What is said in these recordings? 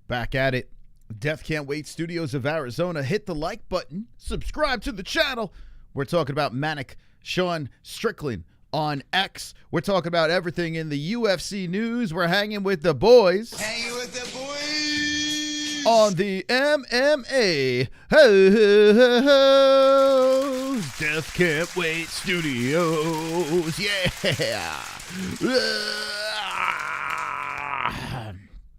Back at it. Death Can't Wait Studios of Arizona. Hit the like button. Subscribe to the channel. We're talking about Manic Sean Strickland on X. We're talking about everything in the UFC news. We're hanging with the boys. Hanging with the boys. On the MMA-Holes. Death Can't Wait Studios. Yeah.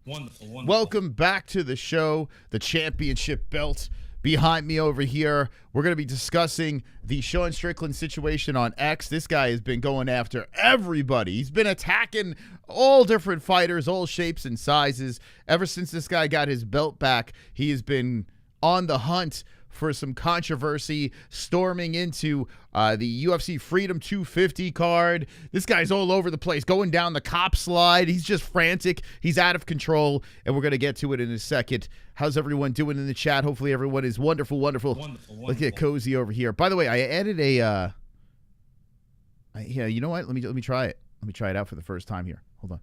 Wonderful. Welcome back to the show. The championship belt behind me over here. We're going to be discussing the Sean Strickland situation on X. This guy has been going after everybody. He's been attacking all different fighters, all shapes and sizes. Ever since this guy got his belt back, he has been on the hunt for some controversy, storming into the UFC Freedom 250 card. This guy's all over the place, going down the cop slide. He's just frantic. He's out of control, and we're going to get to it in a second. How's everyone doing in the chat? Hopefully everyone is wonderful. Let's get cozy over here. By the way, I added a yeah, you know what? Let me try it. Let me try it out for the first time here. Hold on.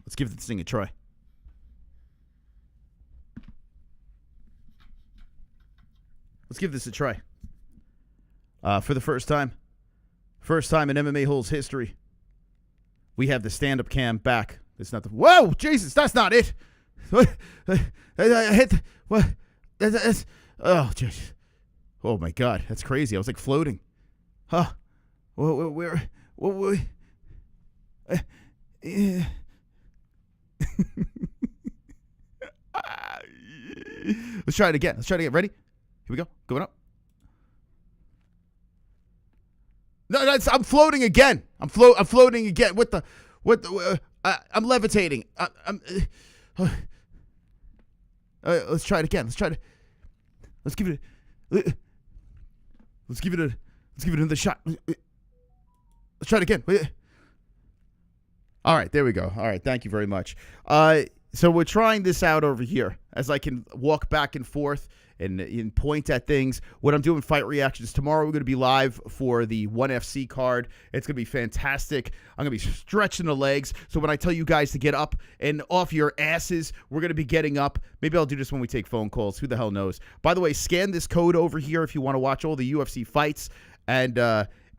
Let's give this thing a try. Let's give this a try. For the first time in MMA-Holes history, we have the stand-up cam back. It's not the... Whoa! Jesus, that's not it! What? I hit the... What? That's... Oh, jeez. Oh, my God. That's crazy. I was, like, floating. Huh? Where... Yeah. Let's try it again. Ready? Here we go. Going up. No, I'm floating again. I'm floating again. What the? I'm levitating. Let's try it again. Let's give it another shot. Let's try it again. All right, there we go. All right, thank you very much. So we're trying this out over here as I can walk back and forth and point at things. What I'm doing, fight reactions. Tomorrow we're going to be live for the 1FC card. It's going to be fantastic. I'm going to be stretching the legs. So when I tell you guys to get up and off your asses, we're going to be getting up. Maybe I'll do this when we take phone calls. Who the hell knows? By the way, scan this code over here if you want to watch all the UFC fights. And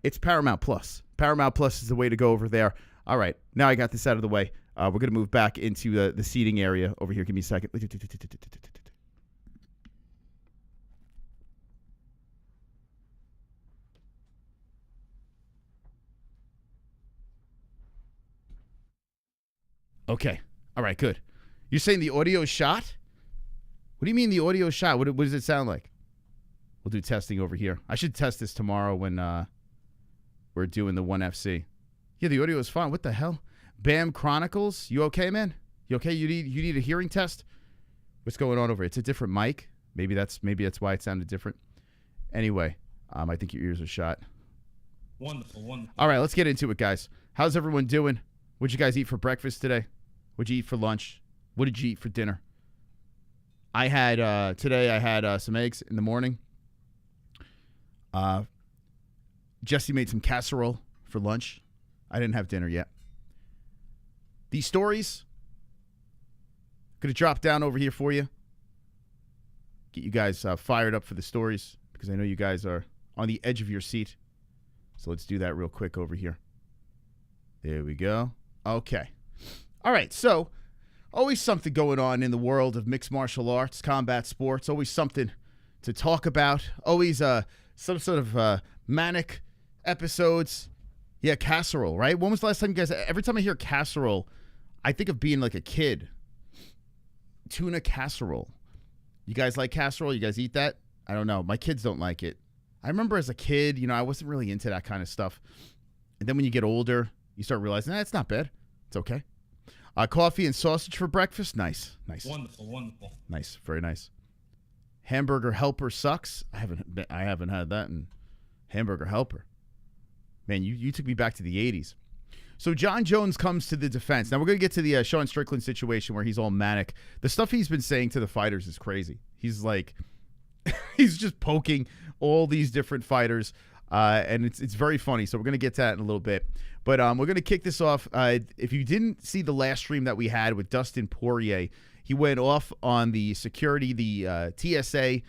it's Paramount Plus. Paramount Plus is the way to go over there. All right, now I got this out of the way. We're going to move back into the seating area over here. Give me a second. Okay. All right, good. You're saying the audio is shot? What do you mean the audio is shot? What does it sound like? We'll do testing over here. I should test this tomorrow when we're doing the 1FC. Yeah, the audio is fine. What the hell? Bam Chronicles, you okay, man? You okay? You need a hearing test? What's going on over here? It's a different mic. Maybe that's why it sounded different. Anyway, I think your ears are shot. Wonderful. All right, let's get into it, guys. How's everyone doing? What'd you guys eat for breakfast today? What'd you eat for lunch? What did you eat for dinner? I had today. I had some eggs in the morning. Jesse made some casserole for lunch. I didn't have dinner yet. These stories, going to drop down over here for you. Get you guys fired up for the stories because I know you guys are on the edge of your seat. So let's do that real quick over here. There we go. Okay. All right. So always something going on in the world of mixed martial arts, combat sports. Always something to talk about. Always some sort of manic episodes. Yeah, casserole, right? When was the last time you guys... Every time I hear casserole, I think of being like a kid. Tuna casserole. You guys like casserole? You guys eat that? I don't know. My kids don't like it. I remember as a kid, I wasn't really into that kind of stuff. And then when you get older, you start realizing, it's not bad. It's okay. Coffee and sausage for breakfast? Nice. Wonderful. Nice. Very nice. Hamburger helper sucks. I haven't had that in hamburger helper. Man, you took me back to the 80s. So Jon Jones comes to the defense. Now we're going to get to the Sean Strickland situation where he's all manic. The stuff he's been saying to the fighters is crazy. He's like, He's just poking all these different fighters, and it's very funny. So we're going to get to that in a little bit. But we're going to kick this off. If you didn't see the last stream that we had with Dustin Poirier, he went off on the security, the TSA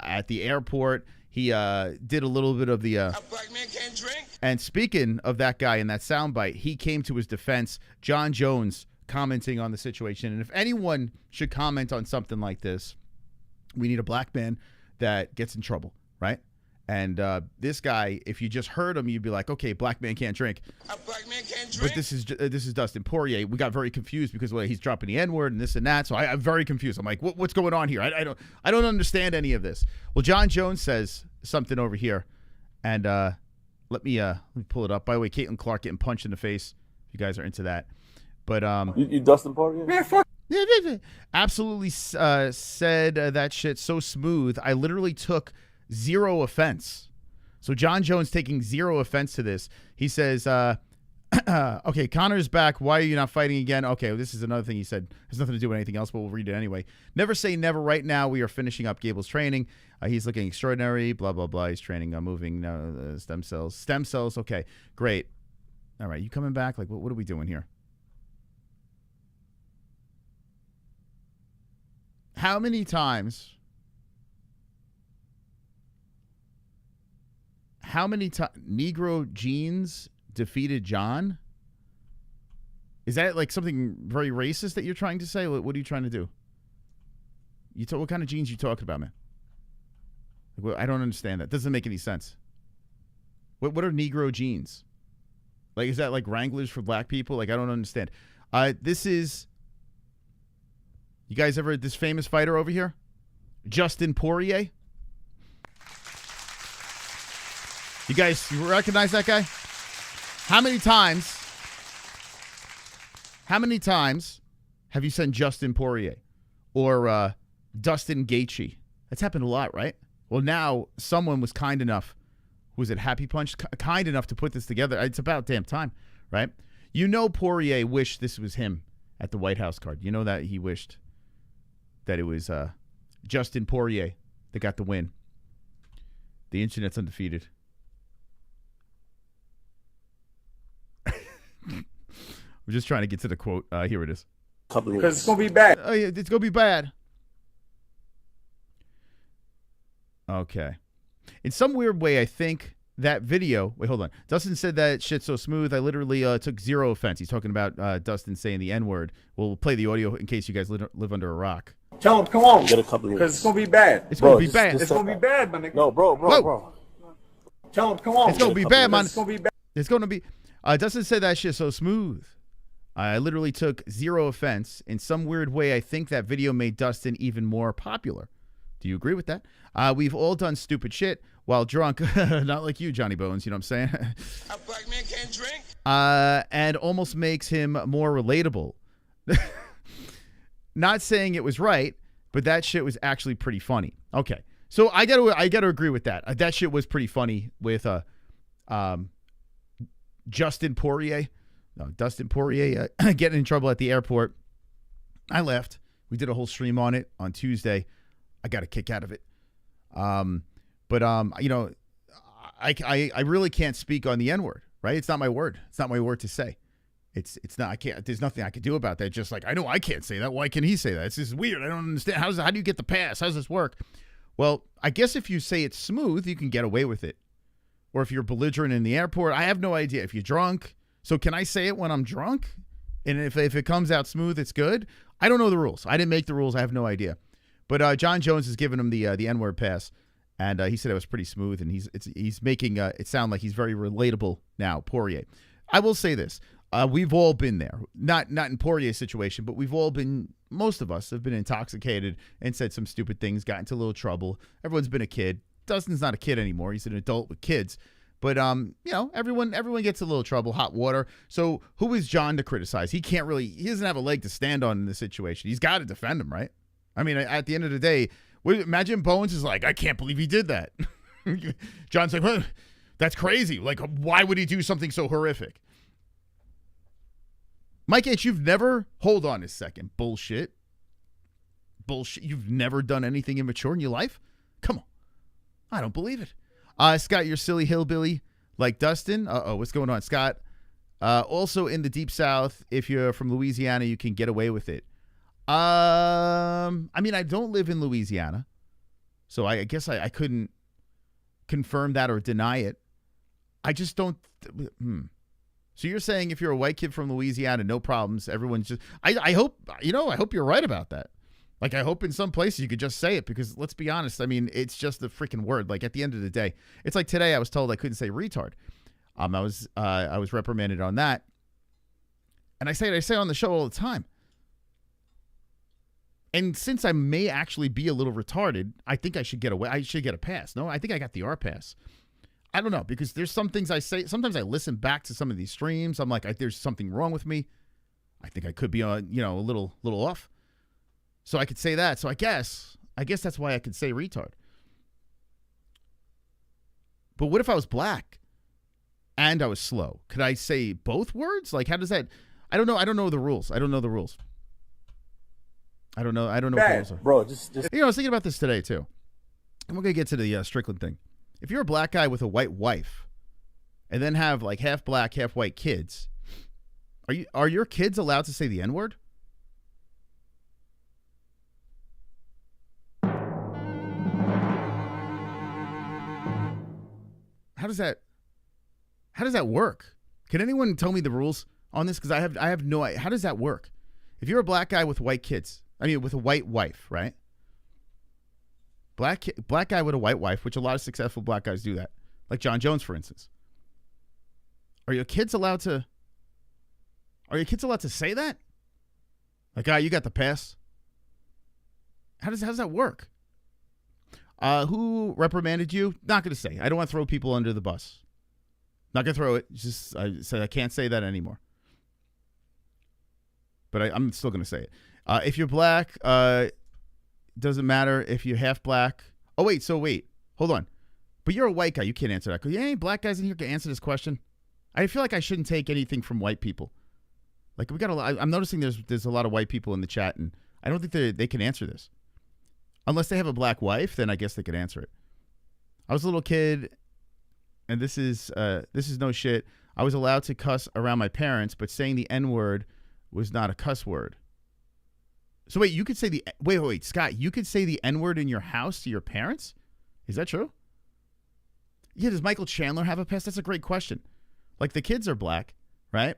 at the airport. He did a little bit of the... A black man can't drink? And speaking of that guy in that soundbite, he came to his defense. Jon Jones commenting on the situation. And if anyone should comment on something like this, we need a black man that gets in trouble, right? And this guy, if you just heard him, you'd be like, okay, black man can't drink. A black man can't drink? But this is Dustin Poirier. We got very confused because he's dropping the N-word and this and that. So I'm very confused. I'm like, what's going on here? I don't understand any of this. Well, Jon Jones says something over here, and let me pull it up. By the way, Caitlin Clark getting punched in the face. If you guys are into that, but you Dustin Poirier? Man, fuck. Absolutely said that shit so smooth. I literally took zero offense. So Jon Jones taking zero offense to this. He says, okay, Conor's back. Why are you not fighting again? Okay, well, this is another thing he said. Has nothing to do with anything else, but we'll read it anyway. Never say never. Right now, we are finishing up Gable's training. He's looking extraordinary. Blah, blah, blah. He's training, moving stem cells. Stem cells. Okay, great. All right, you coming back? Like, what are we doing here? How many times Negro Jeans defeated John? Is that like something very racist that you're trying to say? What are you trying to do? What kind of jeans you talking about, man? Like, I don't understand that. Doesn't make any sense. What are Negro jeans? Like, is that like Wranglers for black people? Like, I don't understand. This is... You guys ever this famous fighter over here? Dustin Poirier? You guys recognize that guy? How many times have you sent Dustin Poirier or Dustin Gaethje? That's happened a lot, right? Well, now someone was kind enough, was it Happy Punch? Kind enough to put this together. It's about damn time, right? You know Poirier wished this was him at the White House card. You know that he wished that it was Dustin Poirier that got the win. The internet's undefeated. We're just trying to get to the quote. Here it is. Because it's going to be bad. Oh, yeah, it's going to be bad. Okay. In some weird way, I think that video... Wait, hold on. Dustin said that shit's so smooth. I literally took zero offense. He's talking about Dustin saying the N-word. We'll play the audio in case you guys live under a rock. Tell him, come on. Get a couple of because it's going to be bad. It's going to be bad. It's going to be bad, my nigga. No, bro. Tell him, come on. It's going to be bad, man. It's going to be bad. It's going to be... Dustin said that shit's so smooth. I literally took zero offense. In some weird way, I think that video made Dustin even more popular. Do you agree with that? We've all done stupid shit while drunk. Not like you, Johnny Bones, you know what I'm saying? A black man can't drink? And almost makes him more relatable. Not saying it was right, but that shit was actually pretty funny. Okay. So I gotta agree with that. That shit was pretty funny with Dustin Poirier getting in trouble at the airport. I left. We did a whole stream on it on Tuesday. I got a kick out of it. You know, I really can't speak on the N-word, right? It's not my word. It's not my word to say. It's not, I can't, there's nothing I can do about that. Just like, I know I can't say that. Why can he say that? It's just weird. I don't understand. How do you get the pass? How does this work? Well, I guess if you say it's smooth, you can get away with it. Or if you're belligerent in the airport, I have no idea. If you're drunk, so can I say it when I'm drunk? And if it comes out smooth, it's good? I don't know the rules. I didn't make the rules. I have no idea. But Jon Jones has given him the N-word pass, and he said it was pretty smooth, and he's making it sound like he's very relatable now, Poirier. I will say this. We've all been there. Not in Poirier's situation, but we've all been, most of us have been intoxicated and said some stupid things, got into a little trouble. Everyone's been a kid. Dustin's not a kid anymore. He's an adult with kids. But, you know, everyone gets a little trouble, hot water. So who is John to criticize? He doesn't have a leg to stand on in this situation. He's got to defend him, right? I mean, at the end of the day, imagine Bones is like, I can't believe he did that. John's like, well, that's crazy. Like, why would he do something so horrific? Mike H., you've never, hold on a second, bullshit. You've never done anything immature in your life? Come on. I don't believe it. Scott, you're silly hillbilly like Dustin. What's going on, Scott? Also in the Deep South, if you're from Louisiana, you can get away with it. I mean, I don't live in Louisiana, so I guess I couldn't confirm that or deny it. I just don't. So you're saying if you're a white kid from Louisiana, no problems, everyone's just. I hope you're right about that. Like, I hope in some places you could just say it, because let's be honest. I mean, it's just the freaking word. Like, at the end of the day, it's like today I was told I couldn't say retard. I was reprimanded on that, and I say it on the show all the time. And since I may actually be a little retarded, I think I should get away. I should get a pass. No, I think I got the R pass. I don't know, because there's some things I say. Sometimes I listen back to some of these streams. I'm like, there's something wrong with me. I think I could be on, a little off. So I could say that. So I guess that's why I could say retard. But what if I was black and I was slow? Could I say both words? Like, how does that? I don't know. I don't know the rules. I don't know the rules. I don't know what the rules are. Bro, just I was thinking about this today too. And we're gonna get to the Strickland thing. If you're a black guy with a white wife, and then have like half black, half white kids, are your kids allowed to say the N-word? How does that work? Can anyone tell me the rules on this? Because I have no idea. How does that work? If you're a black guy with white kids, with a white wife, right? Black guy with a white wife, which a lot of successful black guys do that. Like Jon Jones, for instance. Are your kids allowed to say that? Like, you got the pass? How does that work? Who reprimanded you? Not going to say. I don't want to throw people under the bus. Not going to throw it. Just I said I can't say that anymore. But I'm still going to say it. If you're black, doesn't matter if you're half black. Oh, wait. Hold on. But you're a white guy. You can't answer that. Because any black guys in here can answer this question. I feel like I shouldn't take anything from white people. Like, we got a lot. I'm noticing there's a lot of white people in the chat, and I don't think they can answer this. Unless they have a black wife, then I guess they could answer it. I was a little kid, and this is no shit. I was allowed to cuss around my parents, but saying the N-word was not a cuss word. So wait, you could say wait, Scott, you could say the N-word in your house to your parents? Is that true? Yeah, does Michael Chandler have a pass? That's a great question. Like, the kids are black, right?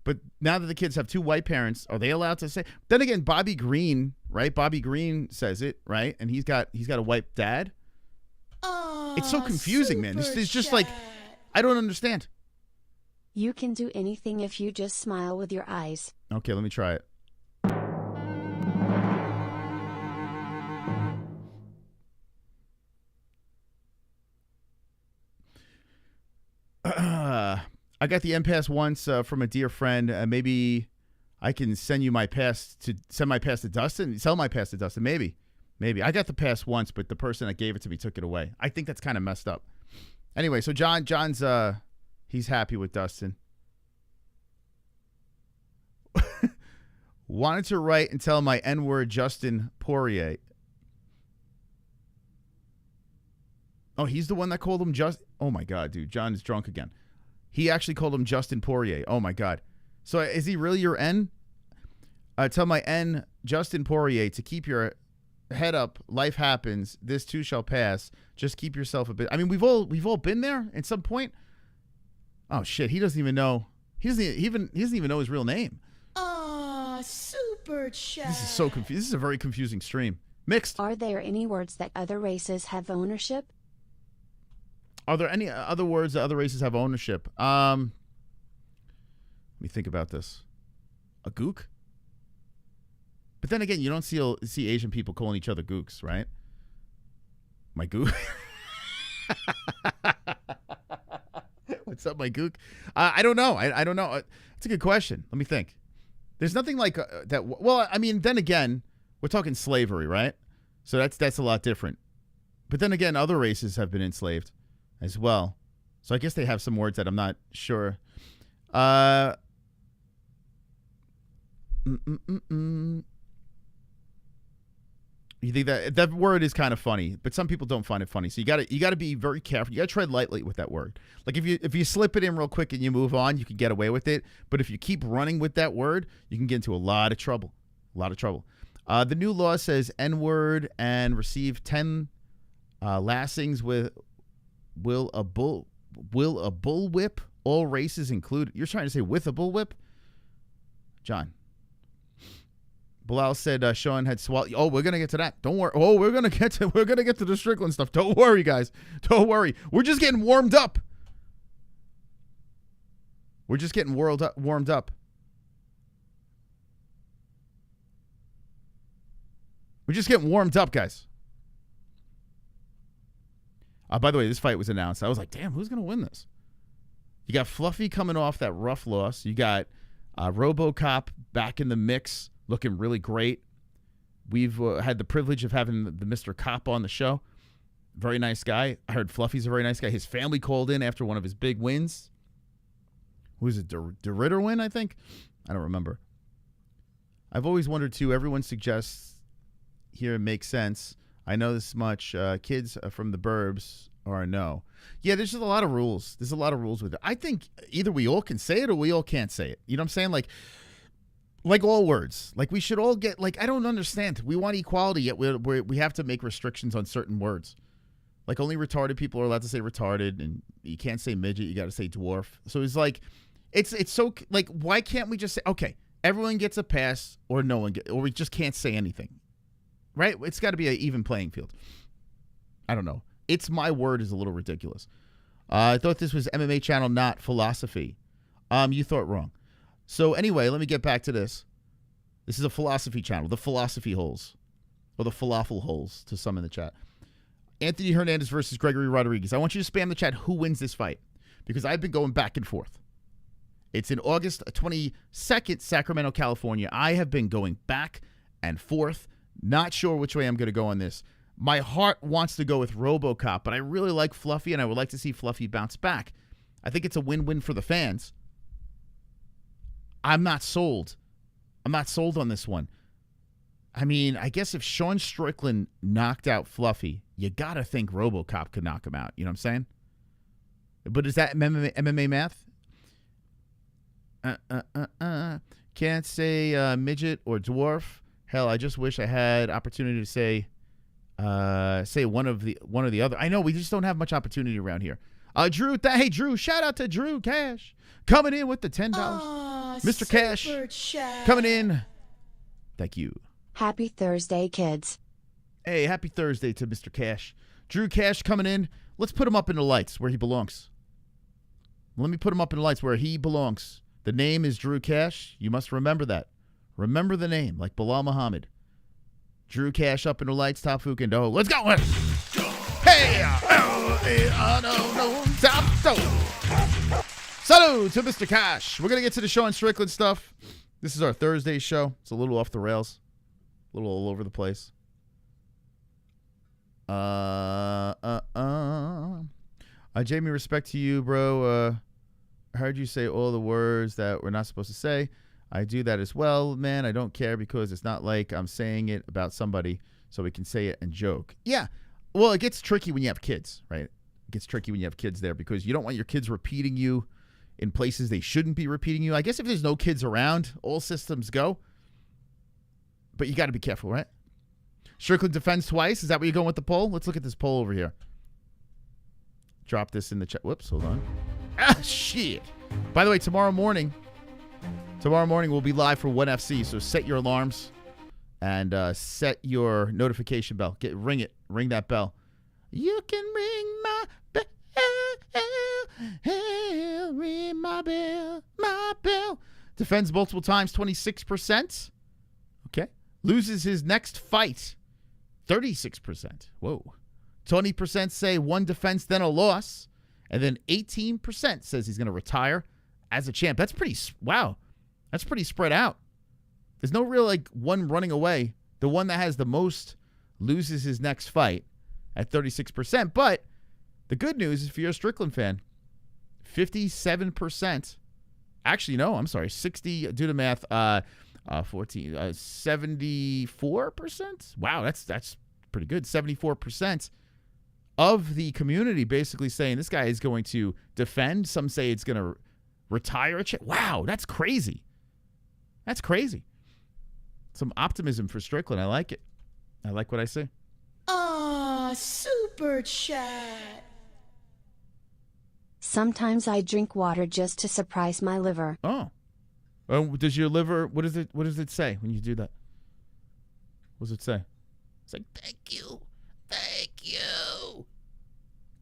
But now that the kids have two white parents, are they allowed to say? Then again, Bobby Green, right? Bobby Green says it, right? And he's got a white dad. Oh, it's so confusing, man. It's just like, I don't understand. You can do anything if you just smile with your eyes. Okay, let me try it. I got the M-Pass once from a dear friend. Maybe I can send my pass to Dustin. Sell my pass to Dustin. Maybe. I got the pass once, but the person that gave it to me took it away. I think that's kind of messed up. Anyway, so John's he's happy with Dustin. Wanted to write and tell my N-word Dustin Poirier. Oh, he's the one that called him Oh my God, dude. John is drunk again. He actually called him Dustin Poirier. Oh my God. So is he really your N? Tell my N, Dustin Poirier, to keep your head up. Life happens. This too shall pass. Just keep yourself a bit. I mean, we've all been there at some point. Oh shit. He doesn't even know. He doesn't even know his real name. Oh, super chat. This is so confusing. This is a very confusing stream. Mixed. Are there any words that other races have ownership? Are there any other words that other races have ownership? Let me think about this. A gook? But then again, you don't see Asian people calling each other gooks, right? My gook? What's up, my gook? I don't know. I don't know. It's a good question. Let me think. There's nothing like that. Well, I mean, then again, we're talking slavery, right? So that's a lot different. But then again, other races have been enslaved as well. So I guess they have some words that I'm not sure. You think that word is kind of funny, but some people don't find it funny. So you got to be very careful. You got to tread lightly with that word. Like if you slip it in real quick and you move on, you can get away with it. But if you keep running with that word, you can get into a lot of trouble. A lot of trouble. The new law says N-word and receive 10 lashings with will a bullwhip, all races included. You're trying to say with a bullwhip? John. Belal said Sean had swallowed. Oh, we're gonna get to that. Don't worry. Oh, we're gonna get to the Strickland stuff. Don't worry, guys. Don't worry. We're just getting warmed up. We're just getting warmed up. We're just getting warmed up, guys. By the way, this fight was announced. I was like, damn, who's gonna win this? You got Fluffy coming off that rough loss. You got Robocop back in the mix, looking really great. We've had the privilege of having the Mr. Cop on the show. Very nice guy. I heard Fluffy's a very nice guy. His family called in after one of his big wins. Who was it? DeRitter win, I think? I don't remember. I've always wondered, too. Everyone suggests here it makes sense. I know this much. Kids from the burbs are a no. Yeah, there's just a lot of rules. There's a lot of rules with it. I think either we all can say it or we all can't say it. You know what I'm saying? Like all words. Like we should all get, like, I don't understand. We want equality, yet we have to make restrictions on certain words. Like only retarded people are allowed to say retarded, and you can't say midget. You got to say dwarf. So it's like, it's so, like, why can't we just say, okay, everyone gets a pass or no one or we just can't say anything. Right? It's got to be an even playing field. I don't know. It's my word is a little ridiculous. I thought this was MMA channel, not philosophy. You thought wrong. So anyway, let me get back to this. This is a philosophy channel, the Philosophy Holes, or the Falafel Holes to some in the chat. Anthony Hernandez versus Gregory Rodriguez. I want you to spam the chat who wins this fight, because I've been going back and forth. It's in August 22nd, Sacramento, California. I have been going back and forth. Not sure which way I'm going to go on this. My heart wants to go with Robocop, but I really like Fluffy, and I would like to see Fluffy bounce back. I think it's a win-win for the fans. I'm not sold. I'm not sold on this one. I mean, I guess if Sean Strickland knocked out Fluffy, you got to think Robocop could knock him out. You know what I'm saying? But is that MMA math? Can't say midget or dwarf. Hell, I just wish I had opportunity to say one or the other. I know we just don't have much opportunity around here. Drew, hey Drew, shout out to Drew Cash coming in with the $10. Mr. Cash coming in. Thank you. Happy Thursday, kids. Hey, happy Thursday to Mr. Cash. Drew Cash coming in. Let's put him up in the lights where he belongs. Let me put him up in the lights where he belongs. The name is Drew Cash. You must remember that. Remember the name, like Belal Muhammad. Drew Cash up in the lights, top Fukin. Oh, let's go. Hey, salute to Mr. Cash. We're going to get to the Sean Strickland stuff. This is our Thursday show. It's a little off the rails. A little all over the place. Jamie, respect to you, bro. I heard you say all the words that we're not supposed to say. I do that as well, man. I don't care because it's not like I'm saying it about somebody so we can say it and joke. Yeah. Well, it gets tricky when you have kids, right? It gets tricky when you have kids there because you don't want your kids repeating you in places they shouldn't be repeating you. I guess if there's no kids around, all systems go. But you got to be careful, right? Strickland defends twice. Is that where you're going with the poll? Let's look at this poll over here. Drop this in the chat. Whoops, hold on. Ah, shit. By the way, tomorrow morning we'll be live for 1FC, so set your alarms and set your notification bell. Ring it. Ring that bell. You can ring my bell. Ring my bell. My bell. Defends multiple times, 26%. Okay. Loses his next fight, 36%. Whoa. 20% say one defense, then a loss. And then 18% says he's going to retire as a champ. That's pretty, wow. That's pretty spread out. There's no real, like, one running away. The one that has the most loses his next fight at 36%. But the good news is if you're a Strickland fan, 57%. Actually, no, I'm sorry. 60, do the math. 74%. Wow, that's pretty good. 74% of the community basically saying this guy is going to defend. Some say it's going to retire a Wow, that's crazy. That's crazy. Some optimism for Strickland. I like it. I like what I see. Super chat. Sometimes I drink water just to surprise my liver. Oh. Does your liver, what does it say when you do that? What does it say? It's like, thank you. Thank you.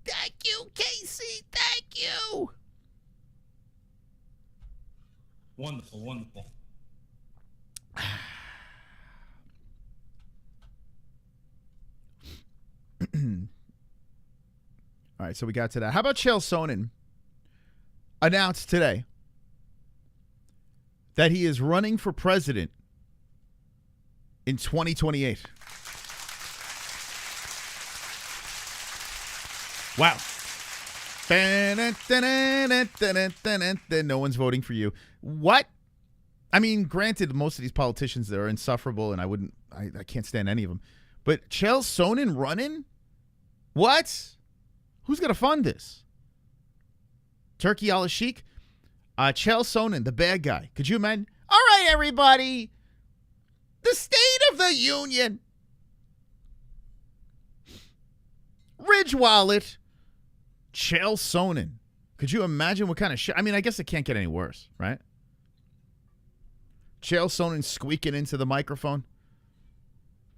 Thank you, Casey. Thank you. Wonderful, wonderful. All right, so we got to that. How about Chael Sonnen announced today that he is running for president in 2028. Wow. No one's voting for you. What? I mean, granted, most of these politicians, they're insufferable, and I can't stand any of them. But Chael Sonnen running? What? Who's going to fund this? Turkey al-Sheikh? Chael Sonnen, the bad guy. Could you imagine? All right, everybody. The State of the Union. Ridge Wallet. Chael Sonnen. Could you imagine what kind of shit? I mean, I guess it can't get any worse, right? Chael Sonnen squeaking into the microphone.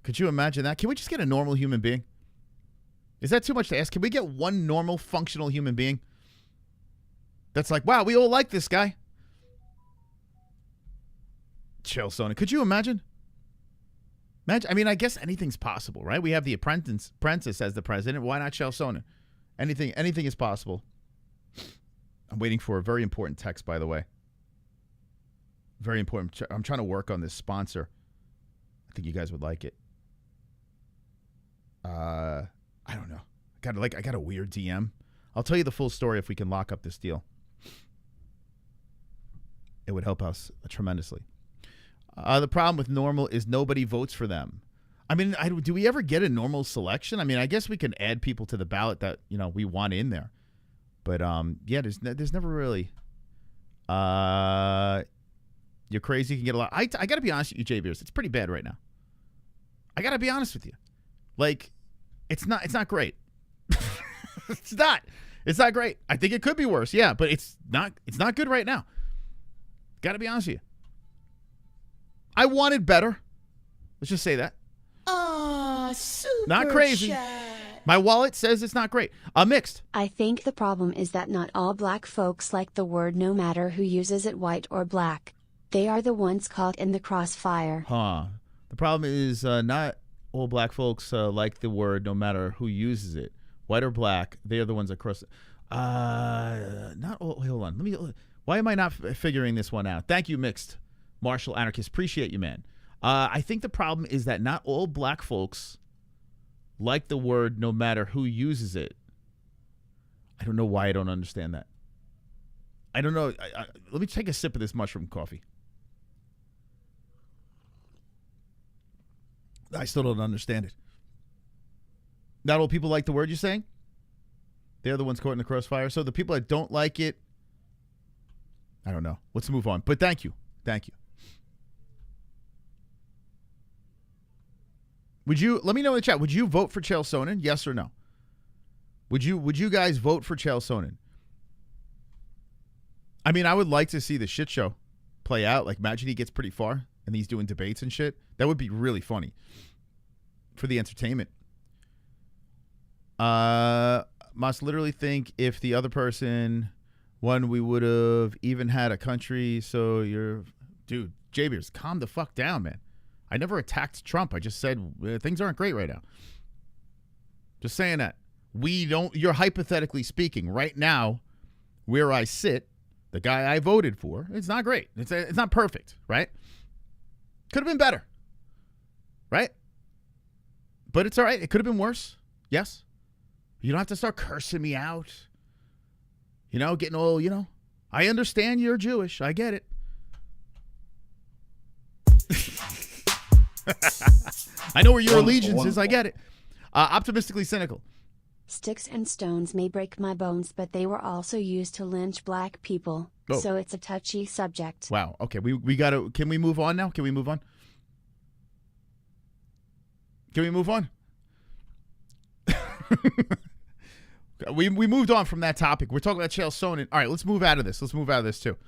Could you imagine that? Can we just get a normal human being? Is that too much to ask? Can we get one normal, functional human being that's like, wow, we all like this guy? Chael Sonnen. Could you imagine? I mean, I guess anything's possible, right? We have the apprentice as the president. Why not Chael Sonnen? Anything is possible. I'm waiting for a very important text, by the way. Very important. I'm trying to work on this sponsor. I think you guys would like it. I don't know. I got a weird DM. I'll tell you the full story if we can lock up this deal. It would help us tremendously. The problem with normal is nobody votes for them. I mean, do we ever get a normal selection? I mean, I guess we can add people to the ballot that, we want in there. But, yeah, there's never really. You're crazy. You can get a lot. I got to be honest with you, Jay Beers. It's pretty bad right now. I got to be honest with you. Like, it's not great. It's not great. I think it could be worse. Yeah, but it's not good right now. Got to be honest with you. I wanted better. Let's just say that. Super not crazy. chat. My wallet says it's not great. Mixed. I think the problem is that not all black folks like the word no matter who uses it, white or black. They are the ones caught in the crossfire. The problem is not all black folks like the word no matter who uses it. White or black, they are the ones that cross. Not all. Hold on. Why am I not figuring this one out? Thank you, Mixed Martial Anarchist. Appreciate you, man. I think the problem is that not all black folks like the word no matter who uses it. I don't know why I don't understand that. I don't know. Let me take a sip of this mushroom coffee. I still don't understand it. Not all people like the word, you're saying? They're the ones caught in the crossfire. So the people that don't like it, I don't know. Let's move on. But thank you. Thank you. Let me know in the chat, would you vote for Chael Sonnen? Yes or no? Would you guys vote for Chael Sonnen? I mean, I would like to see the shit show play out. Like, imagine he gets pretty far and he's doing debates and shit. That would be really funny for the entertainment. Must literally think if the other person won, we would have even had a country. So dude, J-Beers, calm the fuck down, man. I never attacked Trump. I just said things aren't great right now. Just saying that. You're hypothetically speaking right now where I sit, the guy I voted for, it's not great. It's not perfect, right? Could have been better, right? But it's all right. It could have been worse. Yes. You don't have to start cursing me out. Getting all, I understand you're Jewish. I get it. I know where your Wonderful, allegiance is. I wonderful. get it. Optimistically cynical. Sticks and stones may break my bones, but they were also used to lynch black people. Oh. So it's a touchy subject. Wow. Okay. We got to. Can we move on now? Can we move on? Can we move on? we moved on from that topic. We're talking about Chael Sonnen. All right. Let's move out of this. Let's move out of this too.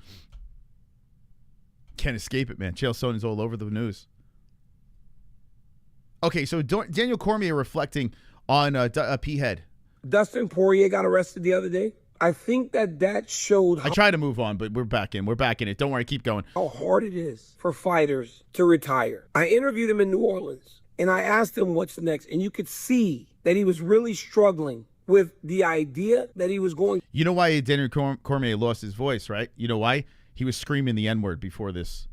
Can't escape it, man. Chael Sonnen's all over the news. Okay. So Daniel Cormier reflecting on P-Head. Dustin Poirier got arrested the other day. I think that showed I try to move on, but we're back in. We're back in it. Don't worry. Keep going. how hard it is for fighters to retire. I interviewed him in New Orleans, and I asked him what's the next, and you could see that he was really struggling with the idea that he was going. You know why Daniel Cormier lost his voice, right? You know why? He was screaming the N-word before this.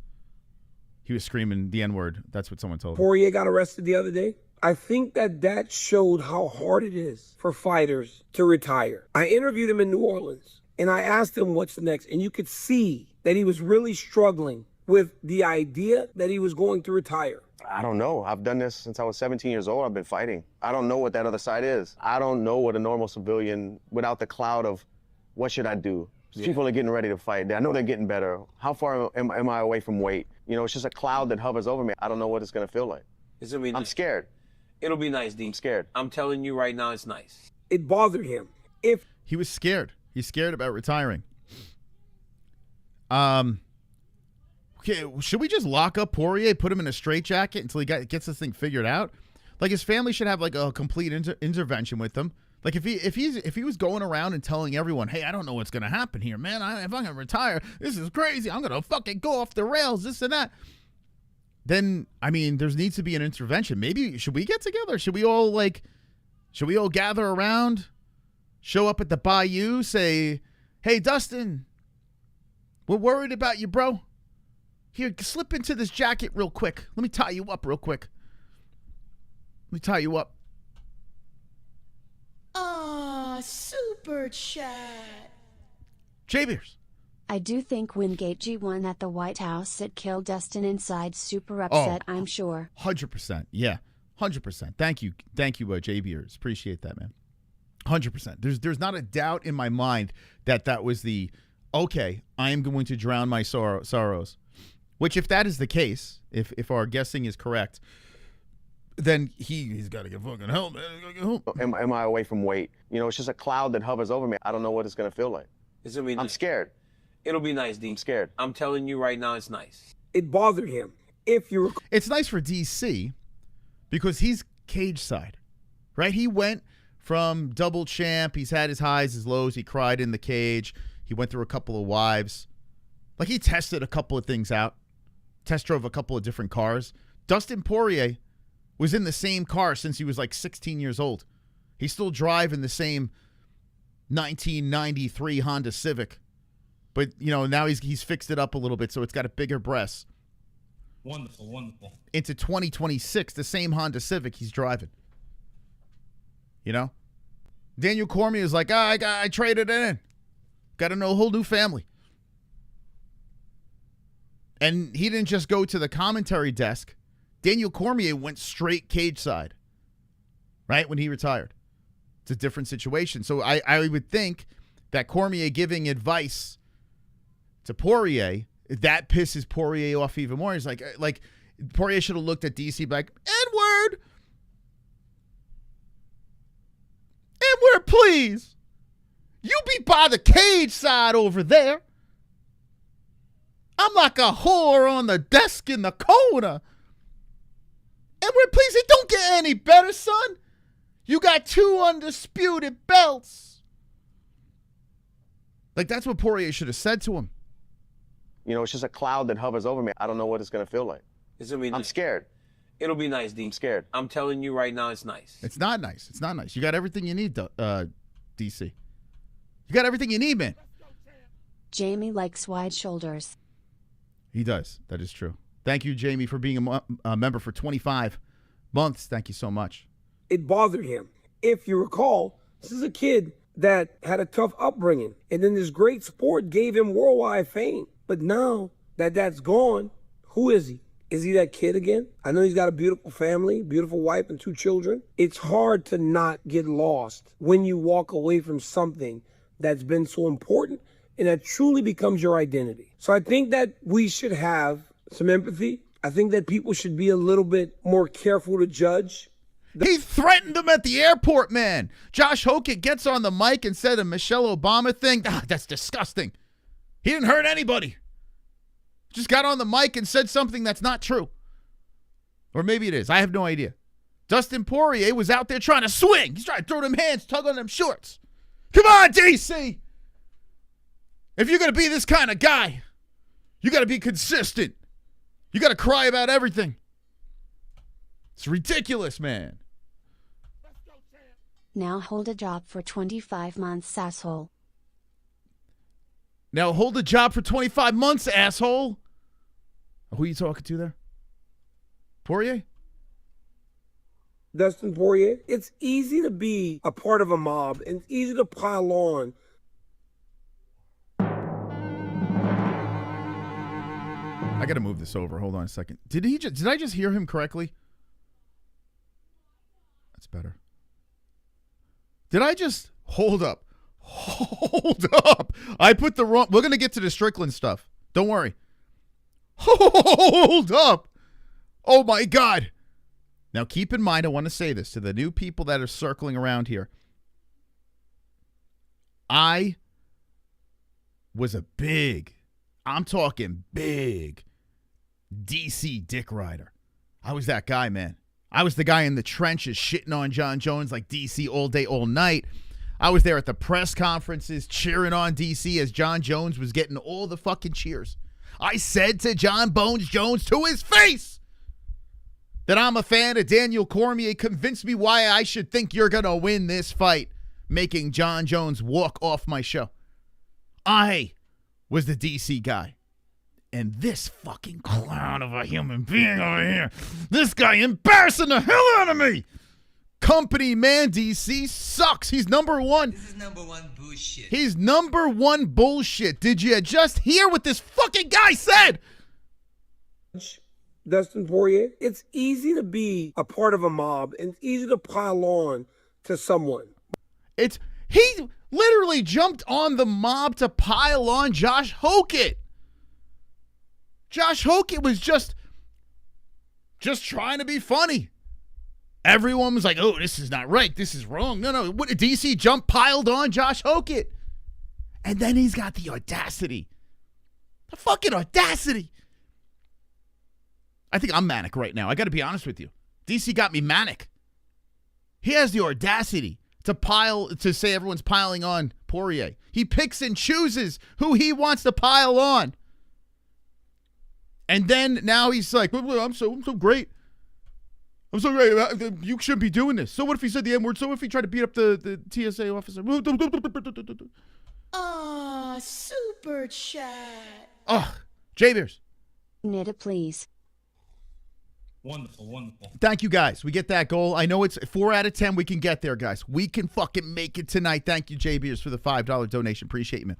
He was screaming the N-word. That's what someone told me. Poirier got arrested the other day. I think that showed how hard it is for fighters to retire. I interviewed him in New Orleans, and I asked him what's the next, and you could see that he was really struggling with the idea that he was going to retire. I don't know. I've done this since I was 17 years old. I've been fighting. I don't know what that other side is. I don't know what a normal civilian, without the cloud of what should I do? People are getting ready to fight. I know they're getting better. How far am I away from weight? You know, it's just a cloud that hovers over me. I don't know what it's going to feel like. I'm scared. It'll be nice, Dean. I'm scared. I'm telling you right now, it's nice. It bothered him. If He was scared. He's scared about retiring. Okay, should we just lock up Poirier, put him in a straitjacket until he gets this thing figured out? Like, his family should have like a complete intervention with him. Like, if he was going around and telling everyone, "Hey, I don't know what's gonna happen here, man. If I'm gonna retire, this is crazy. I'm gonna fucking go off the rails, this and that." Then, I mean, there needs to be an intervention. Maybe should we get together? Should we all gather around, show up at the Bayou, say, "Hey, Dustin, we're worried about you, bro. Here, slip into this jacket real quick. Let me tie you up real quick. Let me tie you up." Aw, super chat. J-Beers. I do think when Gaethje won at the White House, it killed Dustin inside. Super upset, I'm sure. 100%. Yeah, 100%. Thank you, J-Beers. Appreciate that, man. 100%. There's not a doubt in my mind that was the, okay, I am going to drown my sorrows. Which, if that is the case, if our guessing is correct, then he's got to get fucking help, man. He's gotta get help. Am I away from weight? You know, it's just a cloud that hovers over me. I don't know what it's going to feel like. I'm scared. It'll be nice, Dean. I'm scared. I'm telling you right now, it's nice. it bothered him, if you recall. It's nice for DC because he's cage side, right? He went from double champ. He's had his highs, his lows. He cried in the cage. He went through a couple of wives. Like, he tested a couple of things out. Test drove a couple of different cars. Dustin Poirier was in the same car since he was like 16 years old. He's still driving the same 1993 Honda Civic. But, you know, now he's fixed it up a little bit, so it's got a bigger breast. Wonderful, wonderful. Into 2026, the same Honda Civic he's driving. You know? Daniel Cormier is like, I traded it in. Got a whole new family. And he didn't just go to the commentary desk. Daniel Cormier went straight cage side, right, when he retired. It's a different situation. So I would think that Cormier giving advice to Poirier, that pisses Poirier off even more. He's like Poirier should have looked at DC like, Edward, please. You be by the cage side over there. I'm like a whore on the desk in the corner. Edward, please, it don't get any better, son. You got 2 undisputed belts. Like, that's what Poirier should have said to him. You know, it's just a cloud that hovers over me. I don't know what it's going to feel like. I'm scared. It'll be nice, Dean. I'm scared. I'm telling you right now, it's nice. It's not nice. It's not nice. You got everything you need, DC. You got everything you need, man. Jamie likes wide shoulders. He does. That is true. Thank you, Jamie, for being a member for 25 months. Thank you so much. It bothered him. If you recall, this is a kid that had a tough upbringing, and then this great sport gave him worldwide fame. But now that that's gone, who is he? Is he that kid again? I know he's got a beautiful family, beautiful wife, and 2 children. It's hard to not get lost when you walk away from something that's been so important and that truly becomes your identity. So I think that we should have some empathy. I think that people should be a little bit more careful to judge. He threatened him at the airport, man. Josh Hoke gets on the mic and said a Michelle Obama thing. That's disgusting. He didn't hurt anybody. Just got on the mic and said something that's not true. Or maybe it is. I have no idea. Dustin Poirier was out there trying to swing. He's trying to throw them hands, tug on them shorts. Come on, DC. If you're going to be this kind of guy, you got to be consistent. You got to cry about everything. It's ridiculous, man. Now hold a job for 25 months, asshole. Now hold a job for 25 months, asshole. Who are you talking to there? Poirier? Dustin Poirier, it's easy to be a part of a mob and it's easy to pile on. I got to move this over. Hold on a second. Did I just hear him correctly? That's better. Did I just hold up? Hold up. I put the wrong. We're going to get to the Strickland stuff. Don't worry. Hold up. Oh my God. Now keep in mind, I want to say this to the new people that are circling around here. I was a big, I'm talking big, DC dick rider. I was that guy, man. I was the guy in the trenches shitting on Jon Jones like DC all day, all night. I was there at the press conferences cheering on DC as Jon Jones was getting all the fucking cheers. I said to Jon Bones Jones to his face that I'm a fan of Daniel Cormier. Convince me why I should think you're going to win this fight, making Jon Jones walk off my show. I was the DC guy. And this fucking clown of a human being over here, this guy embarrassing the hell out of me. Company man DC sucks. He's number one. This is number one bullshit. He's number one bullshit. Did you just hear what this fucking guy said? Dustin Poirier, it's easy to be a part of a mob and it's easy to pile on to someone. He literally jumped on the mob to pile on Josh Hoke. Josh Hoke was just trying to be funny. Everyone was like, oh, this is not right. This is wrong. No. What did DC jump piled on Josh Hoke? And then he's got the audacity. The fucking audacity. I think I'm manic right now. I got to be honest with you. DC got me manic. He has the audacity to say everyone's piling on Poirier. He picks and chooses who he wants to pile on. And then now he's like, I'm so great. I'm so great. You shouldn't be doing this. So what if he said the N-word? So what if he tried to beat up the TSA officer? Aw, super chat. Ugh. J-Beers. Nita, please. Wonderful, wonderful. Thank you, guys. We get that goal. I know it's 4 out of 10. We can get there, guys. We can fucking make it tonight. Thank you, J-Beers, for the $5 donation. Appreciate you, man.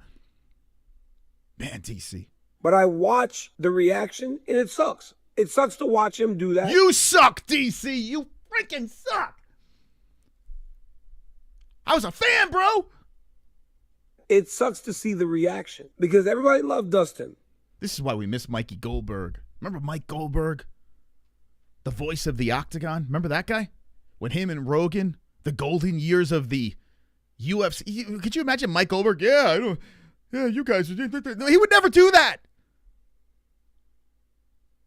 Man, DC. But I watch the reaction, and it sucks. It sucks to watch him do that. You suck, DC. You freaking suck. I was a fan, bro. It sucks to see the reaction because everybody loved Dustin. This is why we miss Mikey Goldberg. Remember Mike Goldberg? The voice of the Octagon? Remember that guy? When him and Rogan, the golden years of the UFC. Could you imagine Mike Goldberg? Yeah, you guys. He would never do that.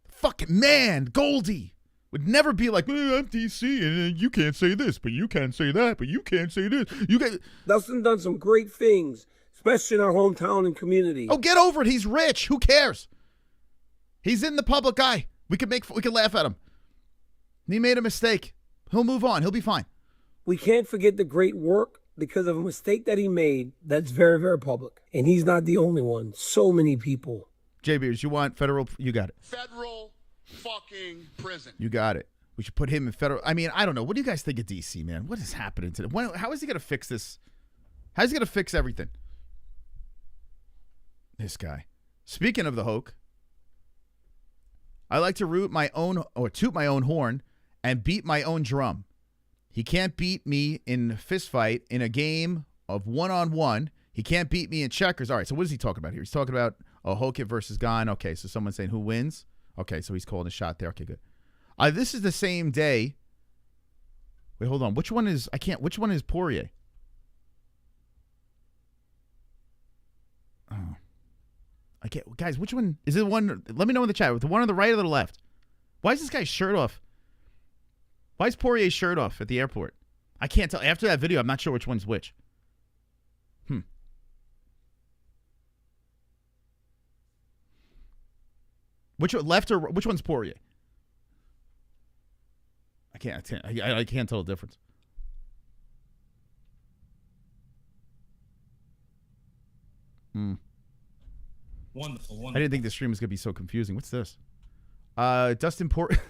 Fucking man, Goldie would never be like, I'm DC and you can't say this, but you can't say that, but you can't say this. Dustin done some great things, especially in our hometown and community. Oh, get over it. He's rich. Who cares? He's in the public eye. We could laugh at him. He made a mistake. He'll move on. He'll be fine. We can't forget the great work because of a mistake that he made that's very, very public. And he's not the only one. So many people. J-Beers, you want federal? You got it. Federal fucking prison. You got it. We should put him in federal. I mean, I don't know. What do you guys think of DC, man? What is happening today? How is he going to fix this? How's he going to fix everything? This guy. Speaking of the Hoke, I like to toot my own horn and beat my own drum. He can't beat me in a fist fight in a game of one-on-one. He can't beat me in checkers. All right, so what is he talking about here? He's talking about Hoke versus Gane. Okay, so someone's saying who wins? Okay, so he's calling a shot there. Okay, good. This is the same day. Wait, hold on. Which one is Poirier? Oh. I can't, guys, which one? Is it the one? Let me know in the chat. The one on the right or the left? Why is this guy's shirt off? Why is Poirier's shirt off at the airport? I can't tell. After that video, I'm not sure which one's which. Which left or which one's Poirier? I can't tell the difference. Wonderful. I didn't think the stream was gonna be so confusing. What's this? Dustin Poirier.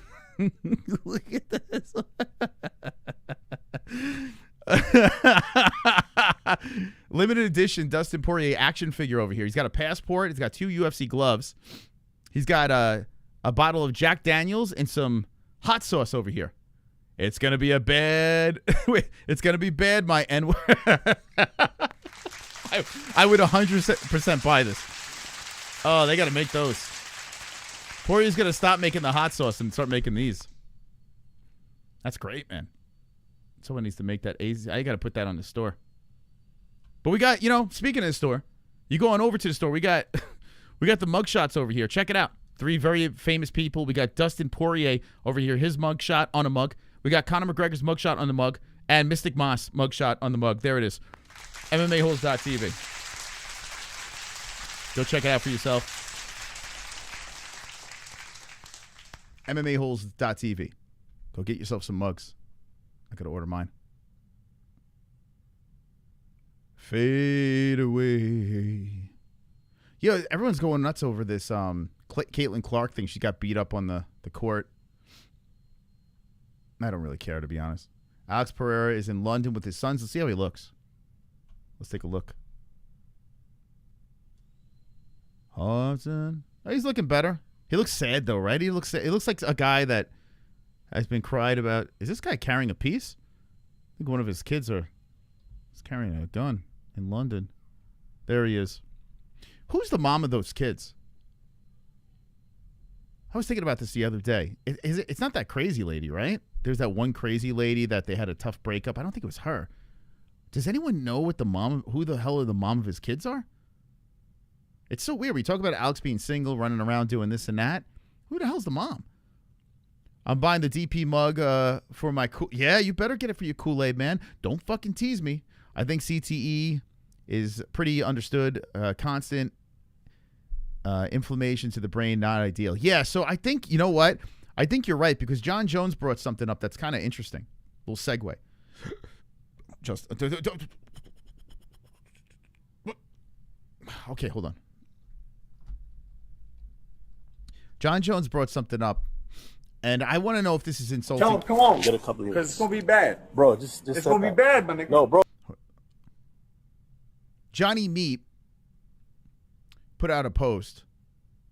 Look at this. Limited edition Dustin Poirier action figure over here. He's got a passport. He's got 2 UFC gloves. He's got a bottle of Jack Daniels and some hot sauce over here. It's gonna be a bad. It's gonna be bad, my N. I would 100% buy this. Oh, they gotta make those. Poirier's gonna stop making the hot sauce and start making these. That's great, man. Someone needs to make that easy. I gotta put that on the store. But we got, speaking of the store, you go on over to the store. We got the mugshots over here. Check it out. 3 very famous people. We got Dustin Poirier over here, his mugshot on a mug. We got Conor McGregor's mugshot on the mug, and Mystic Moss mugshot on the mug. There it is. MMA-Holes.tv. Go check it out for yourself. MMA-Holes.tv. Go get yourself some mugs. I gotta order mine. Fade away. Yeah, everyone's going nuts over this Caitlin Clark thing. She got beat up on the court. I don't really care, to be honest. Alex Pereira is in London with his sons. Let's see how he looks. Let's take a look. Hudson. Oh, he's looking better. He looks sad, though, right? He looks like a guy that has been cried about. Is this guy carrying a piece? I think one of his kids is carrying a gun in London. There he is. Who's the mom of those kids? I was thinking about this the other day. It's not that crazy lady, right? There's that one crazy lady that they had a tough breakup. I don't think it was her. Does anyone know who the hell the mom of his kids are? It's so weird. We talk about Alex being single, running around doing this and that. Who the hell's the mom? I'm buying the DP mug for my Yeah, you better get it for your Kool-Aid, man. Don't fucking tease me. I think CTE is pretty understood. Constant inflammation to the brain, not ideal. Yeah, so I think, you know what? I think you're right, because Jon Jones brought something up that's kind of interesting. Little segue. Just okay, hold on. Jon Jones brought something up, and I want to know if this is insulting. John, come on. Get a couple of Because it's going to be bad. Bro, just It's going to be bad, my nigga. No, bro. Johnny Meat put out a post.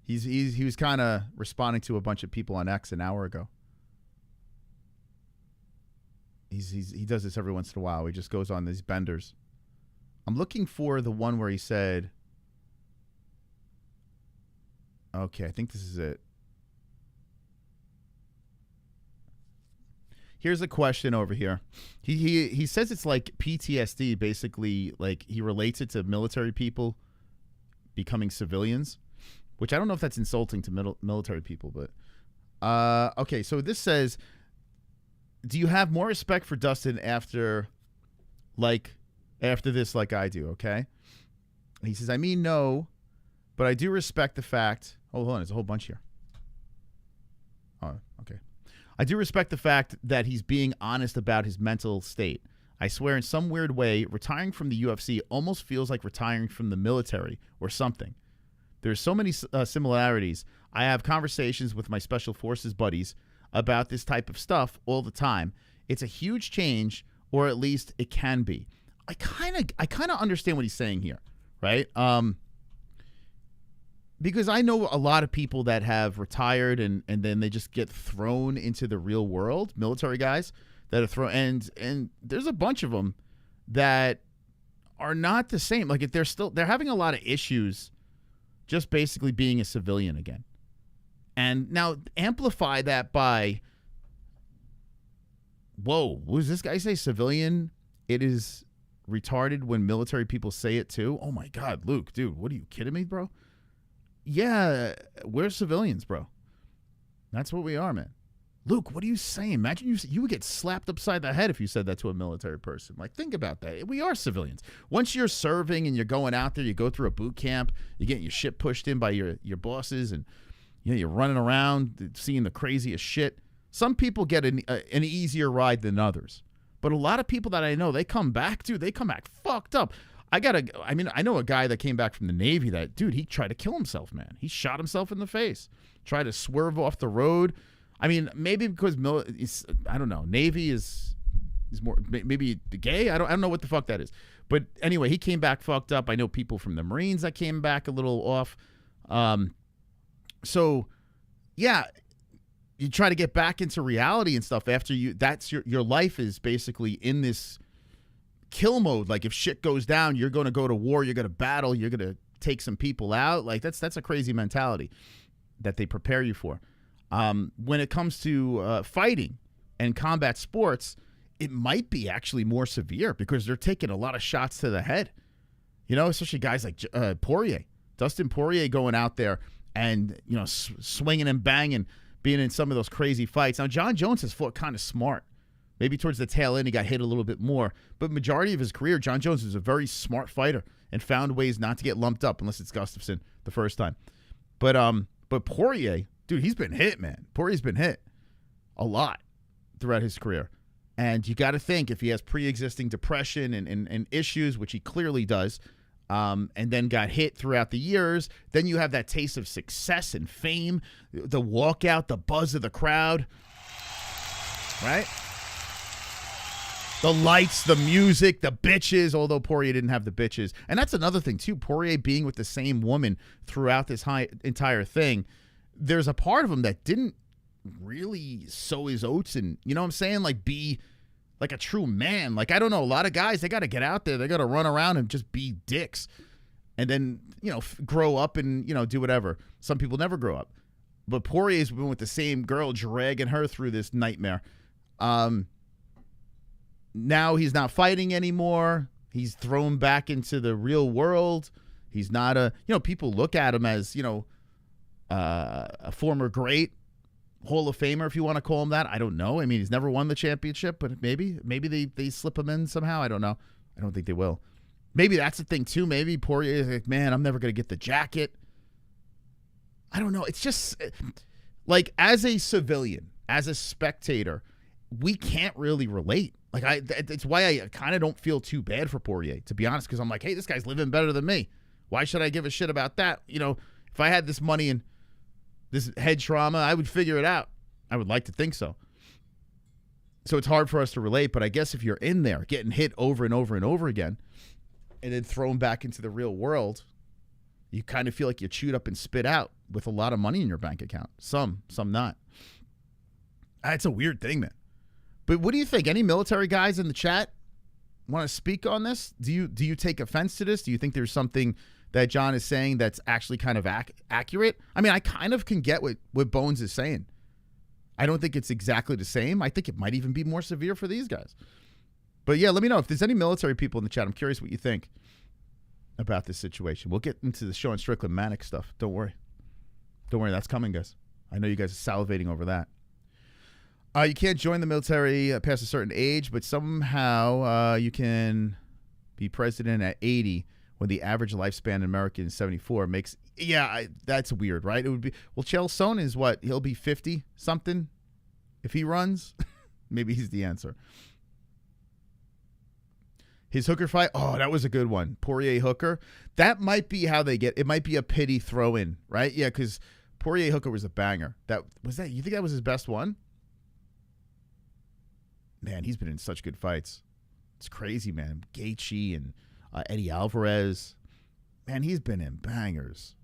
He was kind of responding to a bunch of people on X an hour ago. He does this every once in a while. He just goes on these benders. I'm looking for the one where he said, okay, I think this is it. Here's a question over here. He says it's like PTSD, basically, like he relates it to military people becoming civilians, which I don't know if that's insulting to military people, but okay, so this says, do you have more respect for Dustin after this like I do, okay? And he says, I mean, no, but I do respect the fact, hold on, there's a whole bunch here. Oh, okay. I do respect the fact that he's being honest about his mental state. I swear in some weird way, retiring from the UFC almost feels like retiring from the military or something. There's so many similarities. I have conversations with my special forces buddies about this type of stuff all the time. It's a huge change, or at least it can be. I kind of understand what he's saying here, right? Because I know a lot of people that have retired and then they just get thrown into the real world, military guys that are thrown, and there's a bunch of them that are not the same. Like, if they're having a lot of issues just basically being a civilian again. And now amplify that by, whoa, what does this guy say? Civilian, it is retarded when military people say it too. Oh my God, Luke, dude, what are you kidding me, bro? Yeah, we're civilians, bro. That's what we are, man. Luke, what are you saying? Imagine you would get slapped upside the head if you said that to a military person. Like, think about that. We are civilians. Once you're serving and you're going out there, you go through a boot camp, you're getting your shit pushed in by your bosses, and you're running around seeing the craziest shit. Some people get an easier ride than others. But a lot of people that I know, they come back, dude, they come back fucked up. I know a guy that came back from the Navy that, dude, he tried to kill himself, man. He shot himself in the face, tried to swerve off the road. I mean, maybe because I don't know. Navy is more maybe gay. I don't know what the fuck that is. But anyway, he came back fucked up. I know people from the Marines that came back a little off. So yeah, you try to get back into reality and stuff after that's your life is basically in this kill mode. Like, if shit goes down, you're going to go to war, you're going to battle, you're going to take some people out. Like, that's a crazy mentality that they prepare you for. When it comes to fighting and combat sports, it might be actually more severe because they're taking a lot of shots to the head. You know, especially guys like Poirier, Dustin Poirier, going out there and, you know, swinging and banging, being in some of those crazy fights. Now, Jon Jones has fought kind of smart. Maybe towards the tail end, he got hit a little bit more. But majority of his career, Jon Jones is a very smart fighter and found ways not to get lumped up, unless it's Gustafsson the first time. But Poirier, dude, he's been hit, man. Poirier's been hit a lot throughout his career. And you got to think, if he has pre-existing depression and issues, which he clearly does, and then got hit throughout the years, then you have that taste of success and fame, the walkout, the buzz of the crowd, right? The lights, the music, the bitches, although Poirier didn't have the bitches. And that's another thing, too. Poirier being with the same woman throughout this entire thing, there's a part of him that didn't really sow his oats and, you know what I'm saying, like, be like a true man. Like, I don't know, a lot of guys, they got to get out there. They got to run around and just be dicks and then, you know, grow up and, you know, do whatever. Some people never grow up. But Poirier's been with the same girl, dragging her through this nightmare. Now he's not fighting anymore. He's thrown back into the real world. He's not people look at him as, you know, a former great Hall of Famer, if you want to call him that. I don't know. I mean, he's never won the championship, but maybe they slip him in somehow. I don't know. I don't think they will. Maybe that's the thing too. Maybe Poirier is like, man, I'm never going to get the jacket. I don't know. It's just like, as a civilian, as a spectator, we can't really relate. Like, it's why I kind of don't feel too bad for Poirier, to be honest, because I'm like, hey, this guy's living better than me. Why should I give a shit about that? You know, if I had this money and this head trauma, I would figure it out. I would like to think so. So it's hard for us to relate, but I guess if you're in there getting hit over and over and over again and then thrown back into the real world, you kind of feel like you're chewed up and spit out with a lot of money in your bank account. Some not. It's a weird thing, man. But what do you think? Any military guys in the chat want to speak on this? Do you take offense to this? Do you think there's something that Jon is saying that's actually kind of accurate? I mean, I kind of can get what Bones is saying. I don't think it's exactly the same. I think it might even be more severe for these guys. But yeah, let me know if there's any military people in the chat. I'm curious what you think about this situation. We'll get into the Sean Strickland Manic stuff. Don't worry. Don't worry. That's coming, guys. I know you guys are salivating over that. You can't join the military past a certain age, but somehow you can be president at 80 when the average lifespan in America is 74. That's weird, right? It would be, well, Chael Sonnen is what? He'll be 50 something if he runs. Maybe he's the answer. His Hooker fight, oh, that was a good one. Poirier Hooker. That might be how they get, it might be a pity throw in, right? Yeah, because Poirier Hooker was a banger. You think that was his best one? Man, he's been in such good fights. It's crazy, man. Gaethje and Eddie Alvarez. Man, he's been in bangers.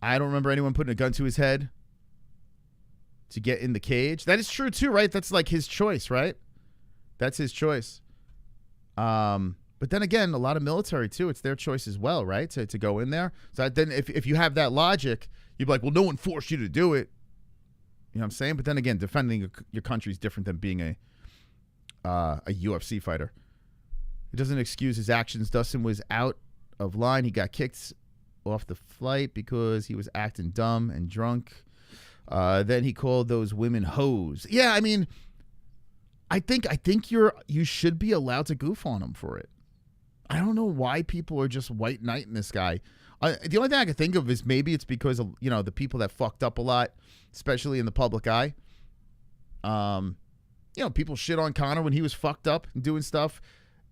I don't remember anyone putting a gun to his head to get in the cage. That is true too, right? That's like his choice, right? That's his choice. But then again, a lot of military too, it's their choice as well, right? To go in there. So then if you have that logic, you'd be like, well, no one forced you to do it. You know what I'm saying? But then again, defending your country is different than being a UFC fighter. It doesn't excuse his actions. Dustin was out of line. He got kicked off the flight because he was acting dumb and drunk. Then he called those women hoes. Yeah, I mean, I think you should be allowed to goof on him for it. I don't know why people are just white knighting this guy. The only thing I can think of is maybe it's because of, you know, the people that fucked up a lot, especially in the public eye. You know, people shit on Conor when he was fucked up and doing stuff.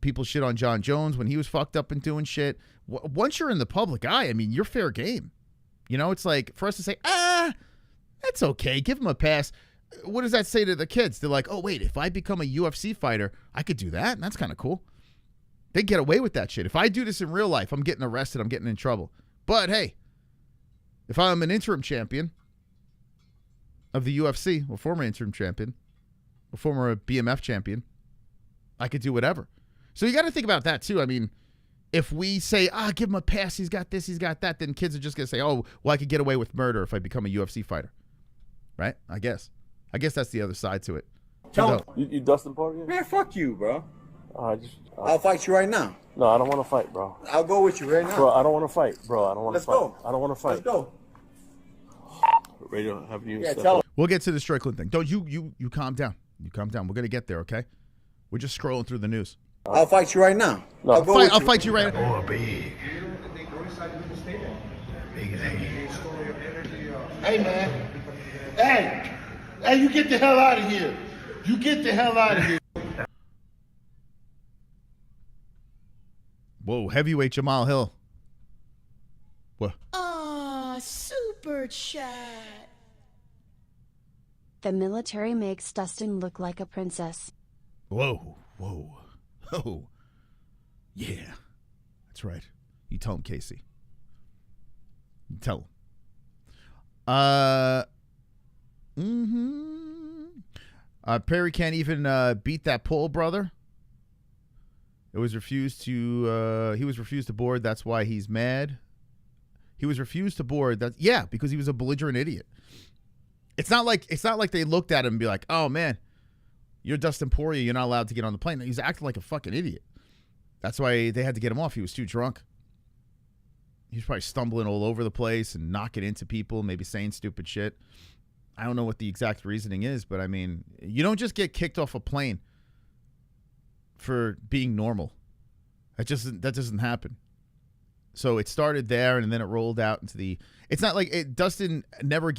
People shit on Jon Jones when he was fucked up and doing shit. Once you're in the public eye, I mean, you're fair game. You know, it's like for us to say, that's okay, give him a pass. What does that say to the kids? They're like, oh, wait, if I become a UFC fighter, I could do that? And that's kind of cool. They get away with that shit. If I do this in real life, I'm getting arrested. I'm getting in trouble. But, hey, if I'm an interim champion of the UFC, or former interim champion, or former BMF champion, I could do whatever. So you got to think about that, too. I mean, if we say, give him a pass, he's got this, he's got that, then kids are just going to say, oh, well, I could get away with murder if I become a UFC fighter. Right? I guess that's the other side to it. Tell him. You Dustin Poirier? Man, fuck you, bro. I'll fight you right now. No, I don't want to fight, bro. I'll go with you right now. Bro, I don't want to fight, bro. I don't want to Let's fight. go. I don't want to fight. Let's go. Radio, have you? Yeah, tell him. We'll get to the Strickland thing. Don't you calm down. You calm down. We're gonna get there, okay? We're just scrolling through the news. I'll fight you right now. No. I'll fight you right now. Oh, big. Big as Hey, man. Hey, you get the hell out of here. You get the hell out of here. Whoa, heavyweight Jamal Hill. What? Super chat. The military makes Dustin look like a princess. Whoa. Oh. Yeah. That's right. You tell him, Casey. You tell him. Perry can't even beat that pole, brother. He was refused to board. That's why he's mad. He was refused to board. Because he was a belligerent idiot. It's not like they looked at him and be like, "Oh man, you're Dustin Poirier. You're not allowed to get on the plane." He's acting like a fucking idiot. That's why they had to get him off. He was too drunk. He was probably stumbling all over the place and knocking into people, maybe saying stupid shit. I don't know what the exact reasoning is, but I mean, you don't just get kicked off a plane for being normal. That doesn't happen. So it started there, and then it rolled out into the. It's not like Dustin never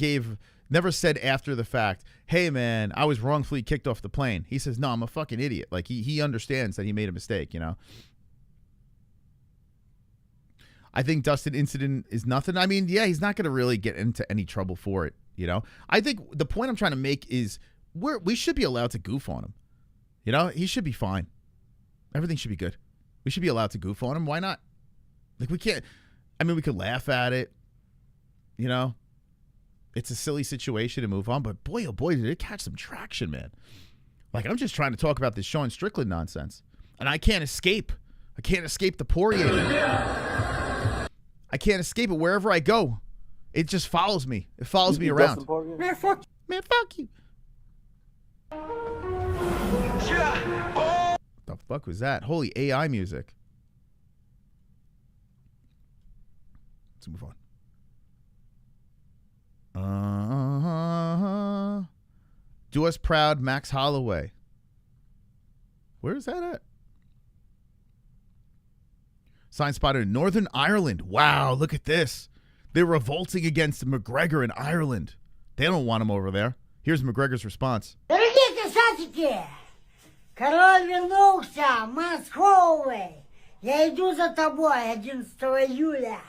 said after the fact, "Hey man, I was wrongfully kicked off the plane." He says, "No, I'm a fucking idiot." Like he understands that he made a mistake. You know. I think Dustin incident is nothing. I mean, yeah, he's not going to really get into any trouble for it. You know. I think the point I'm trying to make is we should be allowed to goof on him. You know, he should be fine. Everything should be good. We should be allowed to goof on him. Why not? Like, we can't. I mean, we could laugh at it. You know, it's a silly situation and move on. But boy, oh boy, did it catch some traction, man. Like, I'm just trying to talk about this Sean Strickland nonsense, and I can't escape. I can't escape the Poirier. I can't escape it wherever I go. It just follows me. It follows me around. Man, fuck you. The fuck was that? Holy AI music. Let's move on. Do us proud, Max Holloway. Where is that at? Sign spotted in Northern Ireland. Wow, look at this. They're revolting against McGregor in Ireland. They don't want him over there. Here's McGregor's response. Дорогие касатики, король вернулся, Москвой. Я иду за тобой 11 июля.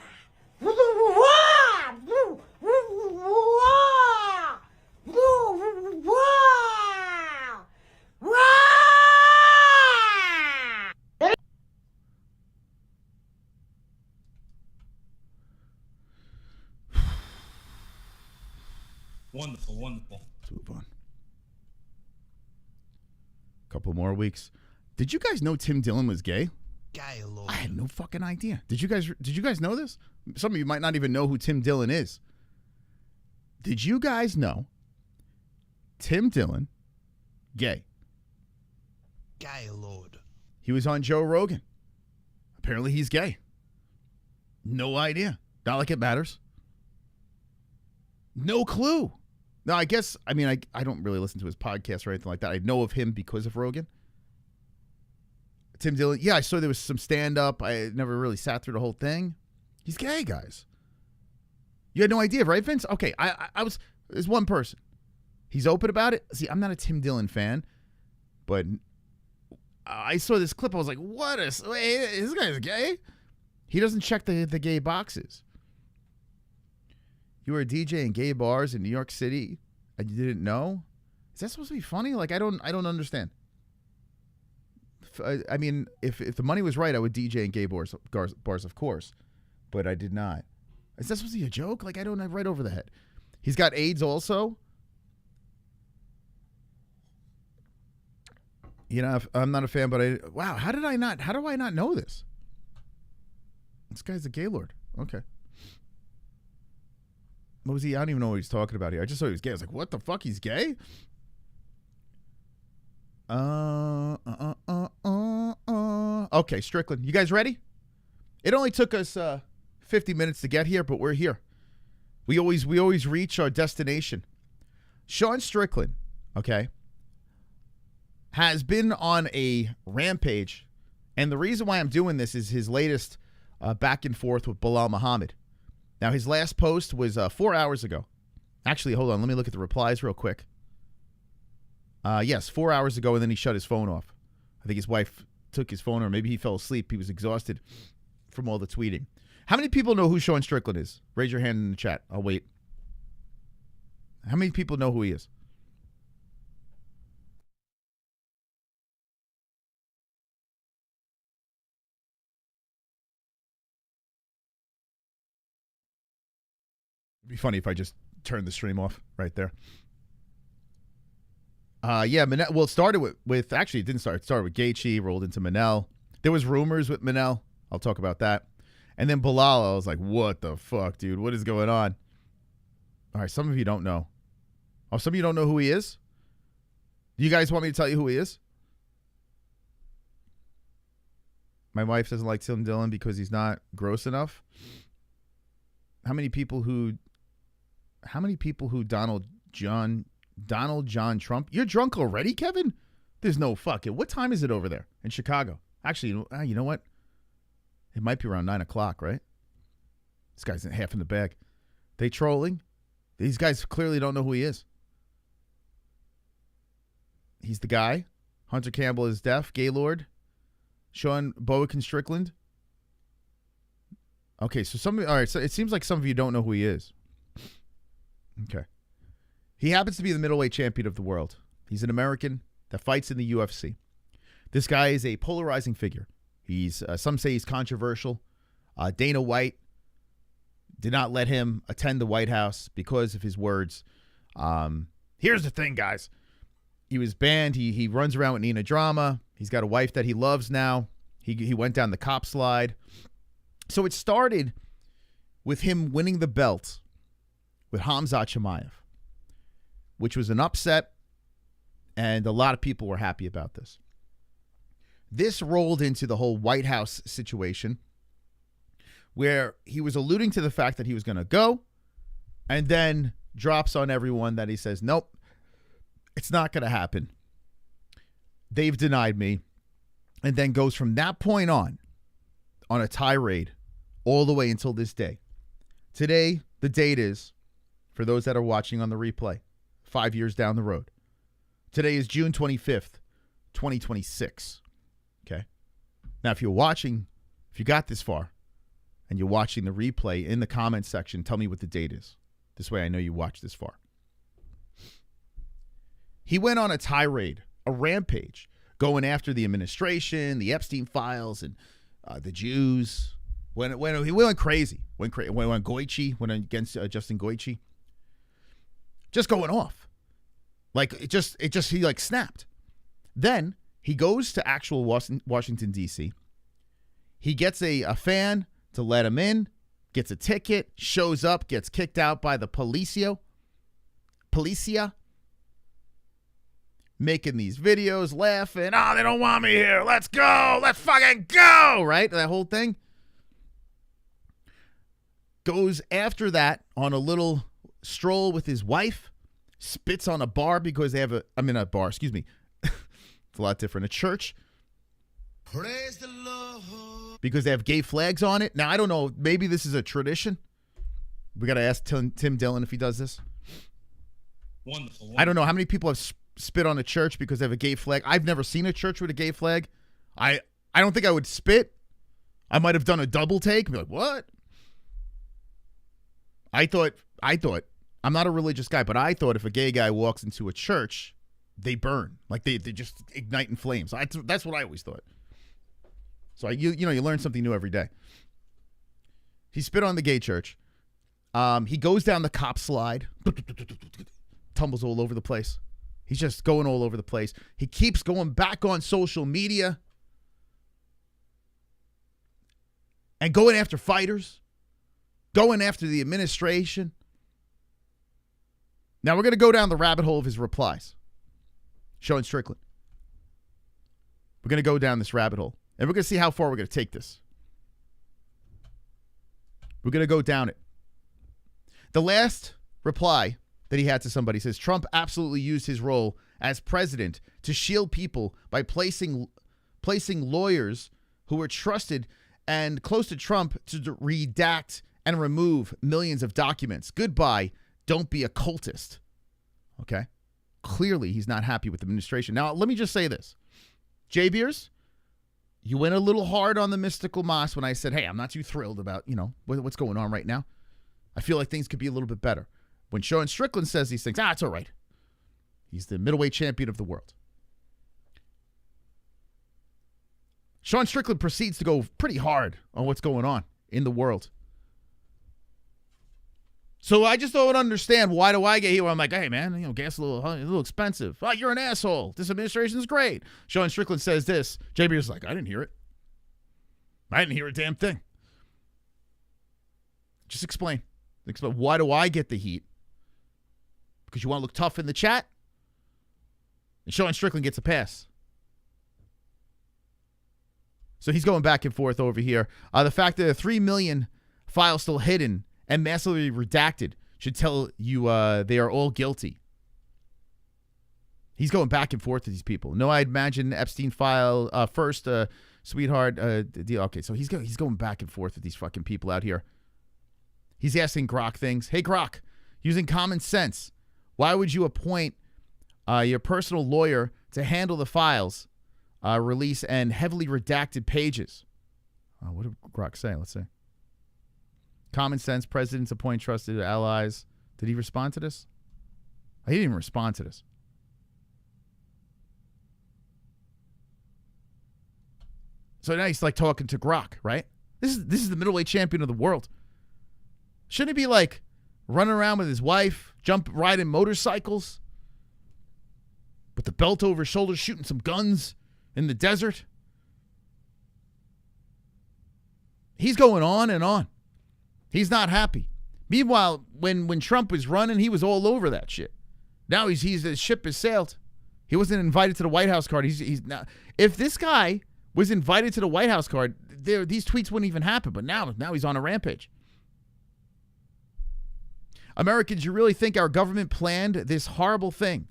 Wonderful, wonderful. Let's move on. Couple more weeks. Did you guys know Tim Dillon was gay? Gay, Lord. I had no fucking idea. Did you guys know this? Some of you might not even know who Tim Dillon is. Did you guys know Tim Dillon, gay? Gay, Lord. He was on Joe Rogan. Apparently he's gay. No idea. Not like it matters. No clue. No, I guess, I don't really listen to his podcast or anything like that. I know of him because of Rogan. Tim Dillon, yeah, I saw there was some stand-up. I never really sat through the whole thing. He's gay, guys. You had no idea, right, Vince? Okay, I was, there's one person. He's open about it. See, I'm not a Tim Dillon fan, but I saw this clip. I was like, what is, wait, this guy's gay? He doesn't check the gay boxes. You were a DJ in gay bars in New York City and you didn't know? Is that supposed to be funny? Like, I don't understand. I mean, if the money was right, I would DJ in gay bars, of course, but I did not. Is that supposed to be a joke? Like, I don't have right over the head. He's got AIDS also. You know, I'm not a fan, but wow, how do I not know this? This guy's a gaylord. Okay. What was he? I don't even know what he's talking about here. I just saw he was gay. I was like, what the fuck? He's gay? Okay, Strickland. You guys ready? It only took us 50 minutes to get here, but we're here. We always reach our destination. Sean Strickland, okay, has been on a rampage, and the reason why I'm doing this is his latest back and forth with Belal Muhammad. Now, his last post was 4 hours ago. Actually, hold on. Let me look at the replies real quick. Yes, 4 hours ago, and then he shut his phone off. I think his wife took his phone, or maybe he fell asleep. He was exhausted from all the tweeting. How many people know who Sean Strickland is? Raise your hand in the chat. I'll wait. How many people know who he is? It'd be funny if I just turned the stream off right there. Yeah, Manel. Well, it started with actually, it didn't start. It started with Gaethje, rolled into Manel. There was rumors with Manel. I'll talk about that. And then Belal, I was like, what the fuck, dude? What is going on? All right, some of you don't know. Oh, some of you don't know who he is? Do you guys want me to tell you who he is? My wife doesn't like Tim Dillon because he's not gross enough. How many people who Donald John Trump? You're drunk already, Kevin? There's no fucking. What time is it over there in Chicago? Actually, you know what? It might be around 9 o'clock, right? This guy's half in the bag. They trolling? These guys clearly don't know who he is. He's the guy. Hunter Campbell is deaf. Gaylord. Sean Boakin Strickland. Okay, so all right, so it seems like some of you don't know who he is. Okay. He happens to be the middleweight champion of the world. He's an American that fights in the UFC. This guy is a polarizing figure. He's some say he's controversial. Dana White did not let him attend the White House because of his words. Here's the thing, guys. He was banned. He runs around with Nina Drama. He's got a wife that he loves now. He went down the cop slide. So it started with him winning the belt with Khamzat Chimaev, which was an upset, and a lot of people were happy about this. This rolled into the whole White House situation where he was alluding to the fact that he was going to go, and then drops on everyone that he says, nope, it's not going to happen. They've denied me. And then goes from that point on a tirade all the way until this day. Today, the date is, for those that are watching on the replay, 5 years down the road. Today is June 25th, 2026. Okay? Now, if you're watching, if you got this far, and you're watching the replay, in the comments section, tell me what the date is. This way I know you watched this far. He went on a tirade, a rampage, going after the administration, the Epstein files, and the Jews. He went crazy. Went Goichi, went against Justin Goichi. just going off. Like, he like snapped. Then he goes to actual Washington, D.C. He gets a fan to let him in, gets a ticket, shows up, gets kicked out by the Policia, making these videos, laughing. Oh, they don't want me here. Let's go. Let's fucking go. Right? That whole thing. Goes after that on a little stroll with his wife, spits on a bar because they have a bar, excuse me. It's a lot different. A church. Praise the Lord. Because they have gay flags on it. Now, I don't know. Maybe this is a tradition. We got to ask Tim Dillon if he does this. Wonderful. I don't know how many people have spit on a church because they have a gay flag. I've never seen a church with a gay flag. I don't think I would spit. I might have done a double take and be like, what? I thought, I'm not a religious guy, but I thought if a gay guy walks into a church, they burn. Like they just ignite in flames. That's what I always thought. So you learn something new every day. He spit on the gay church. He goes down the cop slide. Tumbles all over the place. He's just going all over the place. He keeps going back on social media and going after fighters, going after the administration. Now we're going to go down the rabbit hole of his replies. Sean Strickland. We're going to go down this rabbit hole, and we're going to see how far we're going to take this. We're going to go down it. The last reply that he had to somebody says, Trump absolutely used his role as president to shield people by placing lawyers who were trusted and close to Trump to redact and remove millions of documents. Goodbye. Don't be a cultist. Okay? Clearly, he's not happy with the administration. Now, let me just say this. Jay Beers, you went a little hard on the mystical Moss when I said, hey, I'm not too thrilled about, what's going on right now. I feel like things could be a little bit better. When Sean Strickland says these things, it's all right. He's the middleweight champion of the world. Sean Strickland proceeds to go pretty hard on what's going on in the world. So I just don't understand, why do I get here where I'm like, hey, man, gas a little expensive. Oh, you're an asshole. This administration is great. Sean Strickland says this. JB's like, I didn't hear it. I didn't hear a damn thing. Just explain. Why do I get the heat? Because you want to look tough in the chat? And Sean Strickland gets a pass. So he's going back and forth over here. The fact that 3 million files still hidden and massively redacted should tell you they are all guilty. He's going back and forth to these people. No, I'd imagine Epstein file first, sweetheart deal. Okay, so he's going back and forth with these fucking people out here. He's asking Grok things. Hey, Grok, using common sense, why would you appoint your personal lawyer to handle the files, release, and heavily redacted pages? What did Grok say? Let's see. Common sense, presidents appoint trusted allies. Did he respond to this? He didn't even respond to this. So now he's like talking to Grok, right? This is the middleweight champion of the world. Shouldn't he be like running around with his wife, riding motorcycles, with the belt over his shoulders, shooting some guns in the desert? He's going on and on. He's not happy. Meanwhile, when Trump was running, he was all over that shit. Now his ship has sailed. He wasn't invited to the White House card. He's now. If this guy was invited to the White House card, these tweets wouldn't even happen. But now he's on a rampage. Americans, you really think our government planned this horrible thing?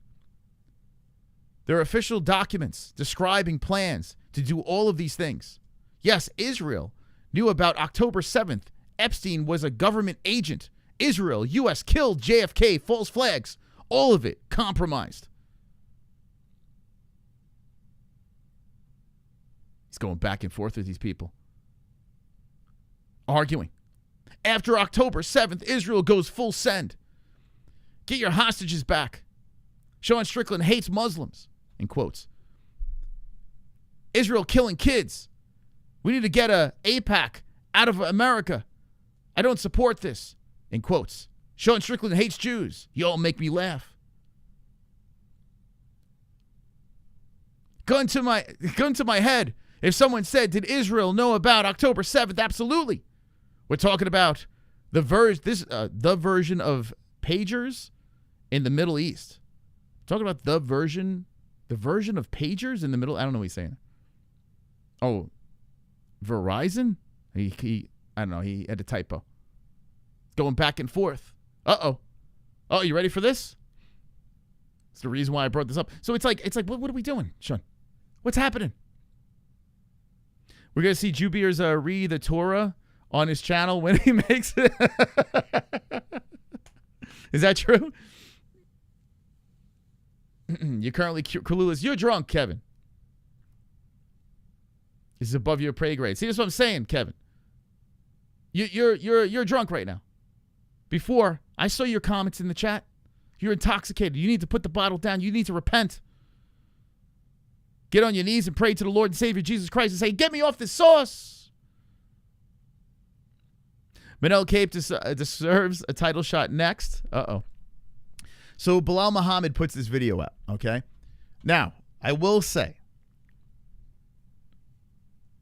There are official documents describing plans to do all of these things. Yes, Israel knew about October 7th. Epstein was a government agent. Israel, U.S. killed JFK, false flags. All of it compromised. He's going back and forth with these people. Arguing. After October 7th, Israel goes full send. Get your hostages back. Sean Strickland hates Muslims, in quotes. Israel killing kids. We need to get a AIPAC out of America. I don't support this, in quotes. Sean Strickland hates Jews. You all make me laugh. Gun to my head. If someone said, did Israel know about October 7th? Absolutely. We're talking about the version of pagers in the Middle East. Talking about the version of pagers in the middle. I don't know what he's saying. Oh, Verizon? He I don't know. He had a typo. Going back and forth. Uh-oh. Oh, you ready for this? It's the reason why I brought this up. So it's like, what are we doing, Sean? What's happening? We're going to see Jubir's read the Torah on his channel when he makes it. Is that true? You're currently clueless. You're drunk, Kevin. This is above your pay grade. See, that's what I'm saying, Kevin. You're drunk right now. Before, I saw your comments in the chat. You're intoxicated. You need to put the bottle down. You need to repent. Get on your knees and pray to the Lord and Savior Jesus Christ and say, get me off this sauce. Manel Kape deserves a title shot next. Uh-oh. So Belal Muhammad puts this video out, okay? Now, I will say,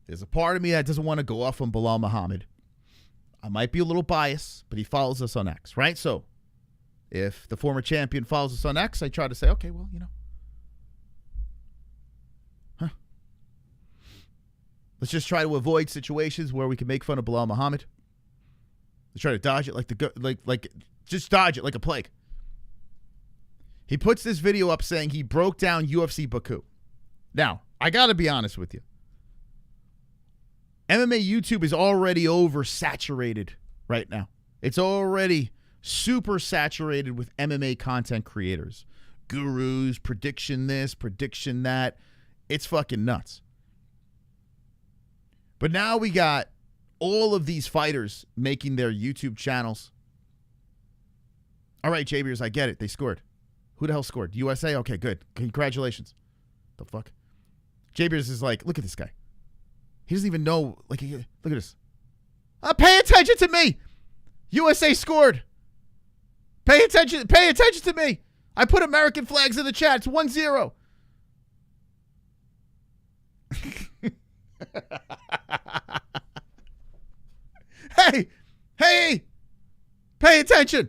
there's a part of me that doesn't want to go off on Belal Muhammad. I might be a little biased, but he follows us on X, right? So if the former champion follows us on X, I try to say, okay, well, you know. Let's just try to avoid situations where we can make fun of Belal Muhammad. Let's try to dodge it just dodge it like a plague. He puts this video up saying he broke down UFC Baku. Now, I got to be honest with you. MMA YouTube is already oversaturated right now. It's already super saturated with MMA content creators. Gurus, prediction this, prediction that. It's fucking nuts. But now we got all of these fighters making their YouTube channels. All right, JBers, I get it. They scored. Who the hell scored? USA? Okay, good. Congratulations. The fuck? JBers is like, look at this guy. He doesn't even know. Like, look at this. Pay attention to me. USA scored. Pay attention to me. I put American flags in the chat. It's 1-0. Hey, pay attention.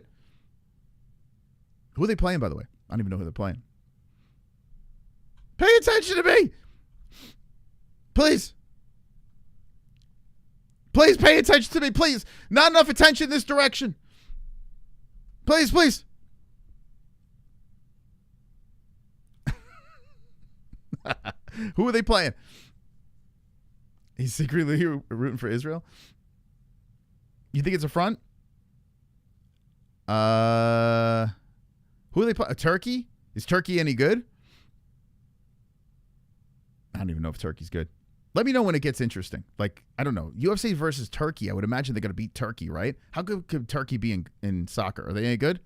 Who are they playing, by the way? I don't even know who they're playing. Pay attention to me. Please pay attention to me, please. Not enough attention this direction. Please. Who are they playing? He's secretly rooting for Israel. You think it's a front? Who are they playing? Turkey? Is Turkey any good? I don't even know if Turkey's good. Let me know when it gets interesting. Like, I don't know. UFC versus Turkey. I would imagine they're going to beat Turkey, right? How good could Turkey be in soccer? Are they any good?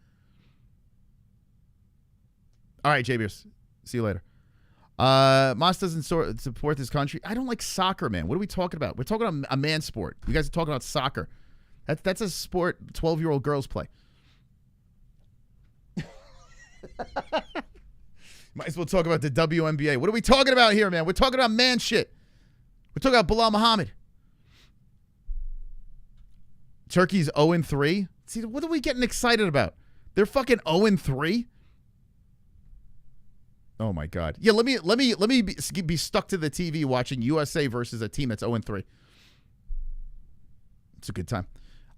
All right, JBers. See you later. Moss doesn't support this country. I don't like soccer, man. What are we talking about? We're talking about a man sport. You guys are talking about soccer. That's a sport 12-year-old girls play. Might as well talk about the WNBA. What are we talking about here, man? We're talking about man shit. We're talking about Belal Muhammad. Turkey's 0-3. See, what are we getting excited about? They're fucking 0-3. Oh my God. Yeah, let me be stuck to the TV watching USA versus a team that's 0-3. It's a good time.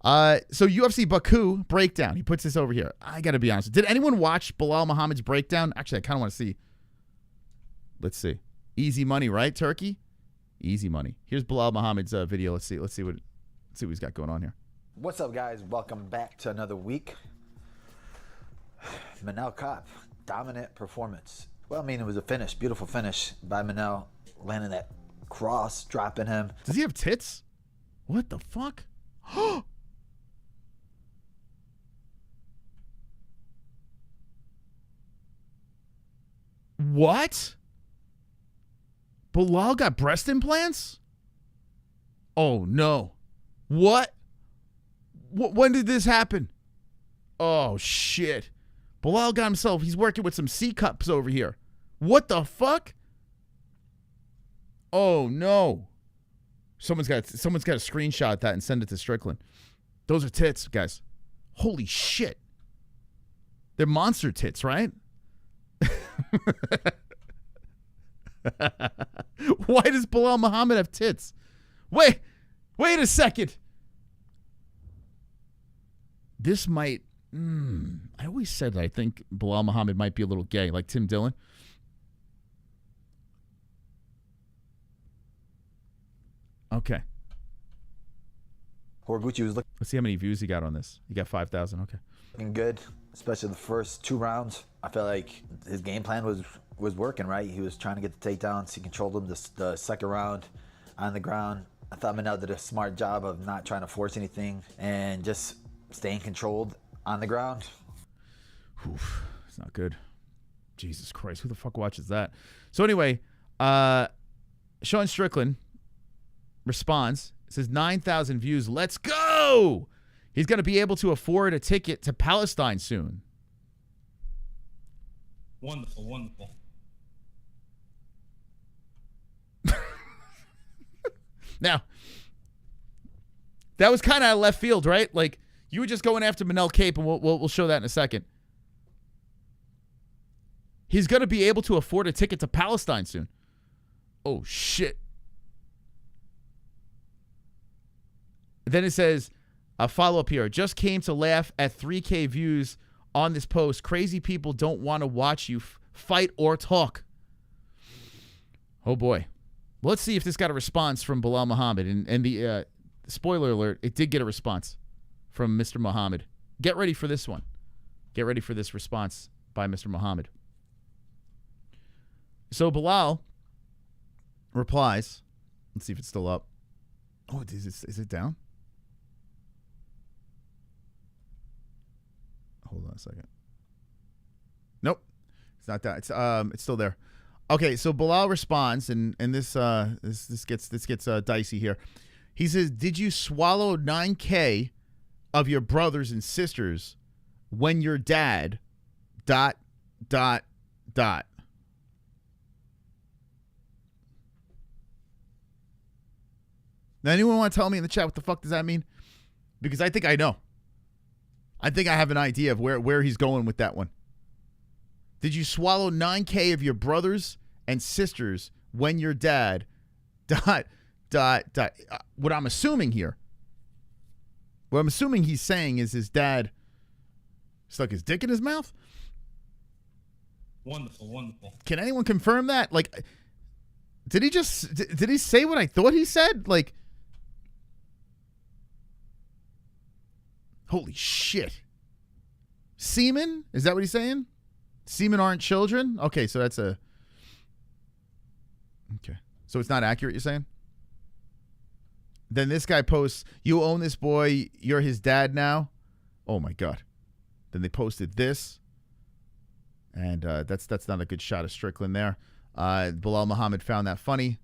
So UFC Baku breakdown. He puts this over here. I got to be honest. Did anyone watch Belal Muhammad's breakdown? Actually, I kind of want to see. Let's see. Easy money, right? Turkey? Easy money. Here's Belal Muhammad's video. Let's see what he's got going on here. What's up, guys? Welcome back to another week. Manel Kape, dominant performance. Well, I mean, it was a finish, beautiful finish by Manuel, landing that cross, dropping him. Does he have tits? What the fuck? What? Belal got breast implants? Oh, no. What? When did this happen? Oh, shit. Belal got himself, he's working with some C-cups over here. What the fuck? Oh, no. Someone's got to screenshot that and send it to Strickland. Those are tits, guys. Holy shit. They're monster tits, right? Why does Belal Muhammad have tits? Wait a second. This might... I always said that I think Belal Muhammad might be a little gay, like Tim Dillon. Okay. Horiguchi was looking... Let's see how many views he got on this. He got 5,000. Okay. Looking good, especially the first 2 rounds. I felt like his game plan was working, right? He was trying to get the takedowns. He controlled them the second round on the ground. I thought Manel did a smart job of not trying to force anything and just staying controlled on the ground. Oof, it's not good. Jesus Christ, who the fuck watches that? So anyway, Sean Strickland responds. It says 9,000 views. Let's go! He's going to be able to afford a ticket to Palestine soon. Wonderful, wonderful. Now, that was kind of left field, right? Like, you were just going after Manel Kape, and we'll show that in a second. He's going to be able to afford a ticket to Palestine soon. Oh, shit. Then it says, a follow-up here. Just came to laugh at 3K views on this post. Crazy people don't want to watch you fight or talk. Oh, boy. Well, let's see if this got a response from Belal Muhammad. And the spoiler alert, it did get a response from Mr. Muhammad. Get ready for this one. Get ready for this response by Mr. Muhammad. So Belal replies. Let's see if it's still up. Oh, is it down? Hold on a second. Nope. It's not that. It's still there. Okay, so Belal responds, and this gets dicey here. He says, "Did you swallow 9K of your brothers and sisters when your dad ... Now, anyone want to tell me in the chat what the fuck does that mean? Because I think I know. I think I have an idea of where he's going with that one. Did you swallow 9K of your brothers and sisters when your dad ... What I'm assuming here, what I'm assuming he's saying is his dad stuck his dick in his mouth? Wonderful, wonderful. Can anyone confirm that? Like, did he say what I thought he said? Like, holy shit. Semen? Is that what he's saying? Semen aren't children? Okay, so that's a... Okay. So it's not accurate, you're saying? Then this guy posts, "You own this boy, you're his dad now." Oh my God. Then they posted this. And that's not a good shot of Strickland there. Belal Muhammad found that funny.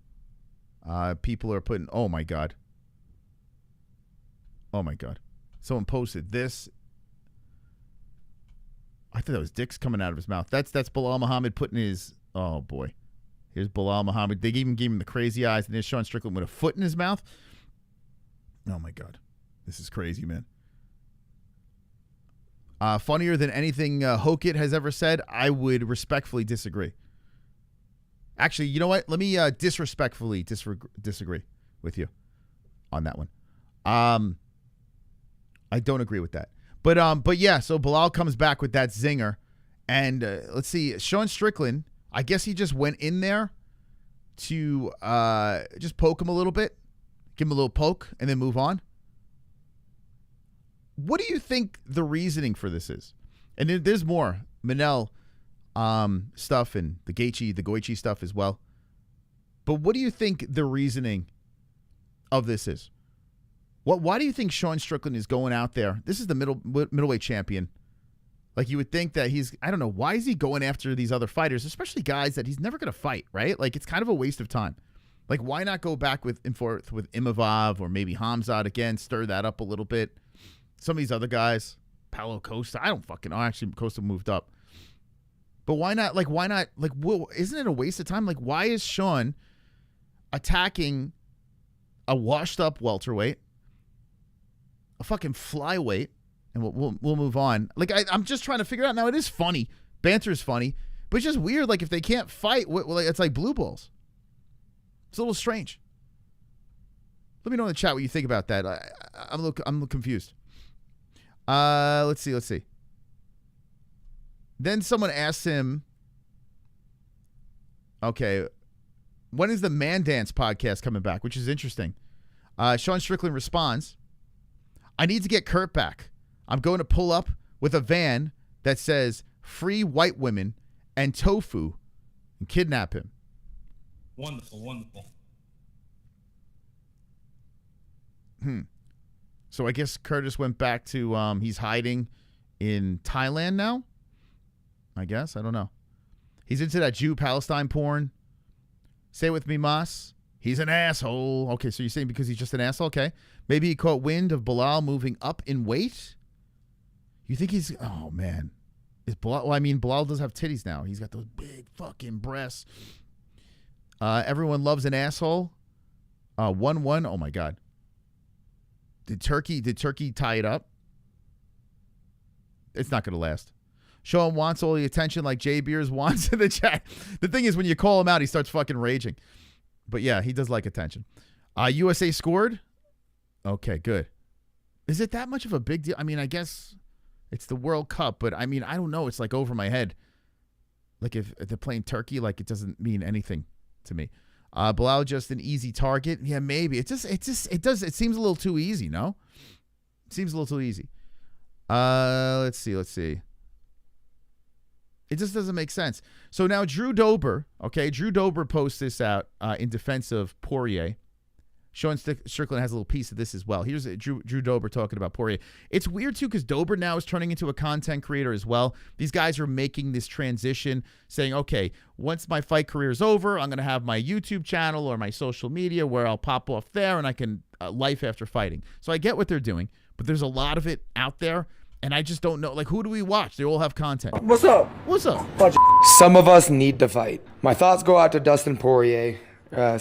People are putting, oh my God. Oh my God. Someone posted this. I thought that was dicks coming out of his mouth. That's Belal Muhammad putting his, oh boy. Here's Belal Muhammad. They even gave him the crazy eyes, and there's Sean Strickland with a foot in his mouth. Oh my God. This is crazy, man. Funnier than anything Hoke has ever said? I would respectfully disagree. Actually, you know what? Let me disrespectfully disagree with you on that one. I don't agree with that. But yeah, so Belal comes back with that zinger. And let's see, Sean Strickland, I guess he just went in there to just poke him a little bit. Give him a little poke and then move on. What do you think the reasoning for this is? And there's more Manel stuff and the Goichi stuff as well. But what do you think the reasoning of this is? Why do you think Sean Strickland is going out there? This is the middleweight champion. Like, you would think that he's, I don't know, why is he going after these other fighters, especially guys that he's never going to fight, right? Like, it's kind of a waste of time. Like, why not go back and forth with Imavov or maybe Hamzat again, stir that up a little bit? Some of these other guys. Paulo Costa. I don't fucking know. Actually, Costa moved up. But why not? Like, isn't it a waste of time? Like, why is Sean attacking a washed-up welterweight, a fucking flyweight, and we'll move on. Like, I'm just trying to figure out. Now, it is funny. Banter is funny. But it's just weird. Like, if they can't fight, it's like blue balls. It's a little strange. Let me know in the chat what you think about that. I'm a little confused. Let's see. Then someone asked him, okay, when is the Man Dance podcast coming back? Which is interesting. Sean Strickland responds, I need to get Kurt back. I'm going to pull up with a van that says free white women and tofu and kidnap him. Wonderful, wonderful. So I guess Curtis went back to, he's hiding in Thailand now? I guess. I don't know. He's into that Jew-Palestine porn. Say it with me, Mas. He's an asshole. Okay, so you're saying because he's just an asshole? Okay. Maybe he caught wind of Belal moving up in weight? You think he's... Oh, man. Is Belal... Well, I mean, Belal does have titties now. He's got those big fucking breasts. Everyone loves an asshole. 1-1. Oh, my God. Did Turkey tie it up? It's not going to last. Sean wants all the attention like Jay Beers wants in the chat. The thing is, when you call him out, he starts fucking raging. But yeah, he does like attention. USA scored? Okay, good. Is it that much of a big deal? I mean, I guess it's the World Cup, but I mean, I don't know. It's like over my head. Like if they're playing Turkey, like it doesn't mean anything to me. Belal just an easy target. Yeah, maybe. It seems a little too easy, no? It seems a little too easy. Let's see. It just doesn't make sense. So now Drew Dober posts this out in defense of Poirier. Sean Strickland has a little piece of this as well. Here's Drew Dober talking about Poirier. It's weird, too, because Dober now is turning into a content creator as well. These guys are making this transition, saying, okay, once my fight career is over, I'm going to have my YouTube channel or my social media where I'll pop off there and I can life after fighting. So I get what they're doing, but there's a lot of it out there. And I just don't know. Like, who do we watch? They all have content. What's up? What's up? Some of us need to fight. My thoughts go out to Dustin Poirier,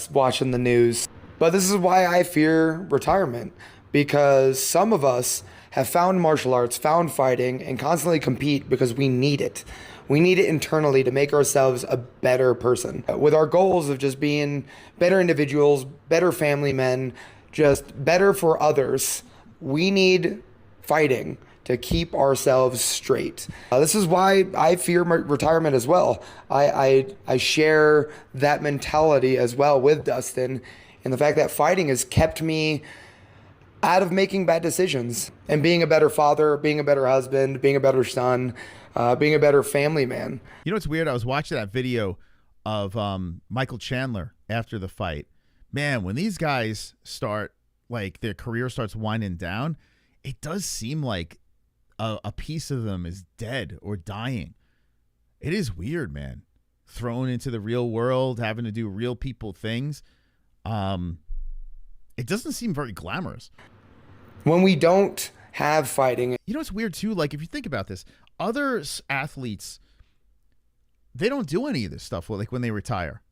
watching the news. But this is why I fear retirement. Because some of us have found martial arts, found fighting, and constantly compete because we need it. We need it internally to make ourselves a better person. With our goals of just being better individuals, better family men, just better for others, we need fighting to keep ourselves straight. This is why I fear retirement as well. I share that mentality as well with Dustin, and the fact that fighting has kept me out of making bad decisions and being a better father, being a better husband, being a better son, being a better family man. You know what's weird? I was watching that video of Michael Chandler after the fight. Man, when these guys start, like, their career starts winding down, it does seem like a piece of them is dead or dying. It is weird, man. Thrown into the real world, having to do real people things. It doesn't seem very glamorous. When we don't have fighting. You know what's weird too? Like, if you think about this, other athletes, they don't do any of this stuff like when they retire.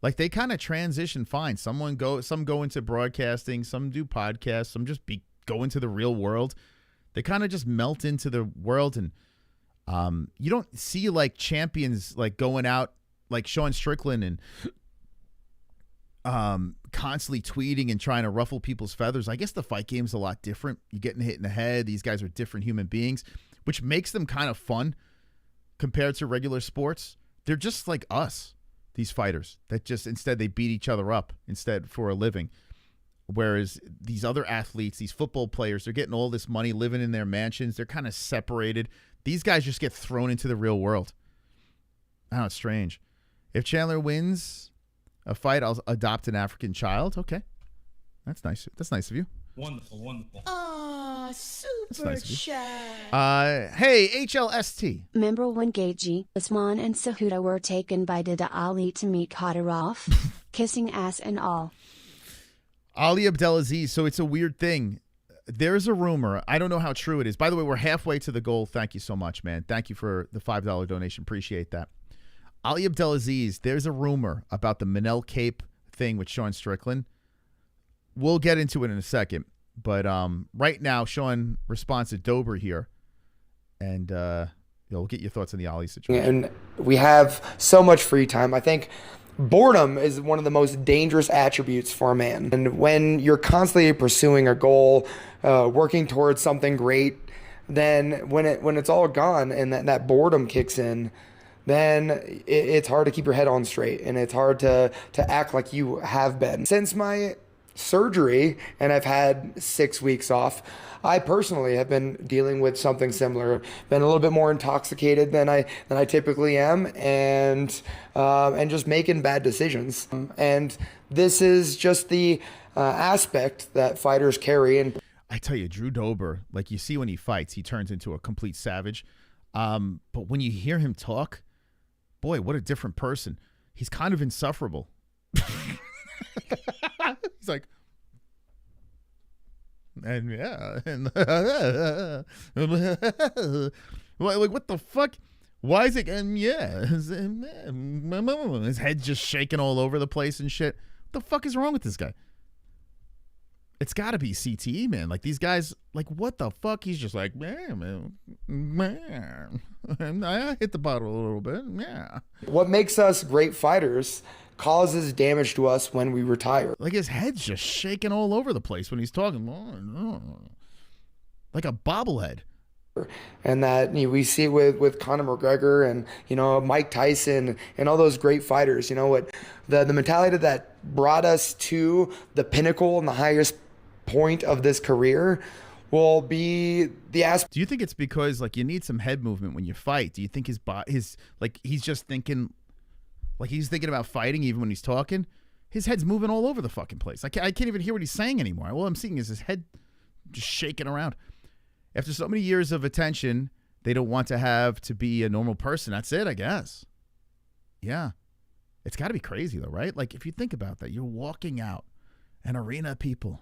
Like, they kind of transition fine. Some go into broadcasting, some do podcasts, some just go into the real world. They kind of just melt into the world, and you don't see like champions like going out like Sean Strickland and constantly tweeting and trying to ruffle people's feathers. I guess the fight game's a lot different. You're getting hit in the head. These guys are different human beings, which makes them kind of fun compared to regular sports. They're just like us, these fighters that just instead they beat each other up instead for a living. Whereas these other athletes, these football players, they're getting all this money, living in their mansions. They're kind of separated. These guys just get thrown into the real world. I know, it's strange. If Chandler wins a fight, I'll adopt an African child. Okay. That's nice. That's nice of you. Wonderful, wonderful. Oh, super nice chat. Hey, HLST. Remember when Gaethje, Usman and Cejudo were taken by Dada Ali to meet Kadyrov? Kissing ass and all. Ali Abdelaziz. So it's a weird thing. there's a rumor. I don't know how true it is. By the way, we're halfway to the goal. Thank you so much, man. Thank you for the $5 donation. Appreciate that. Ali Abdelaziz, there's a rumor about the Manel Kape thing with Sean Strickland. We'll get into it in a second. But right now, Sean responds to Dober here. And we'll get your thoughts on the Ali situation. And we have so much free time. I think boredom is one of the most dangerous attributes for a man. And when you're constantly pursuing a goal, working towards something great, then when it's all gone and that boredom kicks in, then it's hard to keep your head on straight, and it's hard to act like you have been. Since my surgery, and I've had 6 weeks off, I personally have been dealing with something similar. Been a little bit more intoxicated than I typically am, and just making bad decisions. And this is just the aspect that fighters carry. And I tell you, Drew Dober, like you see when he fights, he turns into a complete savage. But when you hear him talk, boy, what a different person. He's kind of insufferable. He's like, and yeah, and like, what the fuck? Why is it? And yeah, his head's just shaking all over the place and shit. What the fuck is wrong with this guy? It's got to be CTE, man. Like, these guys, like, what the fuck? He's just like, man, I hit the bottle a little bit, yeah. What makes us great fighters causes damage to us when we retire. Like, his head's just shaking all over the place when he's talking. Like a bobblehead. And that we see with Conor McGregor and, Mike Tyson and all those great fighters. What the mentality that brought us to the pinnacle and the highest point of this career will be the aspect. Do you think it's because, like, you need some head movement when you fight? Do you think his he's just thinking, like, he's thinking about fighting even when he's talking? His head's moving all over the fucking place. I can't even hear what he's saying anymore. All I'm seeing is his head just shaking around. After so many years of attention, they don't want to have to be a normal person. That's it, I guess. Yeah. It's got to be crazy, though, right? Like, if you think about that, you're walking out an arena of people.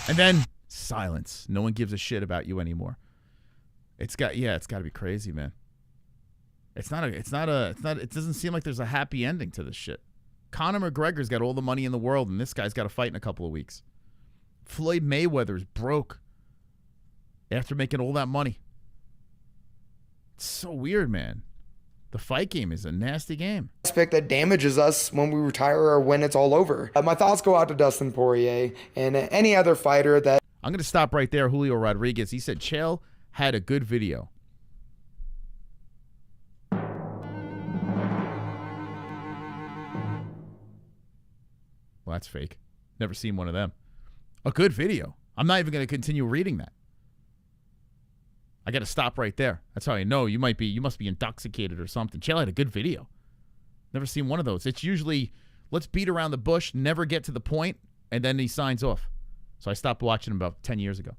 And then silence. No one gives a shit about you anymore. It's got to be crazy, man. It doesn't seem like there's a happy ending to this shit. Conor McGregor's got all the money in the world, and this guy's got to fight in a couple of weeks. Floyd Mayweather's broke after making all that money. It's so weird, man. The fight game is a nasty game. Aspect that damages us when we retire or when it's all over. My thoughts go out to Dustin Poirier and any other fighter that... I'm going to stop right there. Julio Rodriguez, he said Chael had a good video. Well, that's fake. Never seen one of them. A good video. I'm not even going to continue reading that. I got to stop right there. That's how I know you must be intoxicated or something. Chael had a good video. Never seen one of those. It's usually, let's beat around the bush, never get to the point, and then he signs off. So I stopped watching him about 10 years ago.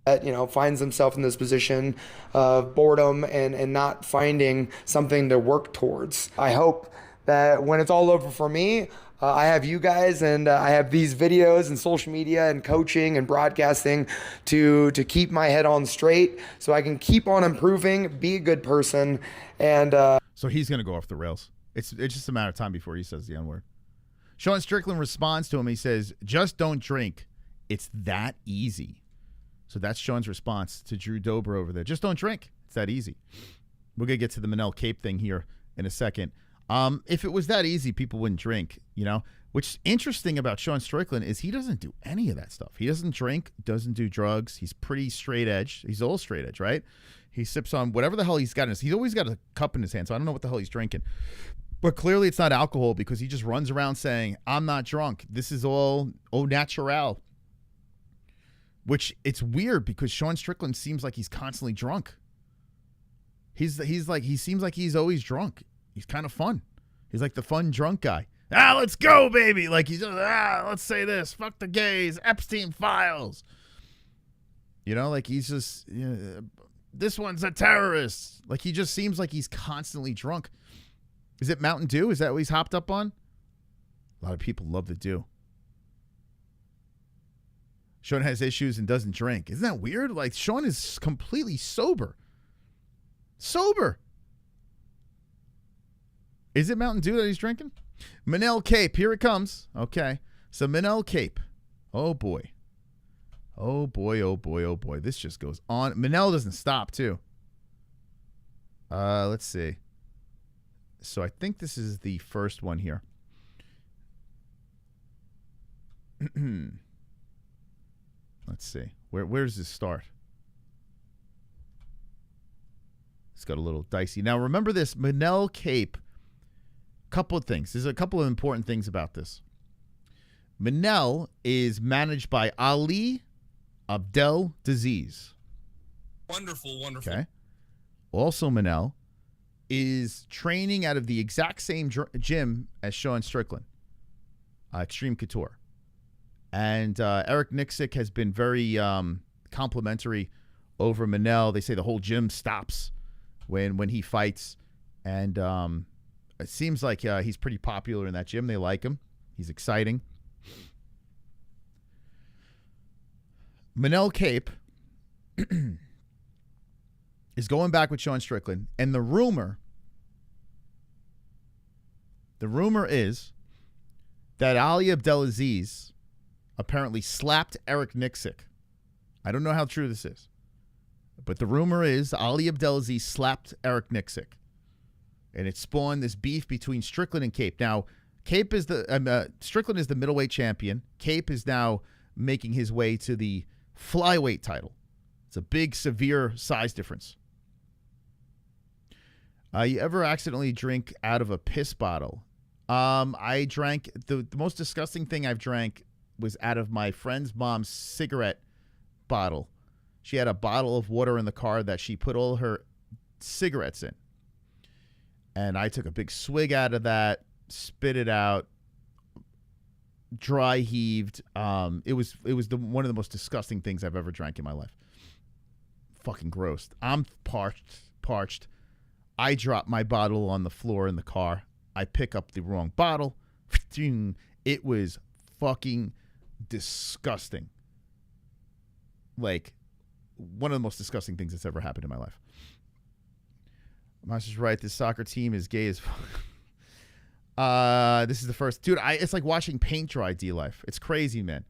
That, finds himself in this position of boredom and not finding something to work towards. I hope that when it's all over for me, I have you guys and I have these videos and social media and coaching and broadcasting to keep my head on straight so I can keep on improving, be a good person. And so he's going to go off the rails. It's just a matter of time before he says the N-word. Sean Strickland responds to him. He says, just don't drink. It's that easy. So that's Sean's response to Drew Dober over there. Just don't drink. It's that easy. We're going to get to the Manel Kape thing here in a second. If it was that easy, people wouldn't drink, What's interesting about Sean Strickland is he doesn't do any of that stuff. He doesn't drink, doesn't do drugs. He's pretty straight edge. He's all straight edge, right? He sips on whatever the hell he's got in his... He's always got a cup in his hand, so I don't know what the hell he's drinking. But clearly it's not alcohol because he just runs around saying, I'm not drunk. This is all au naturel. Which, it's weird because Sean Strickland seems like he's constantly drunk. He seems like he's always drunk. He's kind of fun. He's like the fun drunk guy. Let's go, baby. Like he's just, let's say this. Fuck the gays. Epstein files. You know, like he's just, this one's a terrorist. Like he just seems like he's constantly drunk. Is it Mountain Dew? Is that what he's hopped up on? A lot of people love the Dew. Sean has issues and doesn't drink. Isn't that weird? Like Sean is completely sober. Sober. Is it Mountain Dew that he's drinking? Manel Kape, here it comes. Okay. So Manel Kape. Oh boy. Oh boy, oh boy, oh boy. This just goes on. Manel doesn't stop too. Let's see. So I think this is the first one here. Let's see. Where does this start? It's got a little dicey. Now remember this, Manel Kape. Couple of things. There's a couple of important things about this. Manel is managed by Ali Abdelaziz. Wonderful, wonderful. Okay. Also, Manel is training out of the exact same gym as Sean Strickland, Extreme Couture. And Eric Nixick has been very complimentary over Manel. They say the whole gym stops when he fights. And it seems like he's pretty popular in that gym. They like him. He's exciting. Manel Kape is going back with Sean Strickland. And the rumor is that Ali Abdelaziz apparently slapped Eric Nixick. I don't know how true this is. But the rumor is Ali Abdelaziz slapped Eric Nixick. And it spawned this beef between Strickland and Kape. Now, Kape is Strickland is the middleweight champion. Kape is now making his way to the flyweight title. It's a big, severe size difference. You ever accidentally drink out of a piss bottle? I drank, the most disgusting thing I've drank was out of my friend's mom's cigarette bottle. She had a bottle of water in the car that she put all her cigarettes in. And I took a big swig out of that, spit it out, dry heaved. It was one of the most disgusting things I've ever drank in my life. Fucking gross. I'm parched. I drop my bottle on the floor in the car. I pick up the wrong bottle. It was fucking disgusting. Like one of the most disgusting things that's ever happened in my life. Master's right. This soccer team is gay as fuck. This is the first, dude. It's like watching paint dry. D-Life. It's crazy, man.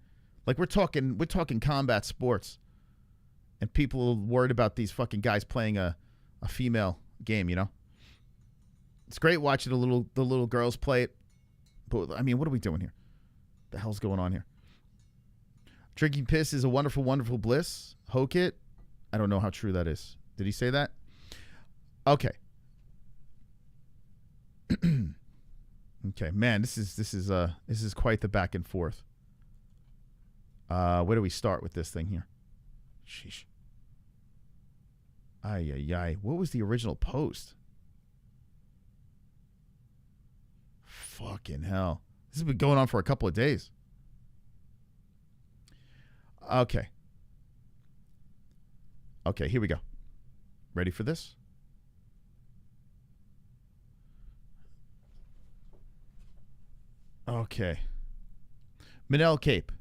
Like we're talking combat sports, and people are worried about these fucking guys playing a female game. You know, it's great watching the little girls play it. But I mean, what are we doing here? The hell's going on here? Drinking piss is a wonderful, wonderful bliss. Hoke it. I don't know how true that is. Did he say that? Okay. Okay, man, this is quite the back and forth. Where do we start with this thing here? Sheesh. Ay. What was the original post? Fucking hell. This has been going on for a couple of days. Okay. Okay, here we go. Ready for this? Okay. Manel Kape.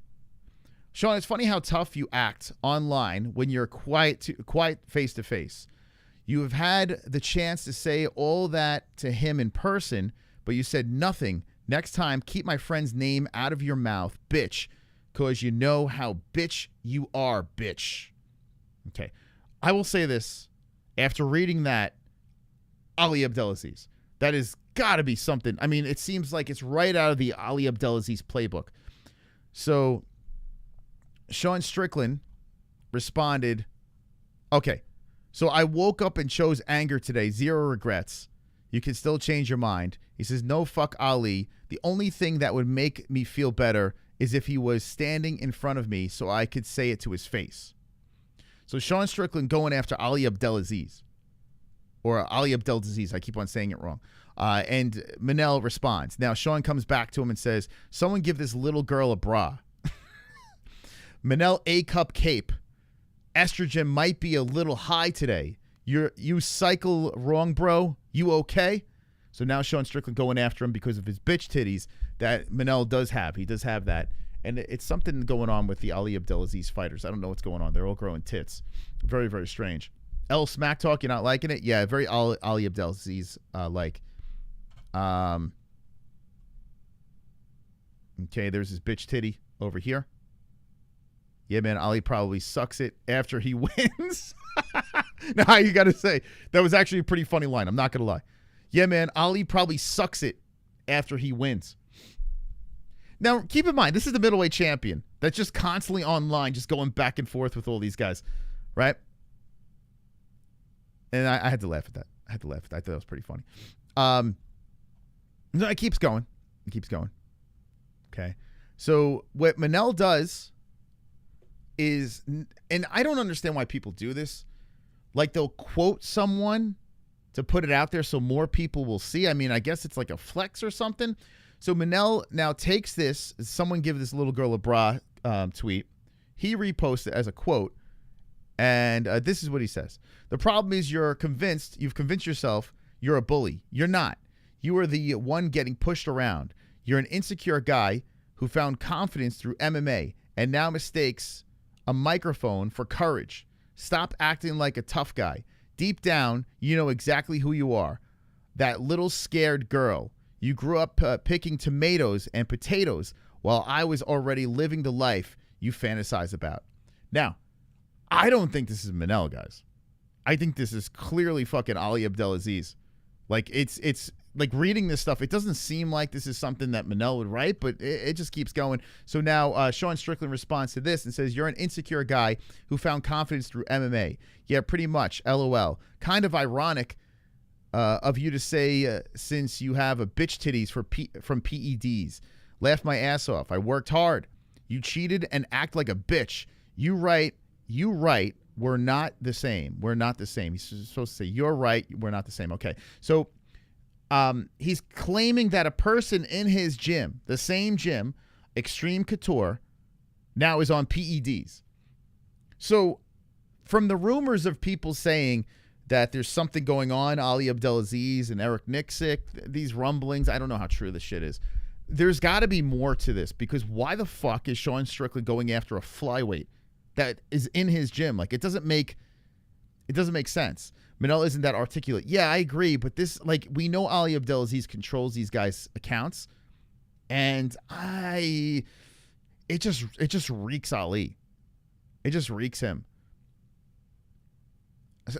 Sean, it's funny how tough you act online when you're quiet face to face. You have had the chance to say all that to him in person, but you said nothing. Next time, keep my friend's name out of your mouth, bitch, because you know how bitch you are, bitch. Okay. I will say this. After reading that, Ali Abdelaziz, that is got to be something. I mean, it seems like it's right out of the Ali Abdelaziz playbook. So Sean Strickland responded, okay, so I woke up and chose anger today. 0 regrets. You can still change your mind. He says, no, fuck Ali. The only thing that would make me feel better is if he was standing in front of me so I could say it to his face. So Sean Strickland going after Ali Abdelaziz. or Ali Abdelaziz. I keep on saying it wrong. And Manel responds. Now, Sean comes back to him and says, someone give this little girl a bra. Manel Kape. Estrogen might be a little high today. You cycle wrong, bro. You okay? So now Sean Strickland going after him because of his bitch titties that Manel does have. He does have that. And it's something going on with the Ali Abdelaziz fighters. I don't know what's going on. They're all growing tits. Very, very strange. L Smack Talk, you're not liking it? Yeah, very Ali Abdelaziz like. Okay, there's his bitch titty over here. Yeah, man, Ali probably sucks it after he wins. Now, you got to say, that was actually a pretty funny line. I'm not going to lie. Yeah, man, Ali probably sucks it after he wins. Now, keep in mind, this is the middleweight champion that's just constantly online, just going back and forth with all these guys, right? And I had to laugh at that. I thought that was pretty funny. No, it keeps going. Okay. So what Manel does is, and I don't understand why people do this, like they'll quote someone to put it out there so more people will see. I mean, I guess it's like a flex or something. So Manel now takes this, someone give this little girl a bra tweet. He reposts it as a quote. And this is what he says. The problem is you've convinced yourself you're a bully. You're not. You are the one getting pushed around. You're an insecure guy who found confidence through MMA and now mistakes a microphone for courage. Stop acting like a tough guy. Deep down, you know exactly who you are. That little scared girl. You grew up picking tomatoes and potatoes while I was already living the life you fantasize about. Now, I don't think this is Manel, guys. I think this is clearly fucking Ali Abdelaziz. Like, it's like reading this stuff, it doesn't seem like this is something that Manel would write, but it just keeps going. So now Sean Strickland responds to this and says, you're an insecure guy who found confidence through MMA. Yeah, pretty much. LOL. Kind of ironic of you to say since you have a bitch titties from PEDs. Laugh my ass off. I worked hard. You cheated and act like a bitch. You right. We're not the same. He's supposed to say, you're right. We're not the same. Okay. So he's claiming that a person in his gym, the same gym, Extreme Couture, now is on PEDs. So from the rumors of people saying that there's something going on, Ali Abdelaziz and Eric Nixick, these rumblings, I don't know how true this shit is. There's got to be more to this, because why the fuck is Sean Strickland going after a flyweight that is in his gym? Like, it doesn't make sense. Manel isn't that articulate. Yeah, I agree, but this, like, we know Ali Abdelaziz controls these guys' accounts, and it just reeks Ali. It just reeks him.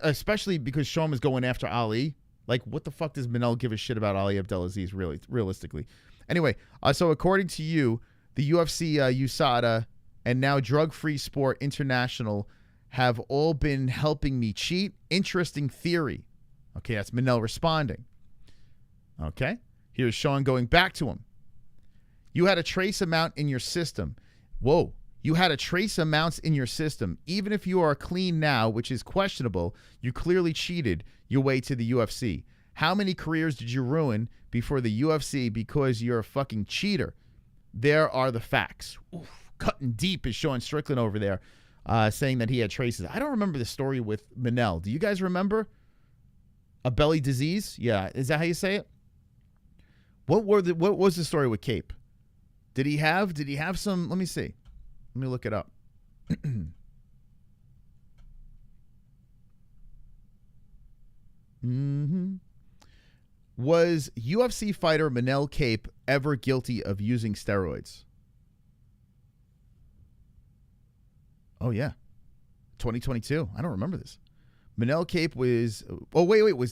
Especially because Sean was going after Ali. Like, what the fuck does Manel give a shit about Ali Abdelaziz, really, realistically? Anyway, so according to you, the UFC, USADA, and now Drug Free Sport International have all been helping me cheat. Interesting theory. Okay, that's Manel responding. Okay, here's Sean going back to him. You had a trace amount in your system. Whoa. You had a trace amounts in your system. Even if you are clean now, which is questionable, you clearly cheated your way to the UFC. How many careers did you ruin before the UFC because you're a fucking cheater? There are the facts. Oof, cutting deep is Sean Strickland over there, saying that he had traces. I don't remember the story with Manel. Do you guys remember? A belly disease? Yeah, is that how you say it? What was the story with Kape? Did he have some? Let me see. Let me look it up. Was UFC fighter Manel Kape ever guilty of using steroids? Oh, yeah. 2022. I don't remember this. Manel Kape was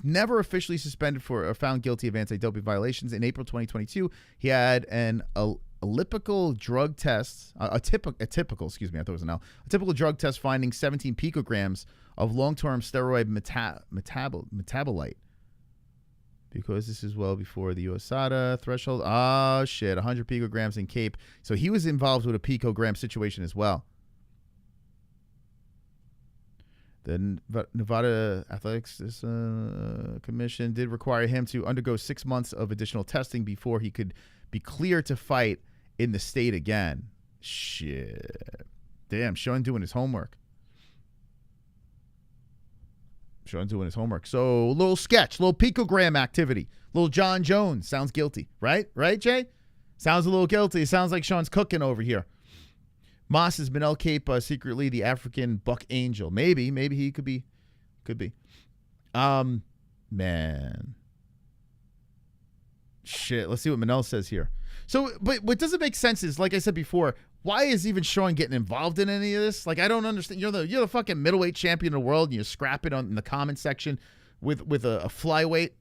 never officially suspended for or found guilty of anti-doping violations. In April 2022, he had an elliptical drug test, a typical drug test finding 17 picograms of long-term steroid metabolite. Because this is well before the USADA threshold. Oh, shit, 100 picograms in Kape. So he was involved with a picogram situation as well. The Nevada Athletics Commission did require him to undergo 6 months of additional testing before he could be cleared to fight in the state again. Shit. Damn, Sean doing his homework. So, a little sketch, little picogram activity, little Jon Jones. Sounds guilty, right? Right, Jay? Sounds a little guilty. Sounds like Sean's cooking over here. Moss is Manel Kape secretly the African Buck Angel. Maybe he could be. Man. Shit, let's see what Manel says here. So, but what doesn't make sense is, like I said before, why is even Sean getting involved in any of this? Like, I don't understand. You're the fucking middleweight champion of the world, and you scrap it in the comment section with a flyweight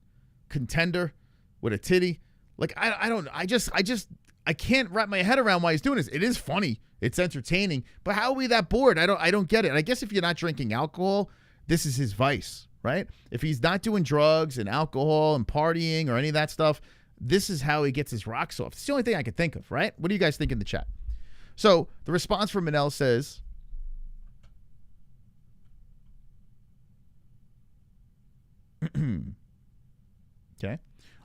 contender with a titty. Like, I can't wrap my head around why he's doing this. It is funny. It's entertaining. But how are we that bored? I don't get it. And I guess if you're not drinking alcohol, this is his vice, right? If he's not doing drugs and alcohol and partying or any of that stuff, this is how he gets his rocks off. It's the only thing I can think of, right? What do you guys think in the chat? So the response from Manel says, okay.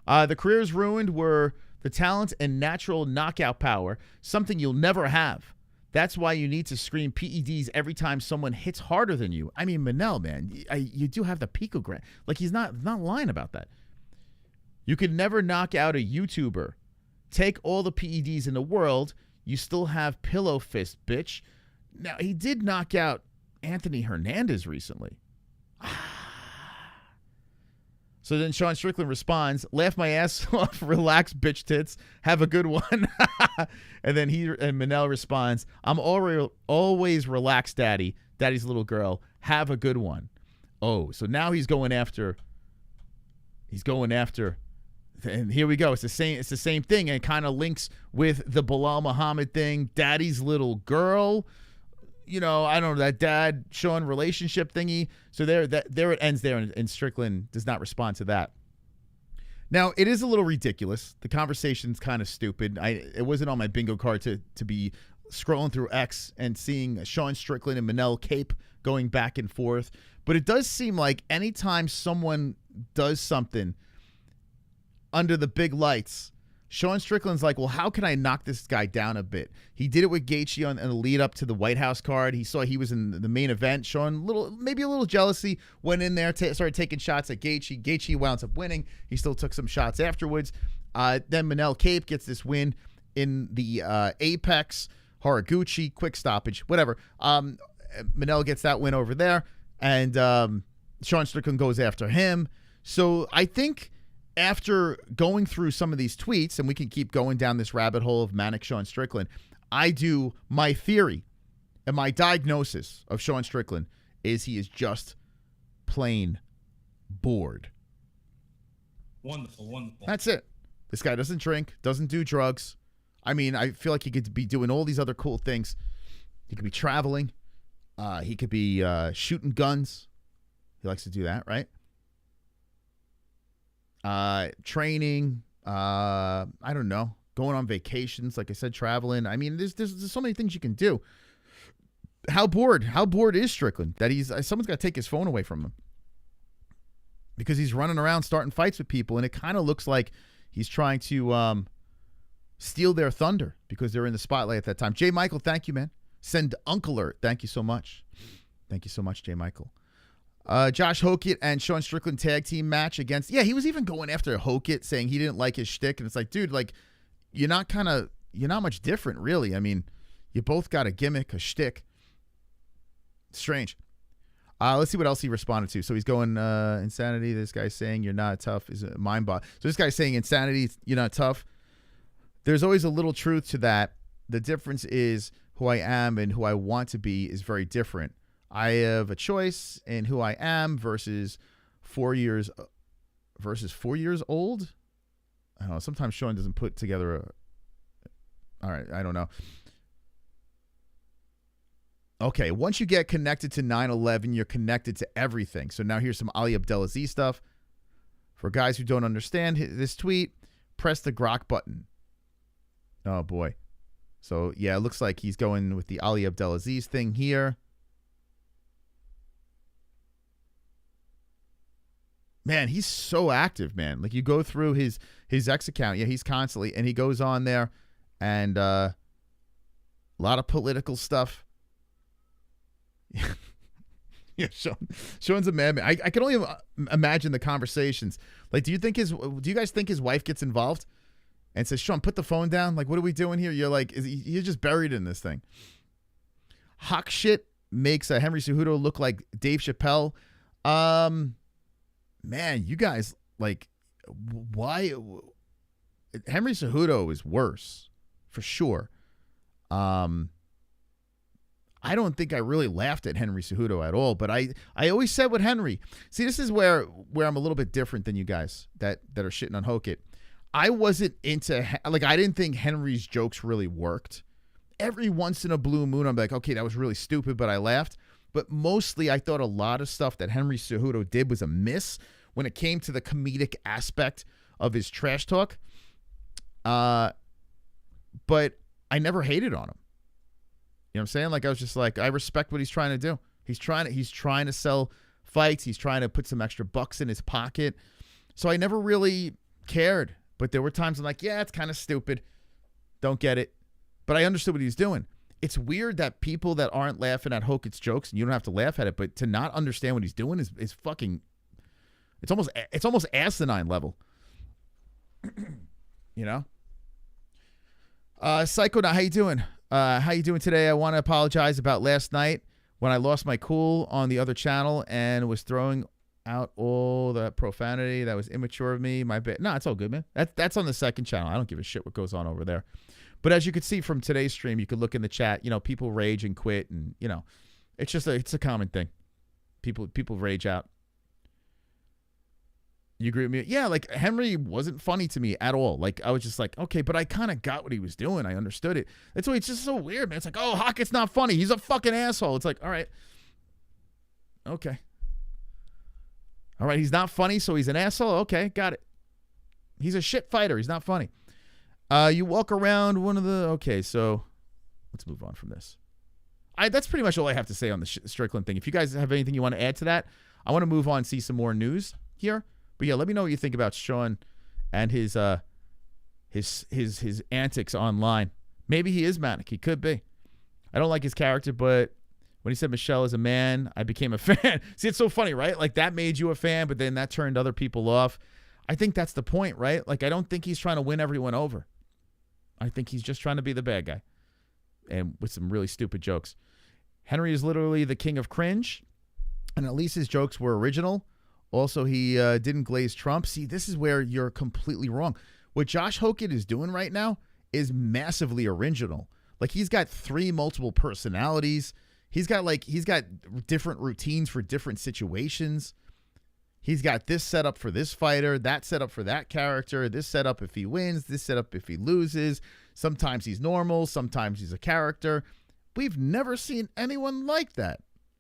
The careers ruined were the talent and natural knockout power, something you'll never have. That's why you need to scream PEDs every time someone hits harder than you. I mean, Manel, man, you do have the picogram. Like, he's not lying about that. You could never knock out a YouTuber. Take all the PEDs in the world, you still have pillow fist, bitch. Now, he did knock out Anthony Hernandez recently. So then Sean Strickland responds, laugh my ass off, relax, bitch tits, have a good one. And then Manel responds, I'm always relaxed, daddy, daddy's little girl, have a good one. Oh, so now he's going after, and here we go. It's the same thing, and it kind of links with the Belal Muhammad thing, daddy's little girl. You know, I don't know, that dad-Sean relationship thingy. So there it ends there, and Strickland does not respond to that. Now, it is a little ridiculous. The conversation's kind of stupid. It wasn't on my bingo card to be scrolling through X and seeing Sean Strickland and Manel Kape going back and forth. But it does seem like anytime someone does something under the big lights, Sean Strickland's like, well, how can I knock this guy down a bit? He did it with Gaethje on the lead up to the White House card. He saw he was in the main event. Sean, maybe a little jealousy, went in there, started taking shots at Gaethje. Gaethje wound up winning. He still took some shots afterwards. Then Manel Kape gets this win in the Apex, Haraguchi, quick stoppage, whatever. Manel gets that win over there, and Sean Strickland goes after him. So I think after going through some of these tweets, and we can keep going down this rabbit hole of manic Sean Strickland, my theory and my diagnosis of Sean Strickland is he is just plain bored. Wonderful. That's it. This guy doesn't drink, doesn't do drugs. I mean, I feel like he could be doing all these other cool things. He could be traveling. He could be shooting guns. He likes to do that, right? Training, I don't know, going on vacations, like I said, traveling. I mean, there's so many things you can do. How bored is Strickland that someone's got to take his phone away from him because he's running around starting fights with people, and it kind of looks like he's trying to steal their thunder because they're in the spotlight at that time. J. Michael, thank you, man. Send Uncle Alert. Thank you so much. Thank you so much, J. Michael. Josh Hoke and Sean Strickland tag team match against, he was even going after Hoke, saying he didn't like his shtick, and it's like, dude, like, you're not much different, really. I mean, you both got a gimmick, a shtick. Strange. Let's see what else he responded to. So he's going, insanity, this guy's saying you're not tough is a mind bot. So this guy's saying insanity, you're not tough. There's always a little truth to that. The difference is who I am and who I want to be is very different. I have a choice in who I am versus 4 years old. I don't know. Sometimes Sean doesn't put together all right, I don't know. Okay, once you get connected to 9/11, you're connected to everything. So now here's some Ali Abdelaziz stuff. For guys who don't understand this tweet, press the grok button. Oh, boy. So, yeah, it looks like he's going with the Ali Abdelaziz thing here. Man, he's so active, man. Like, you go through his X account. Yeah, he's constantly, and he goes on there, and a lot of political stuff. Yeah, Sean's a madman. I can only imagine the conversations. Like, do you guys think his wife gets involved and says, Sean, put the phone down? Like, what are we doing here? You're like, you're just buried in this thing. Hawk shit makes Henry Cejudo look like Dave Chappelle. Man, you guys, like, why? Henry Cejudo is worse, for sure. I don't think I really laughed at Henry Cejudo at all, but I always said with Henry, see, this is where I'm a little bit different than you guys that are shitting on Hoke. I wasn't into, like, I didn't think Henry's jokes really worked. Every once in a blue moon, I'm like, okay, that was really stupid, but I laughed. But mostly, I thought a lot of stuff that Henry Cejudo did was a miss when it came to the comedic aspect of his trash talk. But I never hated on him. You know what I'm saying? Like, I was just like, I respect what he's trying to do. He's trying to sell fights. He's trying to put some extra bucks in his pocket. So I never really cared. But there were times I'm like, yeah, it's kind of stupid. Don't get it. But I understood what he's doing. It's weird that people that aren't laughing at Hoke's jokes, and you don't have to laugh at it, but to not understand what he's doing is fucking, it's almost asinine level. You know? Psycho, how you doing? How you doing today? I want to apologize about last night when I lost my cool on the other channel and was throwing out all the profanity that was immature of me. My bad. No, it's all good, man. That's on the second channel. I don't give a shit what goes on over there. But as you could see from today's stream, you could look in the chat. You know, people rage and quit, and you know, it's just it's a common thing. People rage out. You agree with me? Yeah, like, Henry wasn't funny to me at all. Like, I was just like, okay, but I kind of got what he was doing. I understood it. That's why it's just so weird, man. It's like, oh, Hockett's not funny. He's a fucking asshole. It's like, all right. Okay. All right, he's not funny, so he's an asshole? Okay, got it. He's a shit fighter. He's not funny. You walk around one of the... Okay, so let's move on from this. That's pretty much all I have to say on the Strickland thing. If you guys have anything you want to add to that, I want to move on and see some more news here. But yeah, let me know what you think about Sean and his antics online. Maybe he is manic. He could be. I don't like his character, but when he said Michelle is a man, I became a fan. See, it's so funny, right? Like, that made you a fan, but then that turned other people off. I think that's the point, right? Like, I don't think he's trying to win everyone over. I think he's just trying to be the bad guy. And with some really stupid jokes. Henry is literally the king of cringe. And at least his jokes were original. Also, he didn't glaze Trump. See, this is where you're completely wrong. What Josh Hoke is doing right now is massively original. Like, he's got 3 multiple personalities. He's got different routines for different situations. He's got this setup for this fighter, that setup for that character, this setup if he wins, this setup if he loses. Sometimes he's normal, sometimes he's a character. We've never seen anyone like that.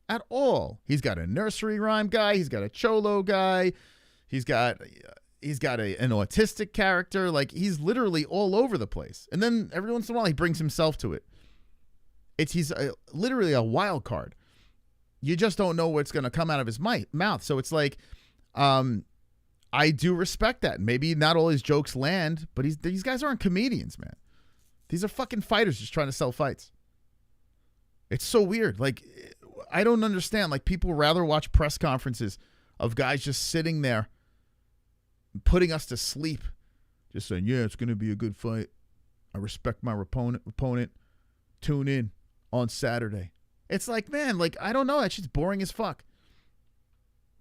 At all. He's got a nursery rhyme guy. He's got a cholo guy. He's got an autistic character. Like, he's literally all over the place. And then every once in a while, he brings himself to it. He's literally a wild card. You just don't know what's going to come out of his mouth. So it's like, I do respect that. Maybe not all his jokes land, but these guys aren't comedians, man. These are fucking fighters just trying to sell fights. It's so weird. Like, I don't understand. Like, people rather watch press conferences of guys just sitting there putting us to sleep, just saying, yeah, it's going to be a good fight. I respect my opponent. Tune in on Saturday. It's like, man, like, I don't know. That shit's boring as fuck.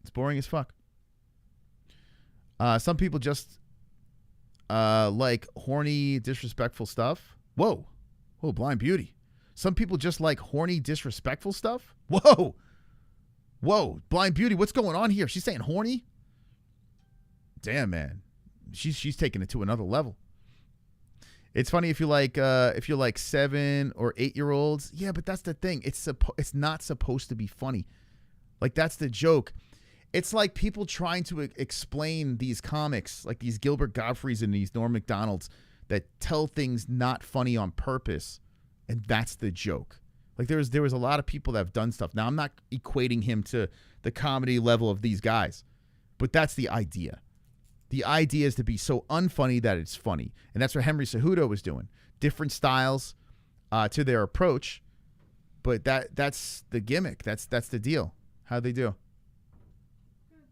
It's boring as fuck. Some people just like horny, disrespectful stuff. Whoa, Blind Beauty. Some people just like horny, disrespectful stuff. Whoa, Blind Beauty, what's going on here? She's saying horny? Damn, man. She's taking it to another level. It's funny if you're like 7 or 8-year-olds. Yeah, but that's the thing. It's not supposed to be funny. Like, that's the joke. It's like people trying to explain these comics, like these Gilbert Gottfrieds and these Norm Macdonalds, that tell things not funny on purpose, and that's the joke. Like, there was a lot of people that have done stuff. Now, I'm not equating him to the comedy level of these guys, But that's the idea. The idea is to be so unfunny that it's funny. And that's what Henry Cejudo was doing. Different styles to their approach. But that's the gimmick. That's the deal. How'd they do?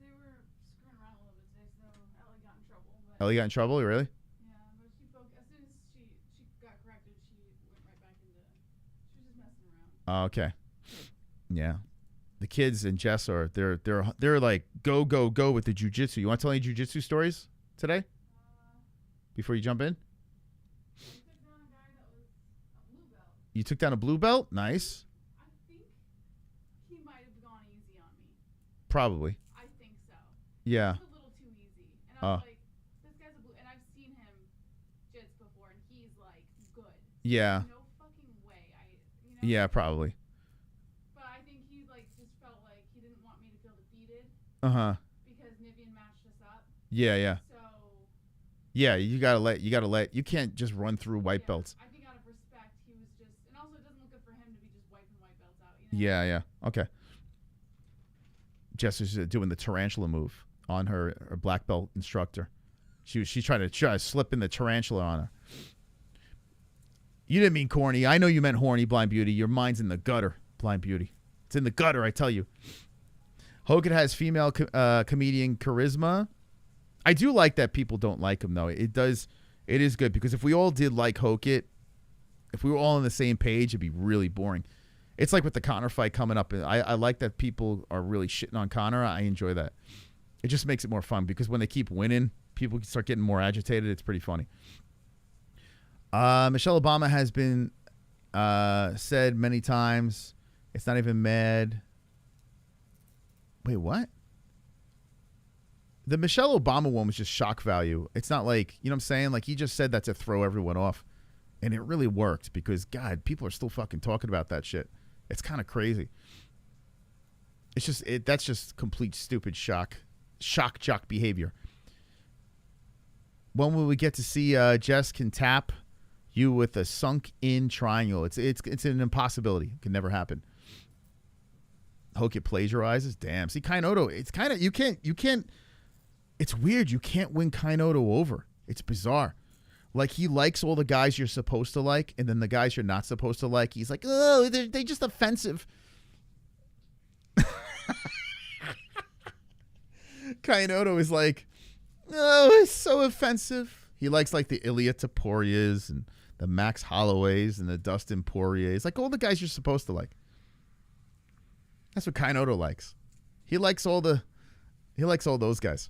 They were screwing around a little bit today, so Ellie got in trouble. Ellie got in trouble? Really? Yeah, but as soon as she got corrected, she went right back into, she was just messing around. Oh, okay. Yeah. The kids and Jess are they're like go with the jiu-jitsu. You want to tell any jiu-jitsu stories today? Before you jump in? You took down a blue belt? Nice. I think he might have gone easy on me. Probably. I think so. Yeah. It was a little too easy. And I was like, this guy's a blue, and I've seen him jits before, and he's like good. Yeah. No fucking way. Yeah, probably. But I think he like just felt like he didn't want me to feel defeated. Because Nivian matched us up. Yeah. So. Yeah, you gotta let. You can't just run through white belts. I think out of respect, he was just, and also it doesn't look good for him to be just wiping white belts out. You know? Yeah. Okay. Jess is doing the tarantula move on her black belt instructor. She's trying to slip in the tarantula on her. You didn't mean corny. I know you meant horny, Blind Beauty. Your mind's in the gutter, Blind Beauty. It's in the gutter, I tell you. Hogan has female comedian charisma. I do like that people don't like him, though. It is good, because if we all did like Hoke, if we were all on the same page, it'd be really boring. It's like with the Conor fight coming up. I like that people are really shitting on Conor. I enjoy that. It just makes it more fun, because when they keep winning, people start getting more agitated. It's pretty funny. Michelle Obama has been said many times. It's not even mad. Wait, what? The Michelle Obama one was just shock value. It's not like, you know what I'm saying? Like, he just said that to throw everyone off. And it really worked, because, God, people are still fucking talking about that shit. It's kind of crazy. It's just, that's just complete stupid shock jock behavior. When will we get to see Jess can tap you with a sunk-in triangle? It's an impossibility. It can never happen. Hoke plagiarizes. Damn. See, Kainoto, it's kind of, you can't, it's weird. You can't win Kainoto over. It's bizarre. Like, he likes all the guys you're supposed to like, and then the guys you're not supposed to like, he's like, oh, they're just offensive. Kainoto is like, oh, it's so offensive. He likes, like, the Ilya Taporias and the Max Holloways and the Dustin Poiriers. Like, all the guys you're supposed to like. That's what Kainoto likes. He likes all those guys.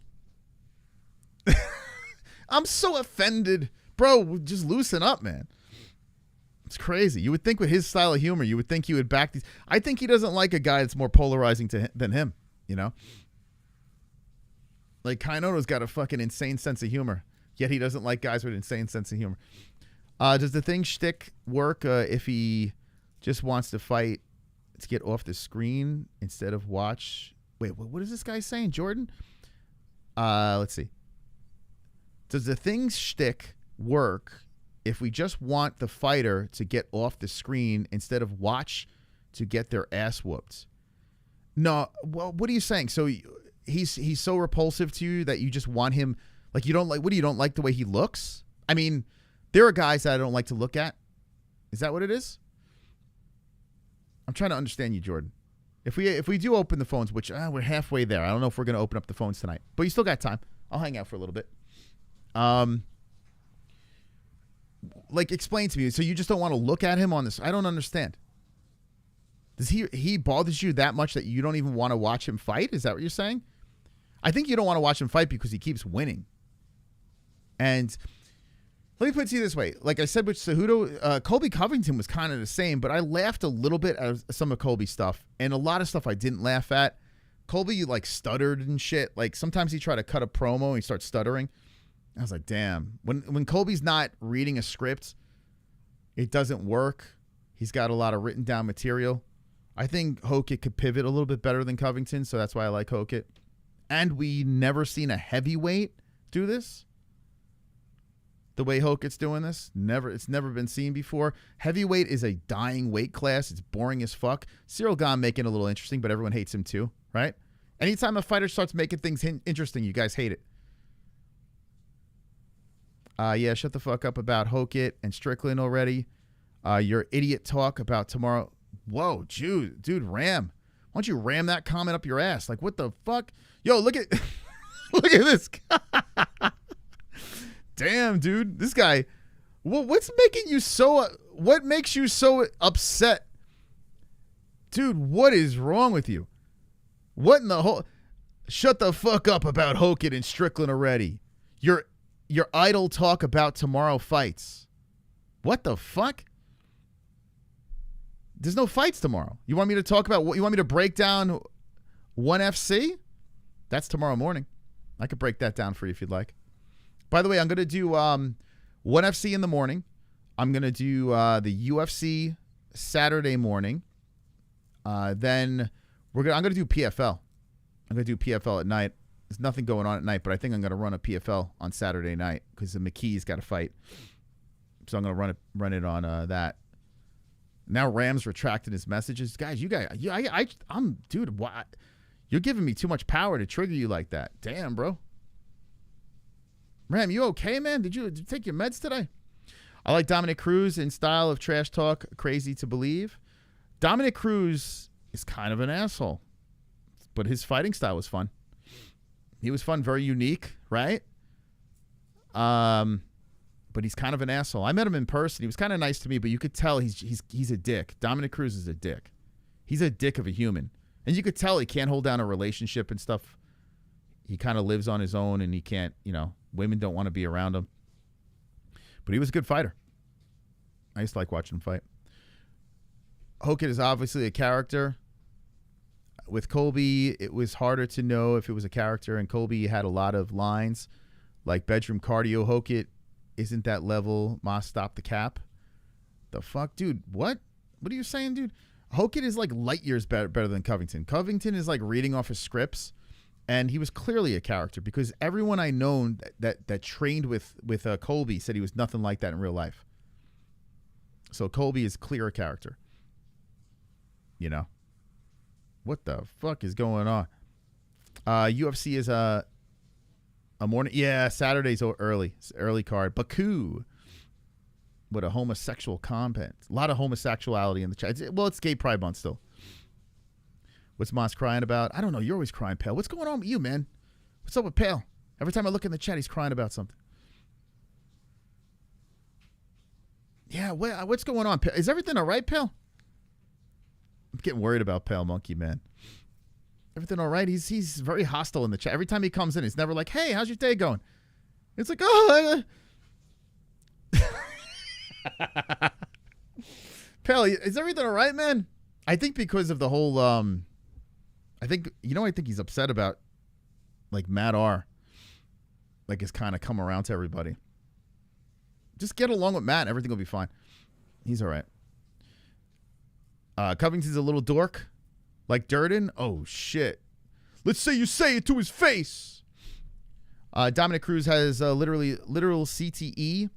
I'm so offended. Bro, just loosen up, man. It's crazy. You would think with his style of humor, you would think he would back these. I think he doesn't like a guy that's more polarizing than him, you know? Like, Kainoto's got a fucking insane sense of humor, yet he doesn't like guys with insane sense of humor. Does the thing shtick work if he just wants to fight to get off the screen instead of watch? Wait, what is this guy saying, Jordan? Let's see. Does the thing shtick work if we just want the fighter to get off the screen instead of watch to get their ass whooped? No. Well, what are you saying? So he's so repulsive to you that you just want him, like, you don't like, what do you don't like the way he looks? I mean, there are guys that I don't like to look at. Is that what it is? I'm trying to understand you, Jordan. If we do open the phones, which we're halfway there. I don't know if we're going to open up the phones tonight, but you still got time. I'll hang out for a little bit. Like, explain to me. So you just don't want to look at him on this? I don't understand. Does he bothers you that much that you don't even want to watch him fight? Is that what you're saying? I think you don't want to watch him fight because he keeps winning. And let me put it to you this way. Like I said with Cejudo, Colby Covington was kind of the same, but I laughed a little bit at some of Colby's stuff, and a lot of stuff I didn't laugh at. Colby, like, stuttered and shit. Like, sometimes he tried to cut a promo and he starts stuttering. I was like, damn. When Colby's not reading a script, it doesn't work. He's got a lot of written down material. I think Hoke could pivot a little bit better than Covington, so that's why I like Hoke. And we never seen a heavyweight do this. The way Hoke's doing this, it's never been seen before. Heavyweight is a dying weight class. It's boring as fuck. Cyril Gane making it a little interesting, but everyone hates him too, right? Anytime a fighter starts making things interesting, you guys hate it. Yeah, shut the fuck up about Hoke and Strickland already. Your idiot talk about tomorrow. Whoa, dude, Ram. Why don't you ram that comment up your ass? Like, what the fuck? Yo, look at look at this guy. Damn, dude. This guy. What's making you so... What makes you so upset? Dude, what is wrong with you? What in the whole... Shut the fuck up about Hoke and Strickland already. Your idle talk about tomorrow fights. What the fuck? There's no fights tomorrow. You want me to talk about what? You want me to break down ONE FC? That's tomorrow morning. I could break that down for you if you'd like. By the way, I'm going to do ONE FC in the morning. I'm going to do the UFC Saturday morning. Then I'm going to do PFL. I'm going to do PFL at night. There's nothing going on at night, but I think I'm going to run a PFL on Saturday night because the McKee's got to fight. So I'm going to run it on that. Now Ram's retracting his messages. Guys, I'm dude, why? You're giving me too much power to trigger you like that. Damn, bro. Ram, you okay, man? Did you take your meds today? I like Dominic Cruz in style of trash talk, crazy to believe. Dominic Cruz is kind of an asshole, but his fighting style was fun. He was fun, very unique, right? But he's kind of an asshole. I met him in person. He was kind of nice to me, but you could tell he's a dick. Dominic Cruz is a dick. He's a dick of a human. And you could tell he can't hold down a relationship and stuff. He kind of lives on his own, and he can't, women don't want to be around him. But he was a good fighter. I used to like watching him fight. Hoke is obviously a character. With Colby, it was harder to know if it was a character, and Colby had a lot of lines like bedroom cardio. Hoke isn't that level. Ma, stop the cap. The fuck, dude? What? What are you saying, dude? Hoke is like light years better than Covington. Covington is like reading off his scripts, and he was clearly a character because everyone I known that trained with Colby said he was nothing like that in real life. So Colby is clear a character. What the fuck is going on? UFC is a morning. Yeah, Saturday's early card. Baku with a homosexual content. A lot of homosexuality in the chat. Well, it's Gay Pride Month still. What's Moss crying about? I don't know. You're always crying, Pale. What's going on with you, man? What's up with Pale? Every time I look in the chat, he's crying about something. Yeah, what's going on, Pale? Is everything all right, Pale? I'm getting worried about Pale Monkey, man. Everything all right? He's very hostile in the chat. Every time he comes in, it's never like, hey, how's your day going? It's like, oh. Pale, is everything all right, man? I think because of the whole, I think he's upset about, like, Matt R. Like, has kind of come around to everybody. Just get along with Matt and everything will be fine. He's all right. Covington's a little dork. Like Durden? Oh, shit. Let's say you say it to his face. Dominic Cruz has literal CTE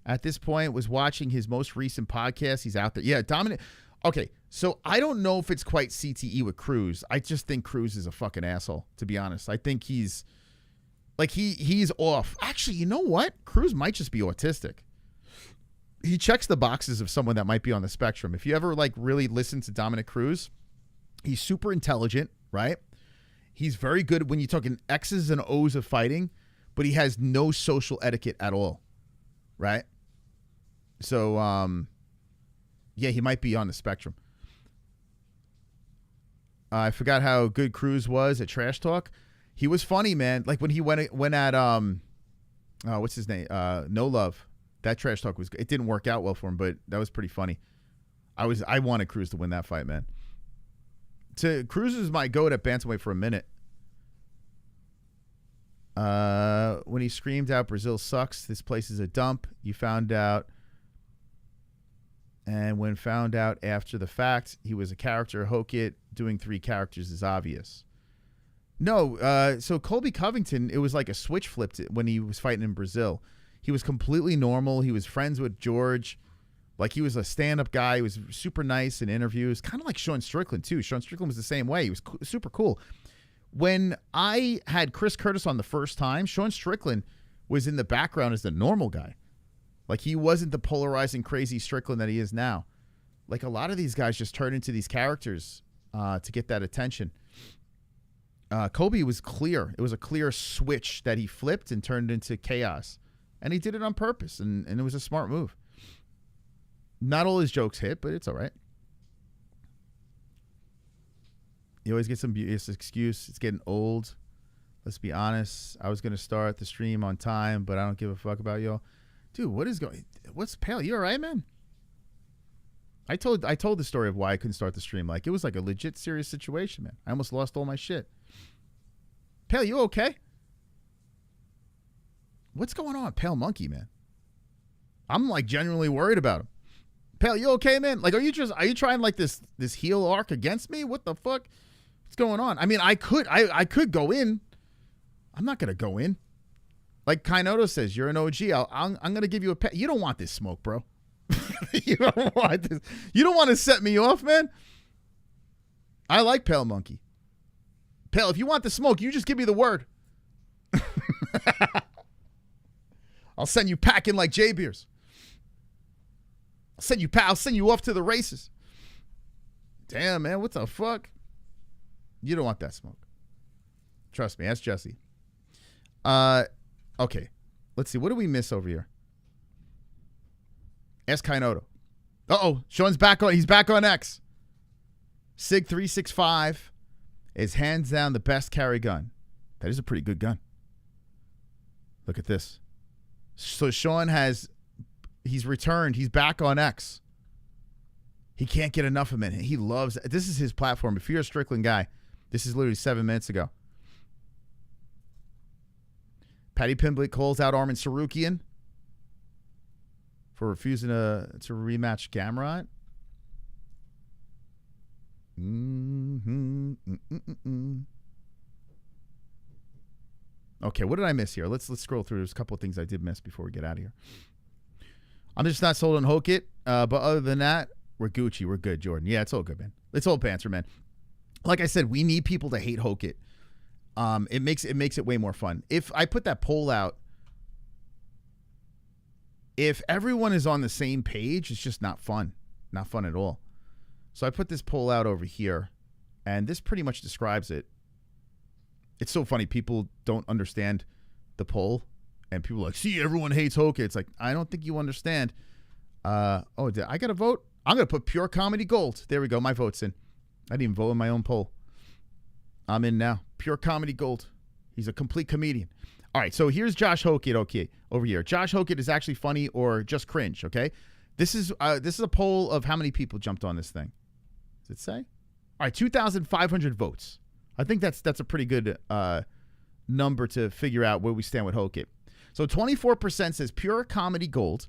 at this point. Was watching his most recent podcast. He's out there. Yeah, Dominic. Okay, so I don't know if it's quite CTE with Cruz. I just think Cruz is a fucking asshole, to be honest. I think he's off. Actually, you know what? Cruz might just be autistic. He checks the boxes of someone that might be on the spectrum. If you ever really listen to Dominic Cruz, he's super intelligent, right? He's very good when you're talking X's and O's of fighting, but he has no social etiquette at all, right? So, yeah, he might be on the spectrum. I forgot how good Cruz was at Trash Talk. He was funny, man. Like when he went at what's his name? No Love. That Trash Talk it didn't work out well for him, but that was pretty funny. I wanted Cruz to win that fight, man. Cruz is my goat at bantamweight for a minute. When he screamed out, "Brazil sucks. This place is a dump." You found out, and when found out after the fact, he was a character. Hoke doing 3 characters is obvious. No, so Colby Covington, it was like a switch flipped when he was fighting in Brazil. He was completely normal. He was friends with George. Like, he was a stand-up guy. He was super nice in interviews. Kind of like Sean Strickland, too. Sean Strickland was the same way. He was super cool. When I had Chris Curtis on the first time, Sean Strickland was in the background as the normal guy. Like, he wasn't the polarizing, crazy Strickland that he is now. Like, a lot of these guys just turn into these characters to get that attention. Kobe was clear. It was a clear switch that he flipped and turned into chaos. And he did it on purpose, and it was a smart move. Not all his jokes hit, but it's all right. You always get some excuse. It's getting old. Let's be honest. I was going to start the stream on time, but I don't give a fuck about y'all. Dude, what's Pale? You all right, man? I told the story of why I couldn't start the stream. Like, it was like a legit serious situation, man. I almost lost all my shit. Pale, you okay? What's going on, Pale Monkey, man? I'm like genuinely worried about him. Pale, you okay, man? Like, are you trying like this heel arc against me? What the fuck? What's going on? I mean, I could go in. I'm not gonna go in. Like Kainoto says, you're an OG. I'm gonna give you a pet. You don't want this smoke, bro. You don't want this. You don't want to set me off, man. I like Pale Monkey. Pale, if you want the smoke, you just give me the word. I'll send you packing like J-Beers. I'll send you off to the races. Damn, man, what the fuck? You don't want that smoke. Trust me, that's Jesse. Okay. Let's see. What do we miss over here? Ask Kainoto. Uh-oh. Sean's back on. He's back on X. Sig365 is hands down the best carry gun. That is a pretty good gun. Look at this. So Sean he's returned. He's back on X. He can't get enough of it. He loves it. This is his platform. If you're a Strickland guy, this is literally 7 minutes ago. Paddy Pimblett calls out Armin Sarukian for refusing to rematch Gamrot. Okay, what did I miss here? Let's scroll through. There's a couple of things I did miss before we get out of here. I'm just not sold on Hokit, but other than that, we're Gucci. We're good, Jordan. Yeah, it's all good, man. It's all banter, man. Like I said, we need people to hate Hokit. It makes it way more fun. If I put that poll out, if everyone is on the same page, it's just not fun. Not fun at all. So I put this poll out over here, and this pretty much describes it. It's so funny. People don't understand the poll, and people are like, see, everyone hates Hokit. It's like, I don't think you understand. I got to vote? I'm going to put pure comedy gold. There we go. My vote's in. I didn't even vote in my own poll. I'm in now. Pure comedy gold. He's a complete comedian. All right, so here's Josh Hoke over here. Josh Hoke is actually funny or just cringe, okay? This is a poll of how many people jumped on this thing. Does it say? All right, 2,500 votes. I think that's a pretty good number to figure out where we stand with Hoke. So 24% says pure comedy gold,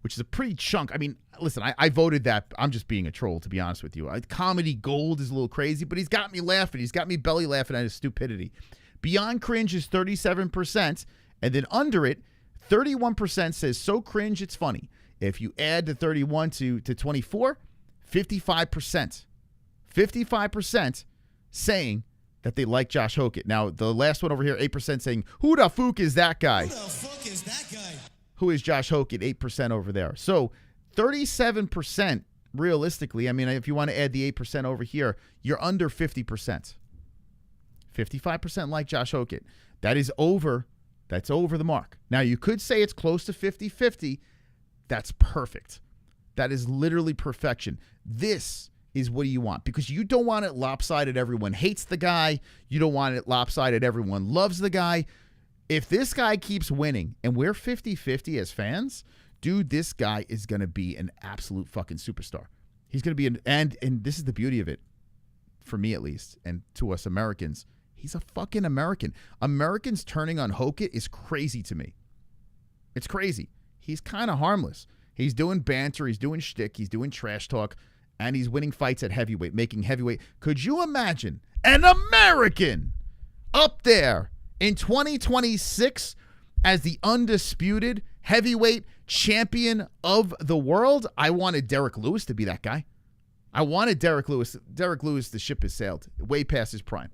which is a pretty chunk. I mean, listen, I voted that. I'm just being a troll, to be honest with you. Comedy gold is a little crazy, but he's got me laughing. He's got me belly laughing at his stupidity. Beyond cringe is 37%, and then under it, 31% says so cringe it's funny. If you add the 31 to 24, 55%. 55% saying that they like Josh Hoke. Now, the last one over here, 8% saying, who the fuck is that guy? Who the fuck is that guy? Who is Josh Hoke at 8% over there? So 37% realistically, I mean, if you want to add the 8% over here, you're under 50%. 55% like Josh Hoke. That's over the mark. Now, you could say it's close to 50-50. That's perfect. That is literally perfection. This is what you want, because you don't want it lopsided. Everyone hates the guy. You don't want it lopsided. Everyone loves the guy. If this guy keeps winning and we're 50-50 as fans, dude, this guy is going to be an absolute fucking superstar. He's going to be and this is the beauty of it, for me at least, and to us Americans, he's a fucking American. Americans turning on Hoke is crazy to me. It's crazy. He's kind of harmless. He's doing banter. He's doing shtick. He's doing trash talk. And he's winning fights at heavyweight, making heavyweight. Could you imagine an American up there in 2026 as the undisputed heavyweight champion of the world? I wanted Derek Lewis to be that guy. I wanted Derek Lewis. Derek Lewis, the ship has sailed way past his prime.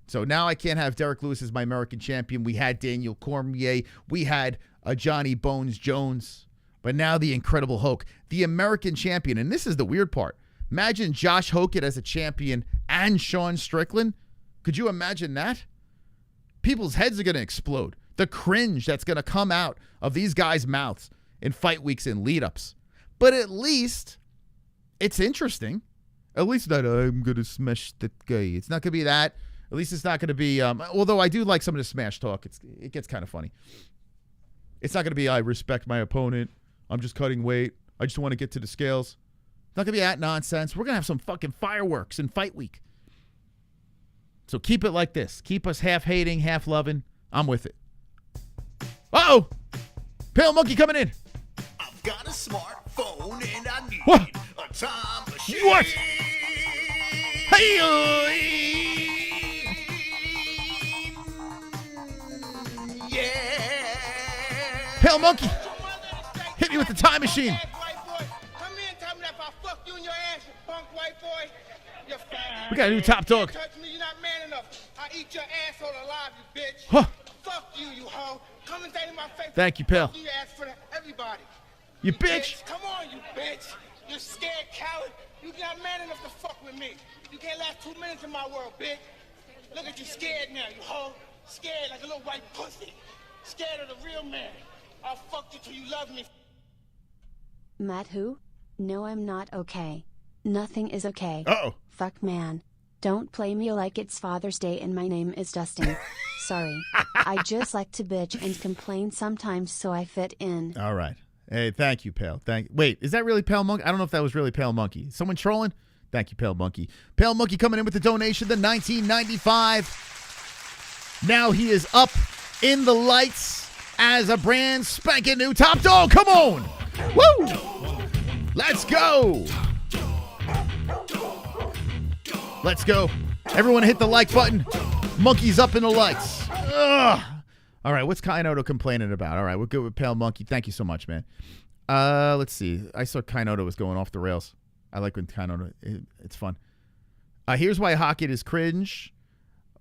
So now I can't have Derek Lewis as my American champion. We had Daniel Cormier. We had Johnny Bones Jones. But now the Incredible Hoke, the American champion. And this is the weird part. Imagine Josh Hoke as a champion and Sean Strickland. Could you imagine that? People's heads are going to explode. The cringe that's going to come out of these guys' mouths in fight weeks and lead-ups. But at least it's interesting. At least not, I'm going to smash that guy. It's not going to be that. At least it's not going to be, although I do like some of the smash talk. It gets kind of funny. It's not going to be, I respect my opponent. I'm just cutting weight. I just want to get to the scales. It's not going to be that nonsense. We're going to have some fucking fireworks in fight week. So keep it like this. Keep us half hating, half loving. I'm with it. Uh-oh. Pale Monkey coming in. I've got a smartphone and I need What? a time machine. What? Hey, yeah. Pale Monkey. Hit me with the time machine. We got a new top dog. Touch me, you're not man enough. I eat your asshole alive, you bitch. Huh. Fuck you, you hoe. Come and say to my face. Thank you, pal. You ask for everybody. You bitch. Come on, you bitch. You scared coward. You're not man enough to fuck with me. You can't last 2 minutes in my world, bitch. Look at you scared now, you hoe. Scared like a little white pussy. Scared of the real man. I'll fuck you till you love me. Matt who? No, I'm not okay. Nothing is okay. Uh-oh. Fuck man. Don't play me like it's Father's Day and my name is Dustin. Sorry. I just like to bitch and complain sometimes so I fit in. All right. Hey, thank you, Pale. Wait, is that really Pale Monkey? I don't know if that was really Pale Monkey. Someone trolling? Thank you, Pale Monkey. Pale Monkey coming in with the donation, the 1995. Now he is up in the lights as a brand spanking new top dog. Come on. Woo! Let's go. Let's go. Everyone hit the like button. Monkey's up in the lights. Ugh. All right, what's Kainoto complaining about? All right, we're good with Pale Monkey. Thank you so much, man. Let's see. I saw Kainoto was going off the rails. I like when Kainoto, it's fun. Here's why Hockett is cringe.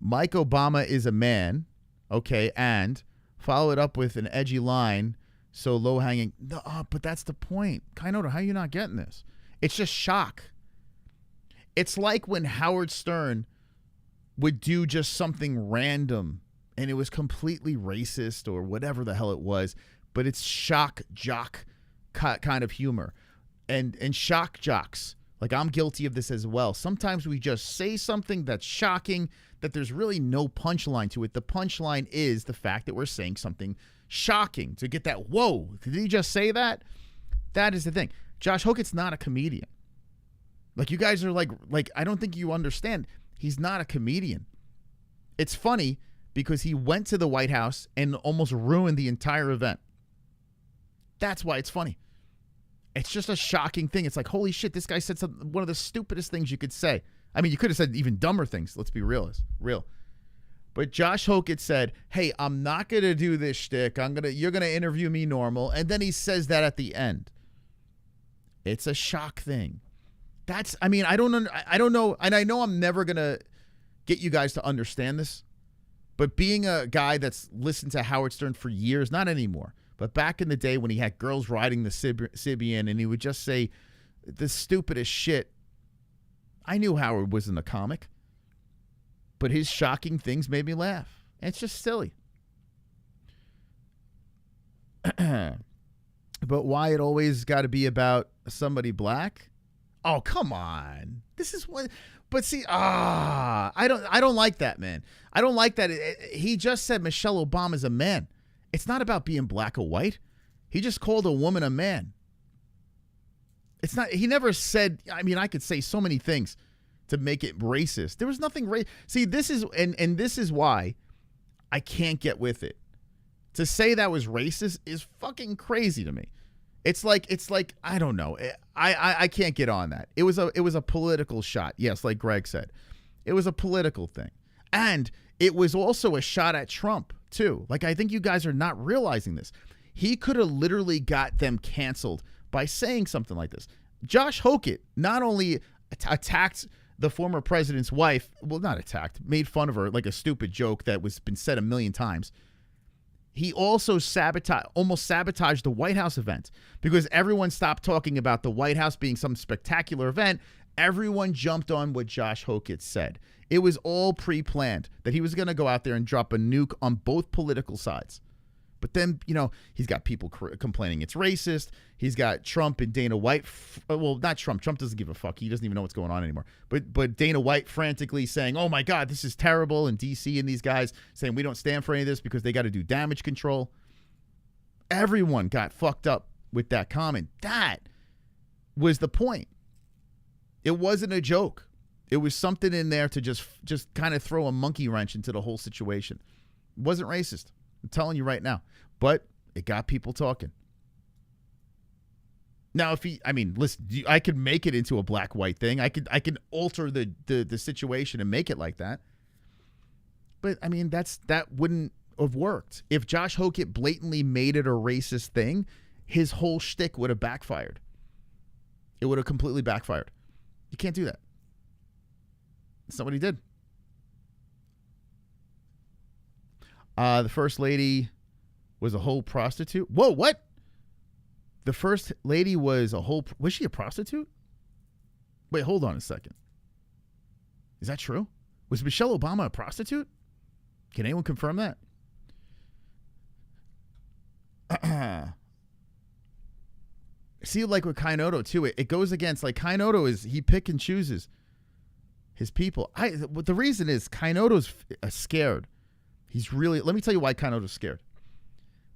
Mike Obama is a man. Okay, and follow it up with an edgy line. So low-hanging. No, but that's the point. Kainoto, how are you not getting this? It's just shock. It's like when Howard Stern would do just something random and it was completely racist or whatever the hell it was, but it's shock jock kind of humor. And shock jocks, like I'm guilty of this as well. Sometimes we just say something that's shocking that there's really no punchline to it. The punchline is the fact that we're saying something shocking to get that, whoa, did he just say that? That is the thing. Josh Hokett's not a comedian. Like you guys are like I don't think you understand. He's not a comedian. It's funny because he went to the White House and almost ruined the entire event. That's why it's funny. It's just a shocking thing. It's like, holy shit, this guy said one of the stupidest things you could say. I mean, you could have said even dumber things. Let's be real. But Josh Hoke said, hey, I'm not going to do this shtick. You're going to interview me normal. And then he says that at the end. It's a shock thing. I don't know. And I know I'm never going to get you guys to understand this. But being a guy that's listened to Howard Stern for years, not anymore, but back in the day when he had girls riding the Sibian and he would just say the stupidest shit. I knew Howard wasn't a comic. But his shocking things made me laugh. It's just silly. But why it always got to be about somebody black? Oh, come on. This is what. But see, I don't like that, man. I don't like that. He just said Michelle Obama's a man. It's not about being black or white. He just called a woman a man. It's not. He never said. I mean, I could say so many things to make it racist. There was nothing racist. See, this is and this is why I can't get with it. To say that was racist is fucking crazy to me. It's like I don't know. I can't get on that. It was a political shot. Yes, like Greg said. It was a political thing. And it was also a shot at Trump too. Like I think you guys are not realizing this. He could have literally got them canceled by saying something like this. Josh Hoke not only attacked the former president's wife, well, not attacked, made fun of her like a stupid joke that was been said a million times. He also almost sabotaged the White House event because everyone stopped talking about the White House being some spectacular event. Everyone jumped on what Josh Hoke had said. It was all pre-planned that he was going to go out there and drop a nuke on both political sides. But then, he's got people complaining it's racist. He's got Trump and Dana White. Well, not Trump. Trump doesn't give a fuck. He doesn't even know what's going on anymore. But Dana White frantically saying, oh, my God, this is terrible. And D.C. and these guys saying we don't stand for any of this because they got to do damage control. Everyone got fucked up with that comment. That was the point. It wasn't a joke. It was something in there to just kind of throw a monkey wrench into the whole situation. It wasn't racist. I'm telling you right now. But it got people talking. Now, listen, I could make it into a black-white thing. I could alter the situation and make it like that. But, that wouldn't have worked. If Josh Hoke blatantly made it a racist thing, his whole shtick would have backfired. It would have completely backfired. You can't do that. That's not what he did. The first lady was a whole prostitute. Whoa, what? The first lady was she a prostitute? Wait, hold on a second. Is that true? Was Michelle Obama a prostitute? Can anyone confirm that? See, like with Kainoto too, it goes against, like, Kainoto he pick and chooses his people. The reason is Kainoto's scared. Let me tell you why Kainoto's scared.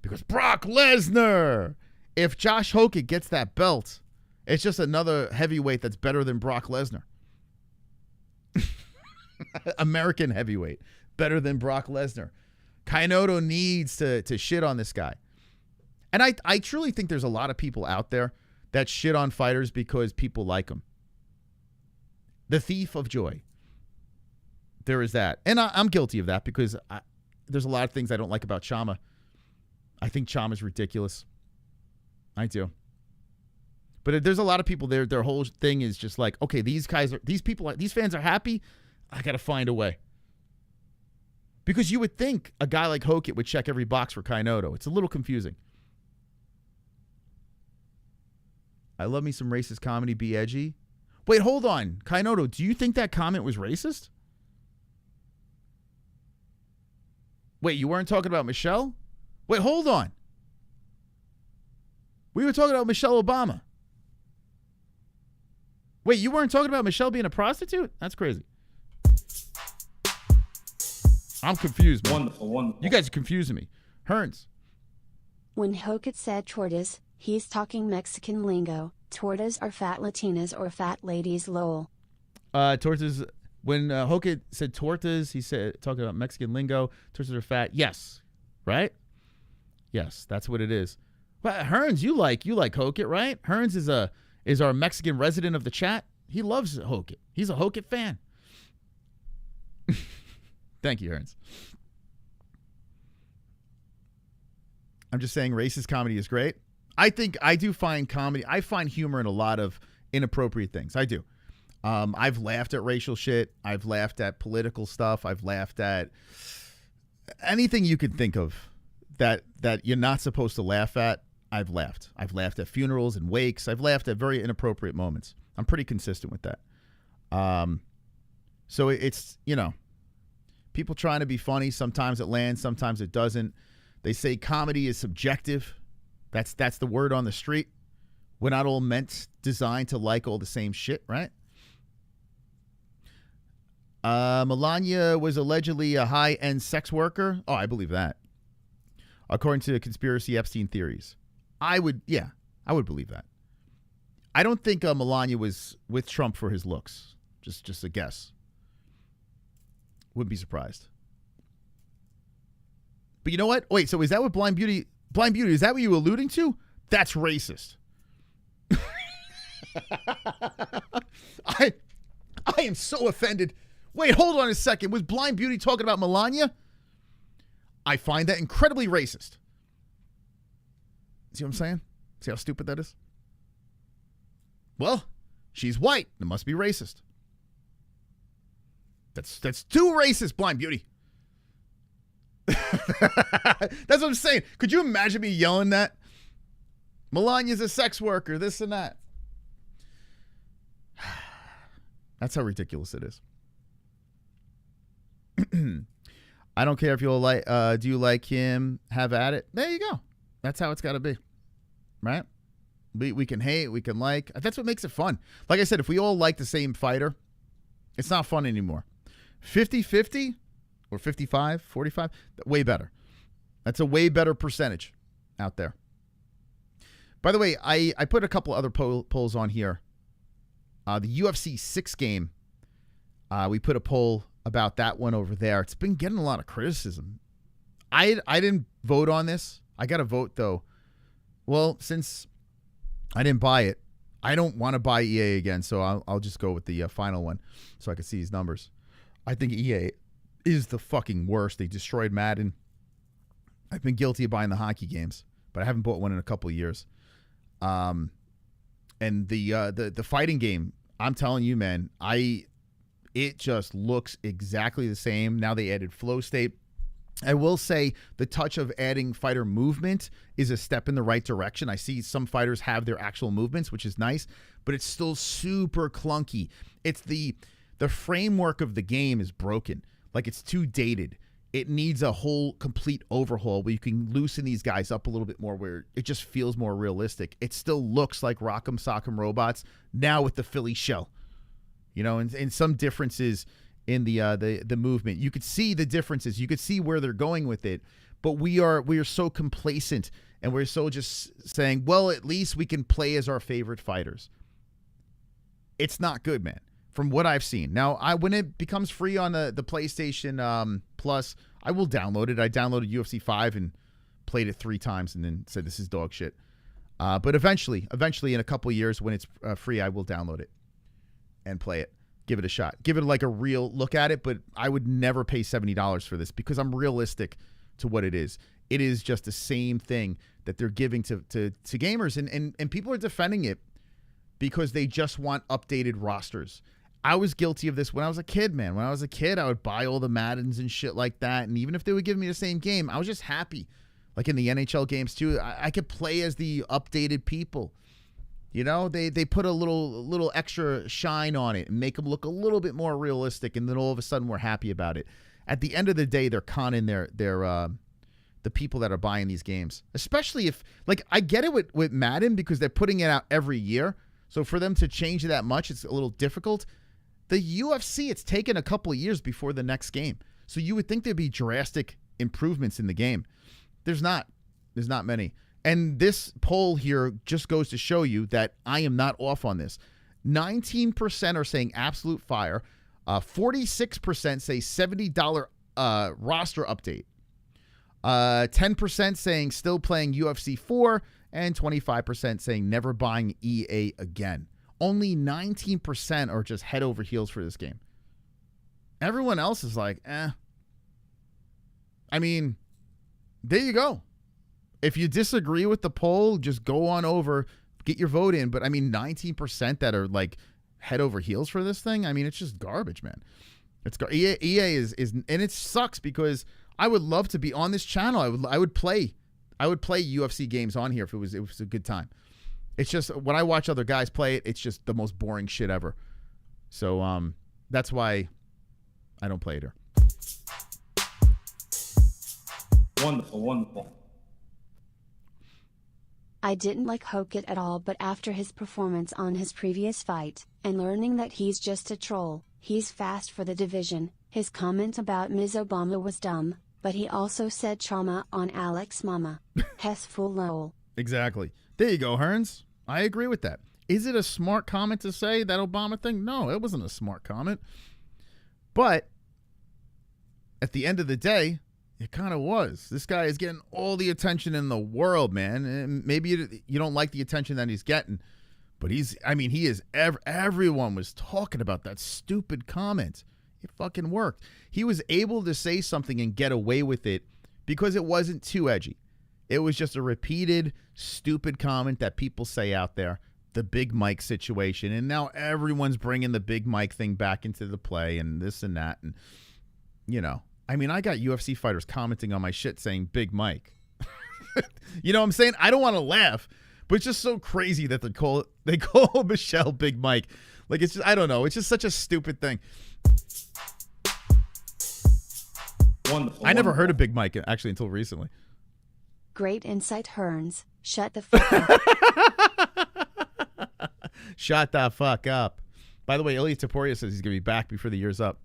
Because Brock Lesnar. If Josh Hoke gets that belt, it's just another heavyweight that's better than Brock Lesnar. American heavyweight, better than Brock Lesnar. Kainoto needs to shit on this guy. And I truly think there's a lot of people out there that shit on fighters because people like them. The thief of joy. There is that. And I'm guilty of that because there's a lot of things I don't like about Chama. I think Chama's ridiculous. I do. But there's a lot of people there. Their whole thing is just like, okay, these fans are happy. I got to find a way. Because you would think a guy like Hoke would check every box for Kainoto. It's a little confusing. I love me some racist comedy. Be edgy. Wait, hold on. Kainoto, do you think that comment was racist? Wait, you weren't talking about Michelle? Wait, hold on. We were talking about Michelle Obama. Wait, you weren't talking about Michelle being a prostitute? That's crazy. I'm confused, man. Wonderful. You guys are confusing me. Hearns. When Hoke said tortas, he's talking Mexican lingo. Tortas are fat Latinas or fat ladies, lol. Tortas. When Hoke said tortas, he said talking about Mexican lingo. Tortas are fat. Yes, right? Yes, that's what it is. Well, Hearns, you like Hoke, right? Hearns is our Mexican resident of the chat. He loves Hoke. He's a Hoke fan. Thank you, Hearns. I'm just saying racist comedy is great. I find humor in a lot of inappropriate things. I do. I've laughed at racial shit. I've laughed at political stuff. I've laughed at anything you could think of that you're not supposed to laugh at. I've laughed. I've laughed at funerals and wakes. I've laughed at very inappropriate moments. I'm pretty consistent with that. So it's, people trying to be funny. Sometimes it lands, sometimes it doesn't. They say comedy is subjective. That's the word on the street. We're not all designed to like all the same shit, right? Melania was allegedly a high-end sex worker. Oh, I believe that. According to conspiracy Epstein theories. I would believe that. I don't think Melania was with Trump for his looks. Just a guess. Wouldn't be surprised. But you know what? Wait, so is that what Blind Beauty, is that what you were alluding to? That's racist. I am so offended. Wait, hold on a second. Was Blind Beauty talking about Melania? I find that incredibly racist. See what I'm saying? See how stupid that is? Well, she's white. It must be racist. That's too racist, Blind Beauty. That's what I'm saying. Could you imagine me yelling that? Melania's a sex worker, this and that. That's how ridiculous it is. I don't care if you'll like, do you like him? Have at it. There you go. That's how it's got to be. Right? We can hate, we can like. That's what makes it fun. Like I said, if we all like the same fighter, it's not fun anymore. 50-50 or 55-45, way better. That's a way better percentage out there. By the way, I put a couple other polls on here. The UFC 6 game, we put a poll about that one over there. It's been getting a lot of criticism. I didn't vote on this. I got to vote, though. Well, since I didn't buy it, I don't want to buy EA again, so I'll just go with the final one so I can see his numbers. I think EA is the fucking worst. They destroyed Madden. I've been guilty of buying the hockey games, but I haven't bought one in a couple of years. And the fighting game, I'm telling you, man, it just looks exactly the same. Now they added flow state. I will say the touch of adding fighter movement is a step in the right direction. I see some fighters have their actual movements, which is nice, but it's still super clunky. It's the framework of the game is broken. Like, it's too dated. It needs a whole complete overhaul where you can loosen these guys up a little bit more, where it just feels more realistic. It still looks like Rock'em Sock'em Robots now with the Philly shell, you know, and some differences in the movement. You could see the differences. You could see where they're going with it, but we are so complacent, and we're so just saying, well, at least we can play as our favorite fighters. It's not good, man, from what I've seen. Now, when it becomes free on the PlayStation Plus, I will download it. I downloaded UFC 5 and played it 3 times and then said this is dog shit. But eventually, in a couple of years when it's free, I will download it and play it. Give it a shot. Give it like a real look at it, but I would never pay $70 for this because I'm realistic to what it is. It is just the same thing that they're giving to gamers, and people are defending it because they just want updated rosters. I was guilty of this when I was a kid, man. When I was a kid, I would buy all the Maddens and shit like that, and even if they would give me the same game, I was just happy. Like in the NHL games too, I could play as the updated people. You know, they put a little extra shine on it and make them look a little bit more realistic, and then all of a sudden we're happy about it. At the end of the day, they're conning the people that are buying these games. Especially if, like, I get it with Madden because they're putting it out every year. So for them to change it that much, it's a little difficult. The UFC, it's taken a couple of years before the next game. So you would think there'd be drastic improvements in the game. There's not. There's not many. And this poll here just goes to show you that I am not off on this. 19% are saying absolute fire. 46% say $70 roster update. 10% saying still playing UFC 4. And 25% saying never buying EA again. Only 19% are just head over heels for this game. Everyone else is like, eh. I mean, there you go. If you disagree with the poll, just go on over, get your vote in. But I mean, 19% that are like head over heels for this thing. I mean, it's just garbage, man. It's EA is, and it sucks because I would love to be on this channel. I would play UFC games on here if it was a good time. It's just when I watch other guys play it, it's just the most boring shit ever. So that's why I don't play it here. Wonderful, wonderful. I didn't like Hoke at all, but after his performance on his previous fight, and learning that he's just a troll, he's fast for the division. His comment about Ms. Obama was dumb, but he also said trauma on Alex Mama. Hess full lol. Exactly. There you go, Hearns. I agree with that. Is it a smart comment to say that Obama thing? No, it wasn't a smart comment. But at the end of the day, it kind of was. This guy is getting all the attention in the world, man. And maybe you don't like the attention that he's getting, but he is, everyone was talking about that stupid comment. It fucking worked. He was able to say something and get away with it because it wasn't too edgy. It was just a repeated, stupid comment that people say out there. the Big Mike situation, and now everyone's bringing the Big Mike thing back into the play and this and that. And, you know, I mean, I got UFC fighters commenting on my shit saying Big Mike. You know what I'm saying? I don't want to laugh, but it's just so crazy that they call Michelle Big Mike. Like, it's just, I don't know. It's just such a stupid thing. Wonderful. I never heard of Big Mike, actually, until recently. Great insight, Hearns. Shut the fuck up. Shut the fuck up. By the way, Ali Abdelaziz says he's going to be back before the year's up.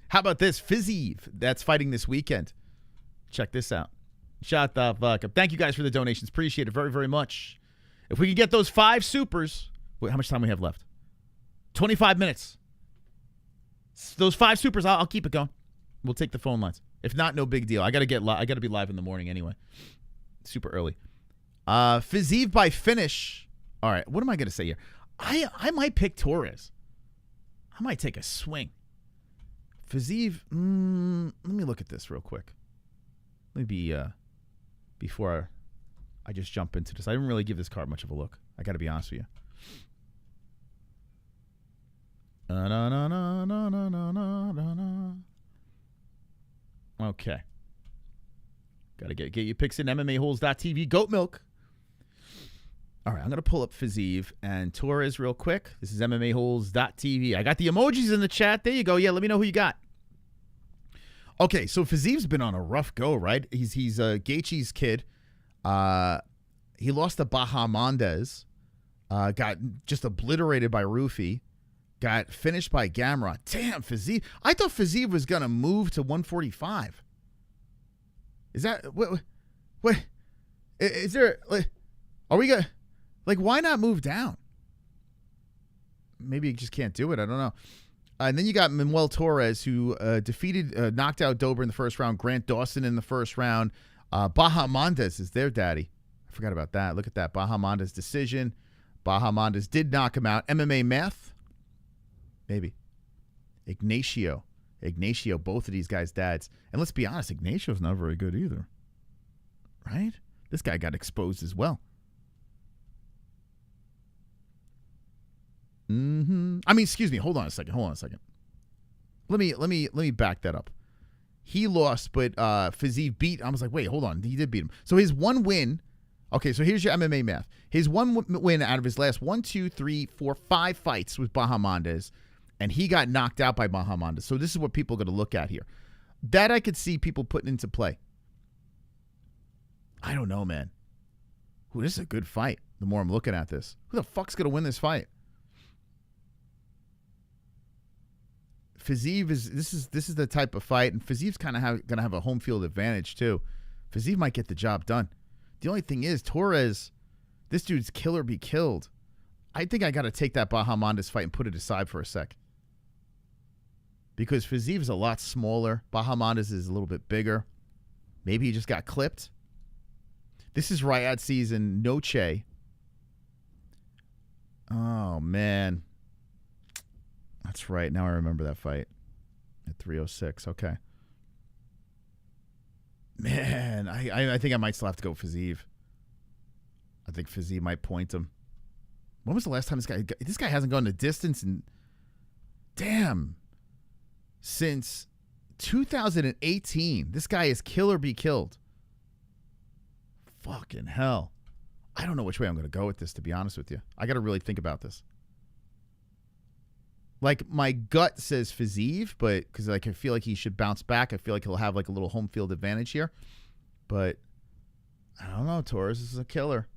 How about this? Fiziev, that's fighting this weekend. Check this out. Shut the fuck up. Thank you guys for the donations. Appreciate it very, very much. If we can get those 5 supers. Wait, how much time we have left? 25 minutes. Those 5 supers, I'll keep it going. We'll take the phone lines. If not, no big deal. I got to be live in the morning anyway. Super early. Fiziev by finish. All right, what am I going to say here? I might pick Torres. I might take a swing. Fiziev, let me look at this real quick. Maybe before I just jump into this. I didn't really give this card much of a look. I got to be honest with you. Okay. Got to get your picks in MMA-Holes.tv. Goat milk. All right, I'm going to pull up Fiziev and Torres real quick. This is MMA-Holes.tv. I got the emojis in the chat. There you go. Yeah, let me know who you got. Okay, so Fiziev's been on a rough go, right? He's Gaethje's kid. He lost to Bahamondes. Got just obliterated by Rufy. Got finished by Gamrot. Damn, Fiziev. I thought Fiziev was going to move to 145. Is that what is there, like, are we going to, like, why not move down? Maybe you just can't do it. I don't know. And then you got Manuel Torres, who knocked out Dober in the first round, Grant Dawson in the first round. Bahamondes is their daddy. I forgot about that. Look at that. Bahamondes decision. Bahamondes did knock him out. MMA math? Maybe. Ignacio, both of these guys' dads. And let's be honest, Ignacio's not very good either. Right? This guy got exposed as well. I mean, excuse me. Hold on a second. Let me back that up. He lost, but Fiziev beat. I was like, wait, hold on. He did beat him. So his one win. Okay, so here's your MMA math. His one win out of his last 5 fights was Bahamondes, and he got knocked out by Bahamondes. So this is what people are going to look at here. That I could see people putting into play. I don't know, man. Ooh, this is a good fight. The more I'm looking at this, who the fuck's going to win this fight? Fiziev this is the type of fight, and Fiziev's kind of going to have a home field advantage too. Fiziev might get the job done. The only thing is, Torres, this dude's kill or be killed. I think I got to take that Bahamondes fight and put it aside for a sec. Because Fiziev's a lot smaller. Bahamondes is a little bit bigger. Maybe he just got clipped. This is Riyadh season, Noche. Oh, man. That's right. Now I remember that fight at 306. Okay. Man, I think I might still have to go Fiziev. I think Fiziev might point him. When was the last time this guy hasn't gone the distance and since 2018. This guy is kill or be killed. Fucking hell. I don't know which way I'm going to go with this, to be honest with you. I got to really think about this. Like, my gut says Fiziev, but because, like, I feel like he should bounce back. I feel like he'll have, like, a little home field advantage here. But I don't know. Torres is a killer.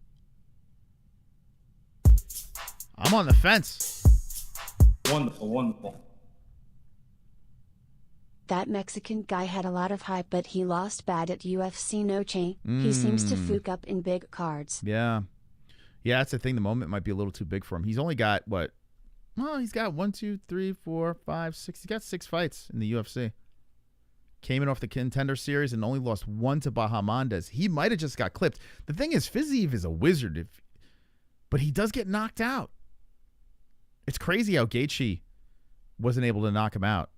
I'm on the fence. Wonderful. That Mexican guy had a lot of hype, but he lost bad at UFC Noche. He seems to fuck up in big cards. Yeah, that's the thing. The moment might be a little too big for him. He's only got, what? Well, he's got 1, 2, 3, 4, 5, 6. He's got 6 fights in the UFC. Came in off the Contender Series and only lost 1 to Bahamondes. He might have just got clipped. The thing is, Fiziev is a wizard, but he does get knocked out. It's crazy how Gaethje wasn't able to knock him out.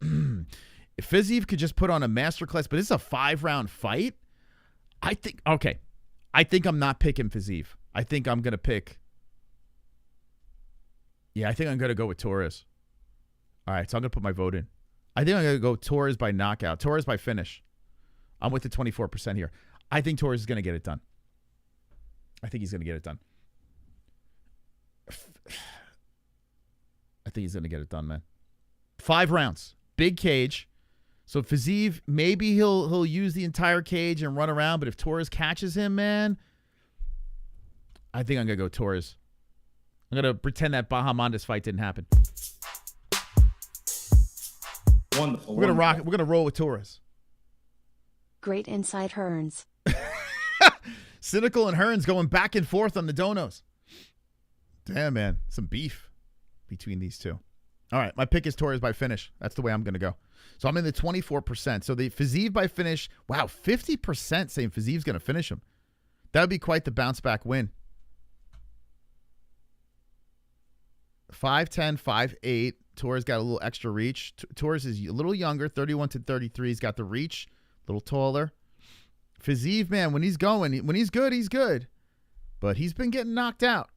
If Fiziev could just put on a masterclass, but it's a 5-round fight, I think, okay, I think I'm not picking Fiziev. I think I'm going to pick. Yeah, I think I'm going to go with Torres. All right, so I'm going to put my vote in. I think I'm going to go Torres by knockout. Torres by finish. I'm with the 24% here. I think Torres is going to get it done. I think he's going to get it done. I think he's going to get it done, man. 5 rounds. Big cage. So Fiziev, maybe he'll use the entire cage and run around, but if Torres catches him, man, I think I'm going to go Torres. I'm going to pretend that Bahamondes fight didn't happen. Wonderful. We're going to rock it. We're going to roll with Torres. Great insight, Hearns. Cynical and Hearns going back and forth on the donos. Damn, man. Some beef between these two. All right, my pick is Torres by finish. That's the way I'm going to go. So I'm in the 24%. So the Fiziev by finish, wow, 50% saying Fiziev's going to finish him. That would be quite the bounce back win. 5'10", 5'8". Torres got a little extra reach. Torres is a little younger, 31 to 33. He's got the reach, a little taller. Fiziev, man, when he's good, he's good. But he's been getting knocked out.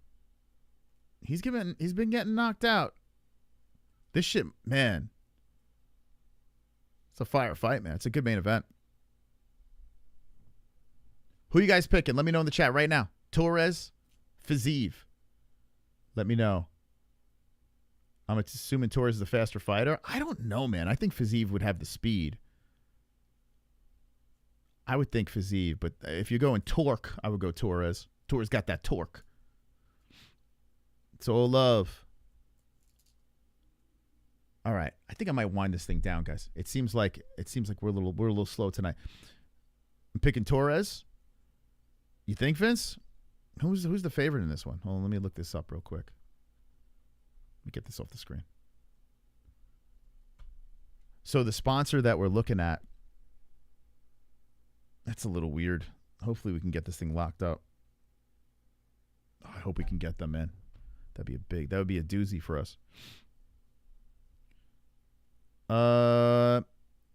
He's been getting knocked out. This shit, man. It's a fire fight, man. It's a good main event. Who you guys picking? Let me know in the chat right now. Torres, Fiziev. Let me know. I'm assuming Torres is the faster fighter. I don't know, man. I think Fiziev would have the speed. I would think Fiziev, but if you're going torque, I would go Torres. Torres got that torque. It's all love. All right, I think I might wind this thing down, guys. It seems like we're a little slow tonight. I'm picking Torres. You think, Vince? Who's the favorite in this one? Hold on, let me look this up real quick. Let me get this off the screen. So the sponsor that we're looking at, that's a little weird. Hopefully we can get this thing locked up. Oh, I hope we can get them, man. That would be a doozy for us.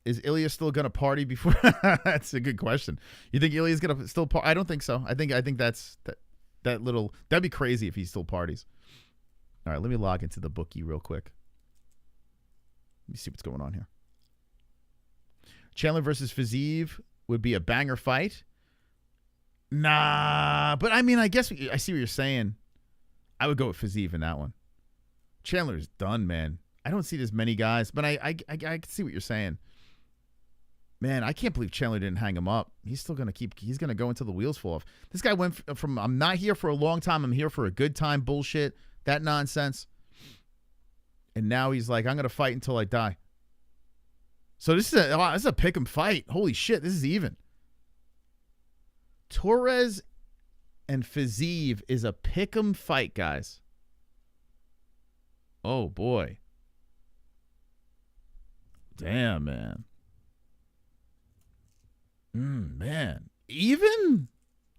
Is Ilya still gonna party before? That's a good question. You think Ilya's gonna still I don't think so. I think that's that'd be crazy if he still parties. All right, let me log into the bookie real quick. Let me see what's going on here. Chandler versus Fiziev would be a banger fight. Nah, but I mean, I guess I see what you're saying. I would go with Fiziev in that one. Chandler's done, man. I don't see as many guys, but I can see what you're saying. Man, I can't believe Chandler didn't hang him up. He's still going to he's going to go until the wheels fall off. This guy went from I'm not here for a long time, I'm here for a good time bullshit, that nonsense. And now he's like, I'm going to fight until I die. So this is a pick 'em fight. Holy shit, this is even. Torres and Fiziev is a pick 'em fight, guys. Oh boy. Damn, man. Man. Even?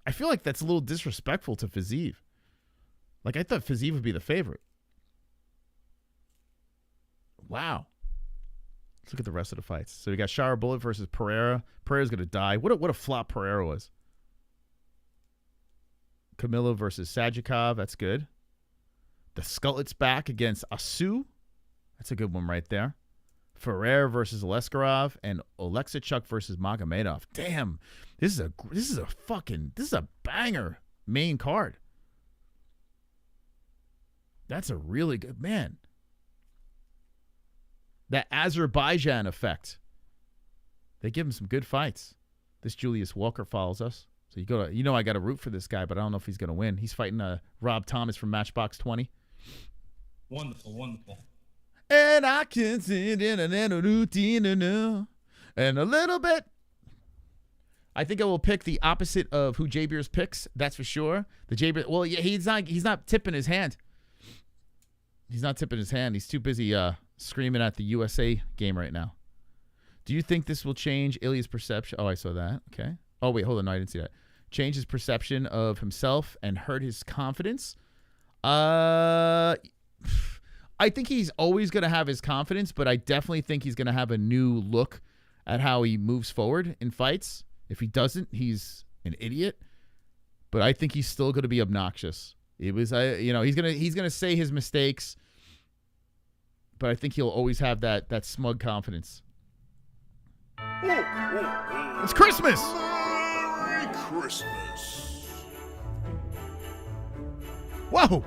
I feel like that's a little disrespectful to Fiziev. Like, I thought Fiziev would be the favorite. Wow. Let's look at the rest of the fights. So we got Shower Bullet versus Pereira. Pereira's going to die. What a flop Pereira was. Camilo versus Sajikov. That's good. The Skullet's back against Asu. That's a good one right there. Ferrer versus Leskarov and Oleksichuk versus Magomedov. Damn, this is a banger main card. That's a really good man. That Azerbaijan effect. They give him some good fights. This Julius Walker follows us. So I got to root for this guy, but I don't know if he's going to win. He's fighting Rob Thomas from Matchbox 20. Wonderful, wonderful. And I can sit in a routine and a little bit. I think I will pick the opposite of who J Beers picks. That's for sure. The J Beers. Well, yeah, he's not tipping his hand. He's not tipping his hand. He's too busy screaming at the USA game right now. Do you think this will change Ilya's perception? Oh, I saw that. Okay. Oh wait, hold on. No, I didn't see that. Change his perception of himself and hurt his confidence. I think he's always going to have his confidence, but I definitely think he's going to have a new look at how he moves forward in fights. If he doesn't, he's an idiot. but I think he's still going to be obnoxious. It was, he's gonna say his mistakes, but I think he'll always have that smug confidence. It's Christmas. Merry Christmas. Whoa.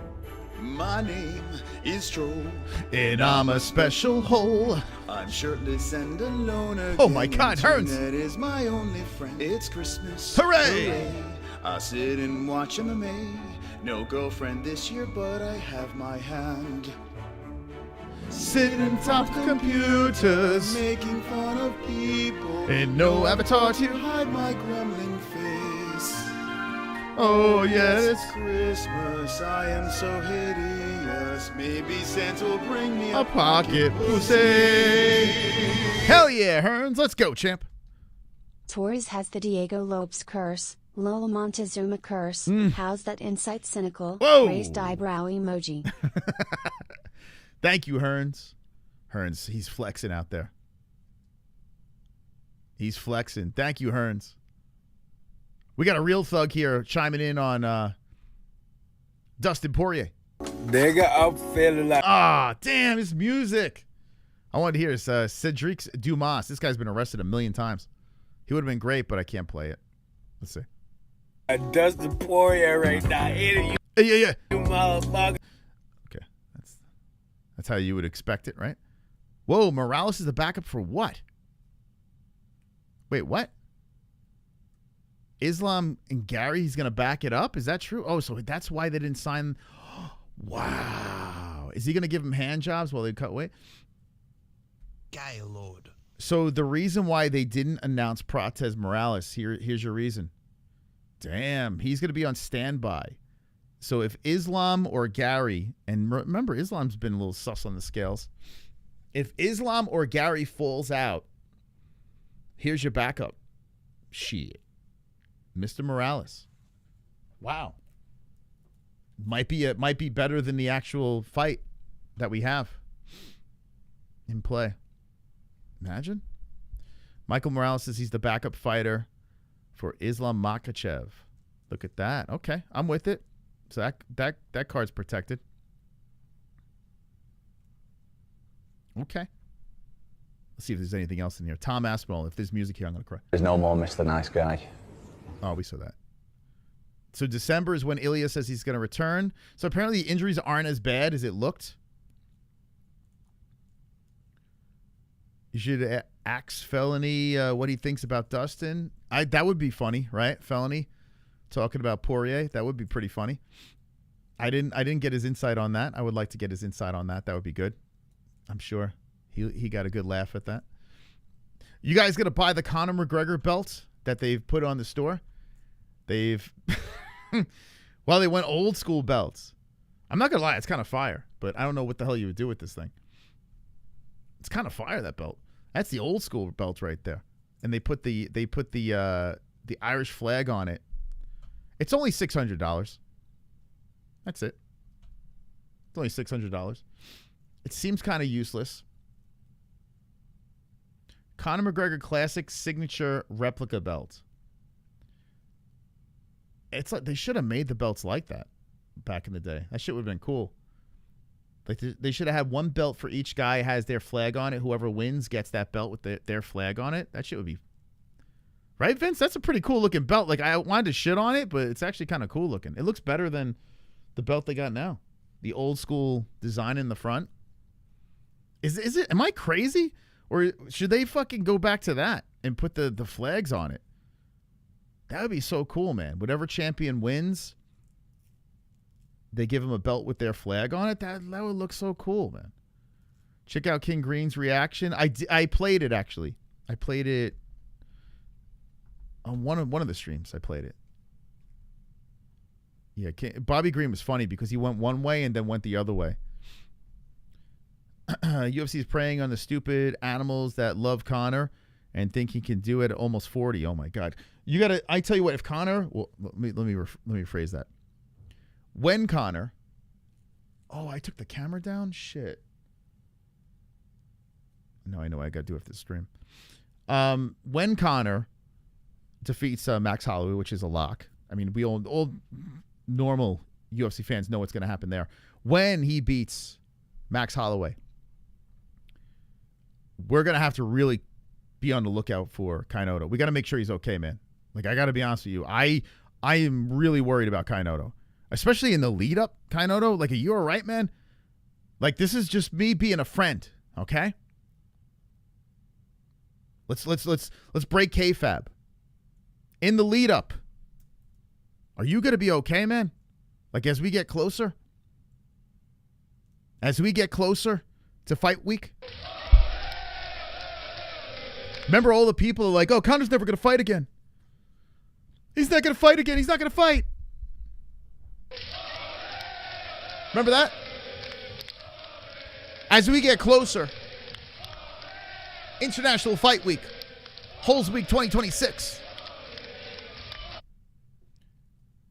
My name is Troll, and I'm a special hole. I'm shirtless and alone again. Oh my God, Hearns. That is my only friend. It's Christmas. Hooray! I sit and watch MMA. No girlfriend this year, but I have my hand. Sitting on top of computers, making fun of people, and no avatar to hide my gremlin face. Oh yes, it's Christmas. I am so hideous. Maybe Santa will bring me a pocket pussy. Hell yeah, Hearns, let's go, champ. Torres has the Diego Lopes curse. Lola Montezuma curse. How's that insight cynical? Whoa. Raised eyebrow emoji. Thank you, Hearns. Hearns, he's flexing out there. He's flexing. Thank you, Hearns. We got a real thug here chiming in on Dustin Poirier. Nigga, I'm feeling like... Ah, damn, his music. I wanted to hear his Cedric Dumas. This guy's been arrested 1 million times. He would have been great, but I can't play it. Let's see. Dustin Poirier right now. Yeah. You motherfucker. Okay, that's how you would expect it, right? Whoa, Morales is the backup for what? Wait, what? Islam and Gary, he's going to back it up? Is that true? Oh, so that's why they didn't sign. Wow. Is he going to give him hand jobs while they cut weight? Gaylord. So the reason why they didn't announce Protez Morales, here's your reason. Damn, he's going to be on standby. So if Islam or Gary, and remember, Islam's been a little sus on the scales. If Islam or Gary falls out, here's your backup. Shit. Mr. Morales. Wow. Might be better than the actual fight that we have in play. Imagine. Michael Morales says he's the backup fighter for Islam Makhachev. Look at that. Okay, I'm with it. So that card's protected. Okay. Let's see if there's anything else in here. Tom Aspinall, if there's music here, I'm going to cry. There's no more Mr. Nice Guy. Oh, we saw that. So December is when Ilya says he's going to return. So apparently the injuries aren't as bad as it looked. You should ask Felony what he thinks about Dustin. That would be funny, right? Felony talking about Poirier. That would be pretty funny. I didn't get his insight on that. I would like to get his insight on that. That would be good. I'm sure he got a good laugh at that. You guys gonna buy the Conor McGregor belt that they've put on the store? They've well, they went old school belts. I'm not gonna lie, it's kind of fire, but I don't know what the hell you would do with this thing. It's kind of fire, that belt. That's the old school belt right there. And they put the Irish flag on it. It's only $600. That's it. It's only $600. It seems kind of useless. Conor McGregor Classic Signature Replica Belt. It's like they should have made the belts like that back in the day. That shit would have been cool. Like they should have had one belt for each guy has their flag on it. Whoever wins gets that belt with their flag on it. That shit would be... Right, Vince? That's a pretty cool looking belt. Like, I wanted to shit on it, but it's actually kind of cool looking. It looks better than the belt they got now. The old school design in the front. Is it? Am I crazy? Or should they fucking go back to that and put the flags on it? That would be so cool, man. Whatever champion wins, they give them a belt with their flag on it. That would look so cool, man. Check out King Green's reaction. I played it, actually. I played it on one of the streams. I played it. Yeah, Bobby Green was funny because he went one way and then went the other way. UFC is preying on the stupid animals that love Conor and think he can do it at almost 40. Oh my God. You got to, I tell you what, if Conor, well, let me rephrase that. When Conor, oh, I took the camera down? Shit. No, I know I got to do it after the stream. When Conor defeats Max Holloway, which is a lock, I mean, we all normal UFC fans know what's going to happen there. When he beats Max Holloway, we're going to have to really be on the lookout for Kainoto. We got to make sure he's okay, man. Like, I got to be honest with you. I am really worried about Kainoto, especially in the lead up. Kainoto, like, are you all right, man? Like, this is just me being a friend, okay? Let's break kayfabe. In the lead up, are you going to be okay, man? Like, as we get closer? As we get closer to fight week? Remember, all the people are like, oh, Conor's never going to fight again. He's not going to fight again. He's not going to fight. Remember that? As we get closer, International Fight Week, Holes Week 2026.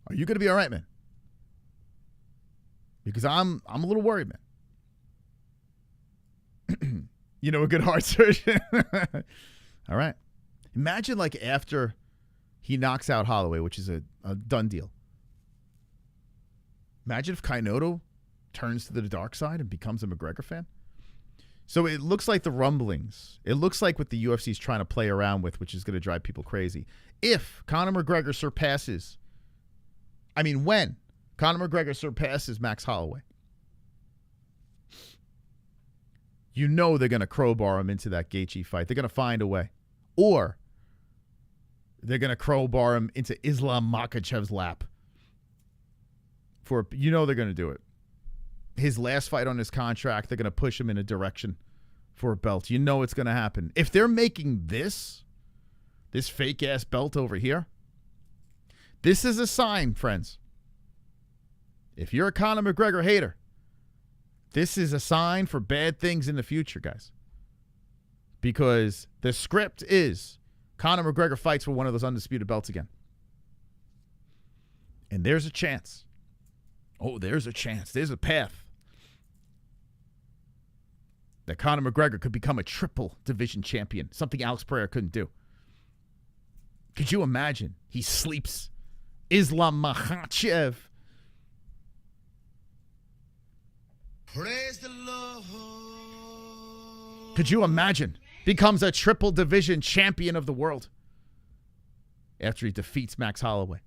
Are you going to be all right, man? Because I'm a little worried, man. You know, a good heart surgeon. All right. Imagine, like, after he knocks out Holloway, which is a done deal. Imagine if Kainoto turns to the dark side and becomes a McGregor fan. So it looks like the rumblings. It looks like what the UFC is trying to play around with, which is going to drive people crazy. If Conor McGregor surpasses, when Conor McGregor surpasses Max Holloway, you know they're going to crowbar him into that Gaethje fight. They're going to find a way. Or they're going to crowbar him into Islam Makhachev's lap. They're going to do it. His last fight on his contract, they're going to push him in a direction for a belt. You know it's going to happen. If they're making this fake-ass belt over here, this is a sign, friends. If you're a Conor McGregor hater, this is a sign for bad things in the future, guys. Because the script is Conor McGregor fights for one of those undisputed belts again. And there's a chance. Oh, there's a chance. There's a path that Conor McGregor could become a triple division champion, something Alex Pereira couldn't do. Could you imagine? He sleeps Islam Makhachev. Praise the Lord. Could you imagine? Becomes a triple division champion of the world after he defeats Max Holloway.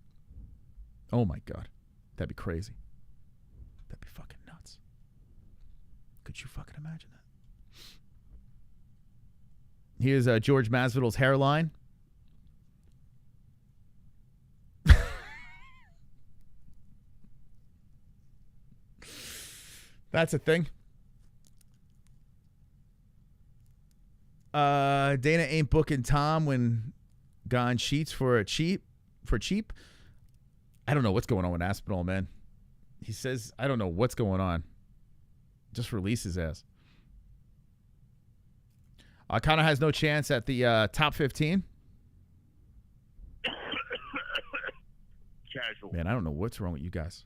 Oh, my God. That'd be crazy. That'd be fucking nuts. Could you fucking imagine that? Here's George Masvidal's hairline. That's a thing. Dana ain't booking Tom when Gon cheats for cheap. I don't know what's going on with Aspinall, man. He says, I don't know what's going on. Just release his ass. Conor has no chance at the top 15. Casual. Man, I don't know what's wrong with you guys.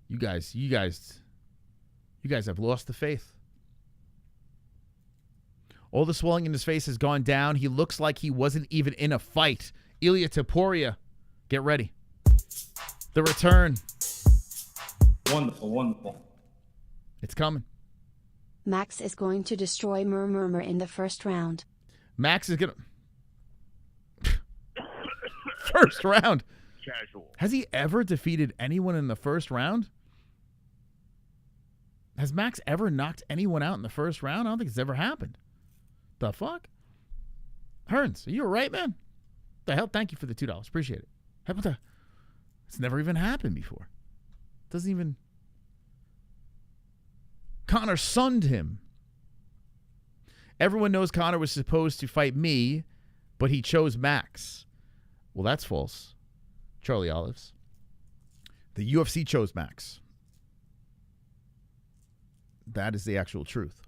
You guys have lost the faith. All the swelling in his face has gone down. He looks like he wasn't even in a fight. Ilia Topuria, get ready. The return. Wonderful, wonderful. It's coming. Max is going to destroy Murmur in the first round. Max is going to... First round. Casual. Has he ever defeated anyone in the first round? Has Max ever knocked anyone out in the first round? I don't think it's ever happened. The fuck? Hearns, are you all right, man? The hell? Thank you for the $2. Appreciate it. How about that? It's never even happened before. Doesn't even... Conor sunned him. Everyone knows Conor was supposed to fight me, but he chose Max. Well, that's false. Charlie Olives. The UFC chose Max. That is the actual truth.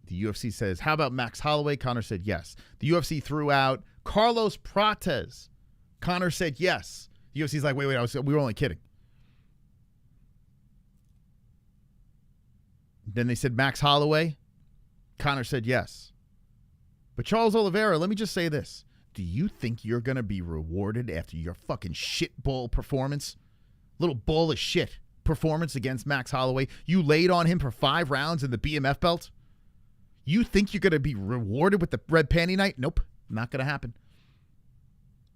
The UFC says, how about Max Holloway? Conor said yes. The UFC threw out Carlos Prates. Conor said yes. The UFC's like, wait, we were only kidding. Then they said Max Holloway. Conor said yes. But Charles Oliveira, let me just say this. Do you think you're going to be rewarded after your fucking shitball performance? Little ball of shit performance against Max Holloway. You laid on him for 5 rounds in the BMF belt. You think you're going to be rewarded with the red panty night? Nope. Not going to happen.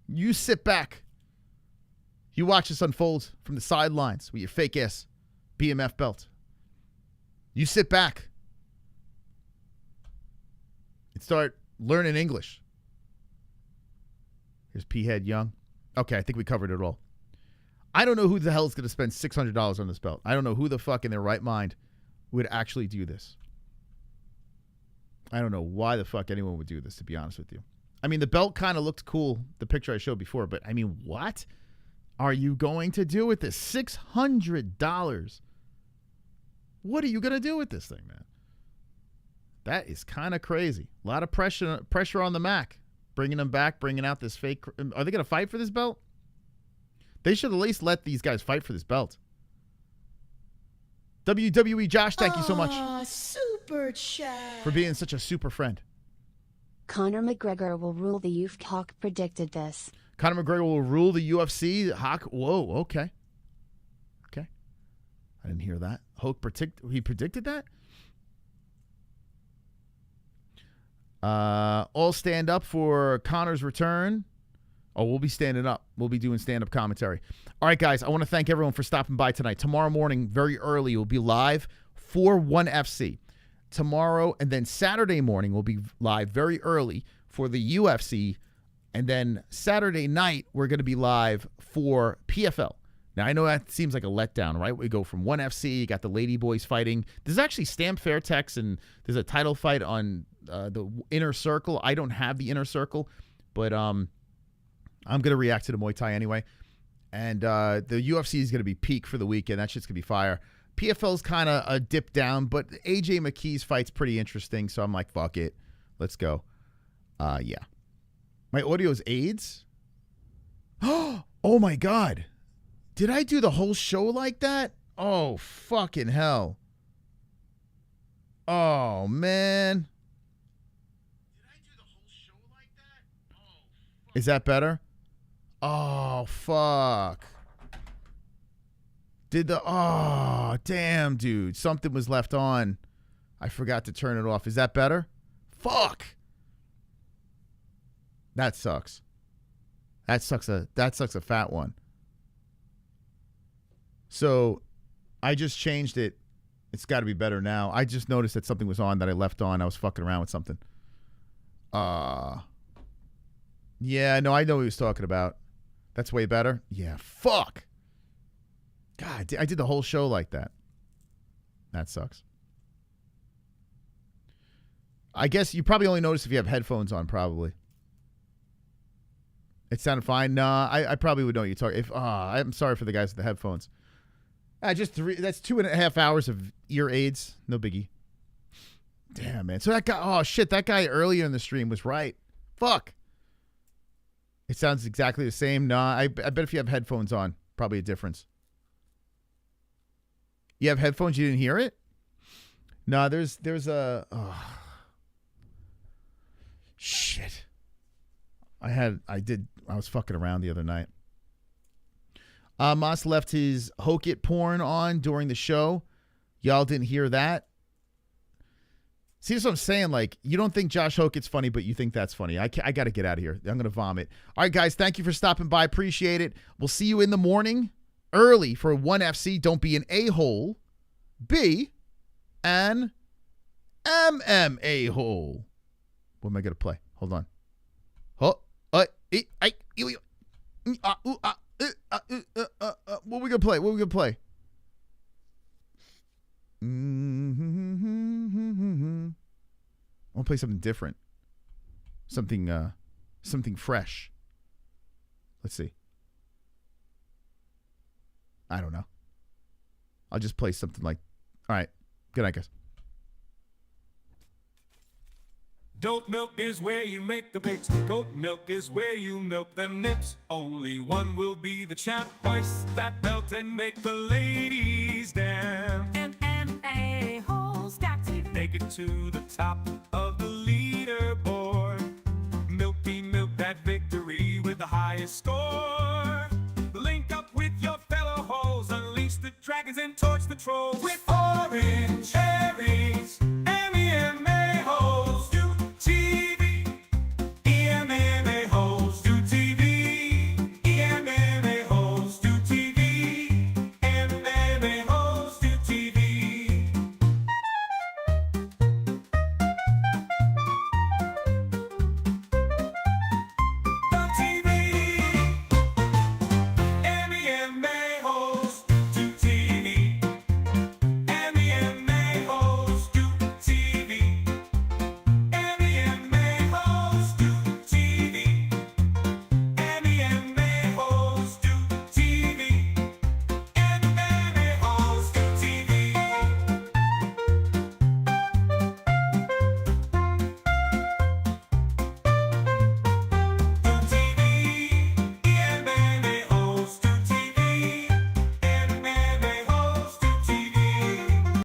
You sit back. You watch this unfold from the sidelines with your fake ass BMF belt. You sit back and start learning English. Here's P-Head Young. Okay, I think we covered it all. I don't know who the hell is going to spend $600 on this belt. I don't know who the fuck in their right mind would actually do this. I don't know why the fuck anyone would do this, to be honest with you. I mean, the belt kind of looked cool, the picture I showed before, but I mean, what are you going to do with this? $600. What are you going to do with this thing, man? That is kind of crazy. A lot of pressure on the Mac. Bringing them back, bringing out this fake. Are they going to fight for this belt? They should at least let these guys fight for this belt. WWE Josh, thank you so much. Super chat. For being such a super friend. Conor McGregor will rule the UFC. Hawk predicted this. Conor McGregor will rule the UFC. Hawk, whoa, okay. Okay. I didn't hear that. Hoke he predicted that? All stand up for Conor's return. Oh, we'll be standing up. We'll be doing stand-up commentary. All right, guys, I want to thank everyone for stopping by tonight. Tomorrow morning, very early, we'll be live for 1FC. Tomorrow, and then Saturday morning, we'll be live very early for the UFC. And then Saturday night, we're going to be live for PFL. Now, I know that seems like a letdown, right? We go from 1FC, you got the Lady Boys fighting. There's actually Stamp Fairtex, and there's a title fight on the Inner Circle. I don't have the Inner Circle, but I'm going to react to the Muay Thai anyway. And the UFC is going to be peak for the weekend. That shit's going to be fire. PFL's kind of a dip down, but AJ McKee's fight's pretty interesting, so I'm like, fuck it. Let's go. Yeah. My audio's AIDS? Oh, my God. Did I do the whole show like that? Oh, fucking hell. Oh, man. Did I do the whole show like that? Oh, fuck. Is that better? Oh, fuck. Oh, damn, dude. Something was left on. I forgot to turn it off. Is that better? Fuck. That sucks. That sucks a fat one. So I just changed it. It's got to be better now. I just noticed that something was on that I left on. I was fucking around with something. Yeah, no, I know what he was talking about. That's way better? Yeah, fuck. God, I did the whole show like that. That sucks. I guess you probably only notice if you have headphones on, probably. It sounded fine. Nah, I probably would know what you're talking. I'm sorry for the guys with the headphones. That's 2.5 hours of ear aids. No biggie. Damn, man. So that guy, oh shit, that guy earlier in the stream was right. Fuck. It sounds exactly the same. Nah, I bet if you have headphones on, probably a difference. You have headphones, you didn't hear it? No, there's a shit. I was fucking around the other night. Moss left his Hoke It porn on during the show. Y'all didn't hear that. See, that's what I'm saying. Like, you don't think Josh Hoke It's funny, but you think that's funny. I got to get out of here. I'm going to vomit. All right, guys, thank you for stopping by. Appreciate it. We'll see you in the morning early for 1FC. Don't be an a-hole. Be an MMA-hole. What am I going to play? Hold on. What we gonna play? What we gonna play? I want to play something different. Something fresh. Let's see. I don't know. I'll just play something like. All right. Good night, guys. Goat milk is where you make the bakes. Goat milk is where you milk the nips. Only one will be the champ. Hoist that belt and make the ladies dance. MMA-Holes got to make it to the top of the leaderboard. Milky milk that big. dragons and torch the trolls. With